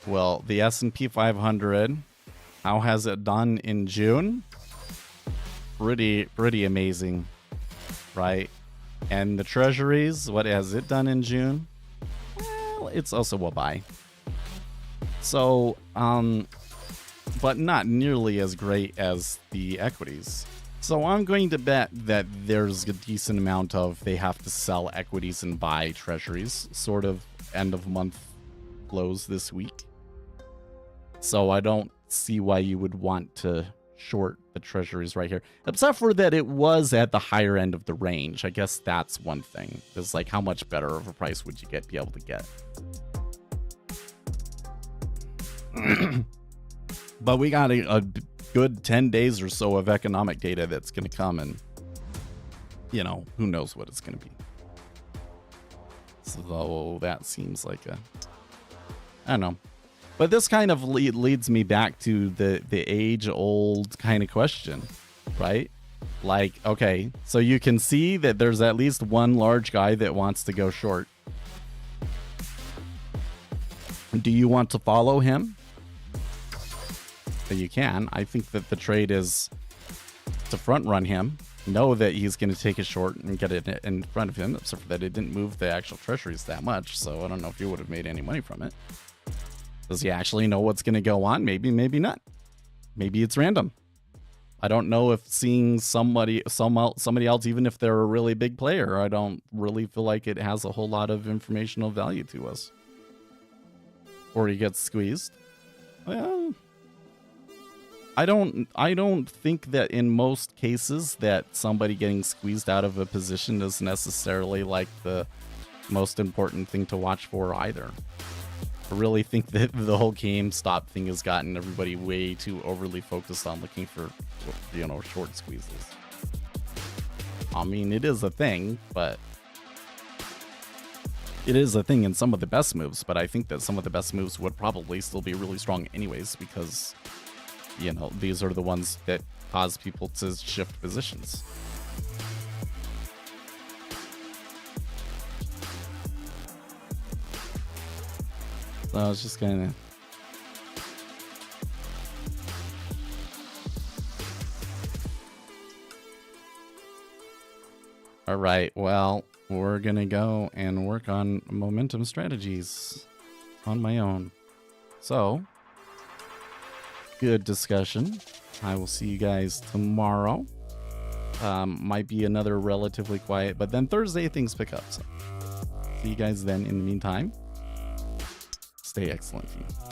well, the S&P 500, how has it done in June? Pretty amazing, right? And the treasuries, what has it done in June? Well, it's also a buy. So, but not nearly as great as the equities. So I'm going to bet that there's a decent amount of they have to sell equities and buy treasuries, sort of end of month close this week. So I don't see why you would want to short the treasuries right here, except for that it was at the higher end of the range. I guess that's one thing. It's like, how much better of a price would you be able to get? But we got a good 10 days or so of economic data that's going to come, and you know, who knows what it's going to be. So that seems like I don't know. But this kind of leads me back to the age-old kind of question, right? Like, okay, so you can see that there's at least one large guy that wants to go short. Do you want to follow him? You can. I think that the trade is to front run him, know that he's going to take a short and get it in front of him, except for that it didn't move the actual treasuries that much, so I don't know if you would have made any money from it. Does he actually know what's going to go on? Maybe, maybe not. Maybe it's random. I don't know if seeing somebody else, even if they're a really big player, I don't really feel like it has a whole lot of informational value to us. Or he gets squeezed. Well, I don't think that in most cases that somebody getting squeezed out of a position is necessarily like the most important thing to watch for either. I really think that the whole GameStop thing has gotten everybody way too overly focused on looking for, you know, short squeezes. I mean, it is a thing, but it is a thing in some of the best moves, but I think that some of the best moves would probably still be really strong anyways, because, you know, these are the ones that cause people to shift positions. So I was just kind of... All right, well, we're going to go and work on momentum strategies on my own. So, good discussion. I will see you guys tomorrow. Might be another relatively quiet, but then Thursday things pick up. So, see you guys then. In the meantime, stay excellent, team.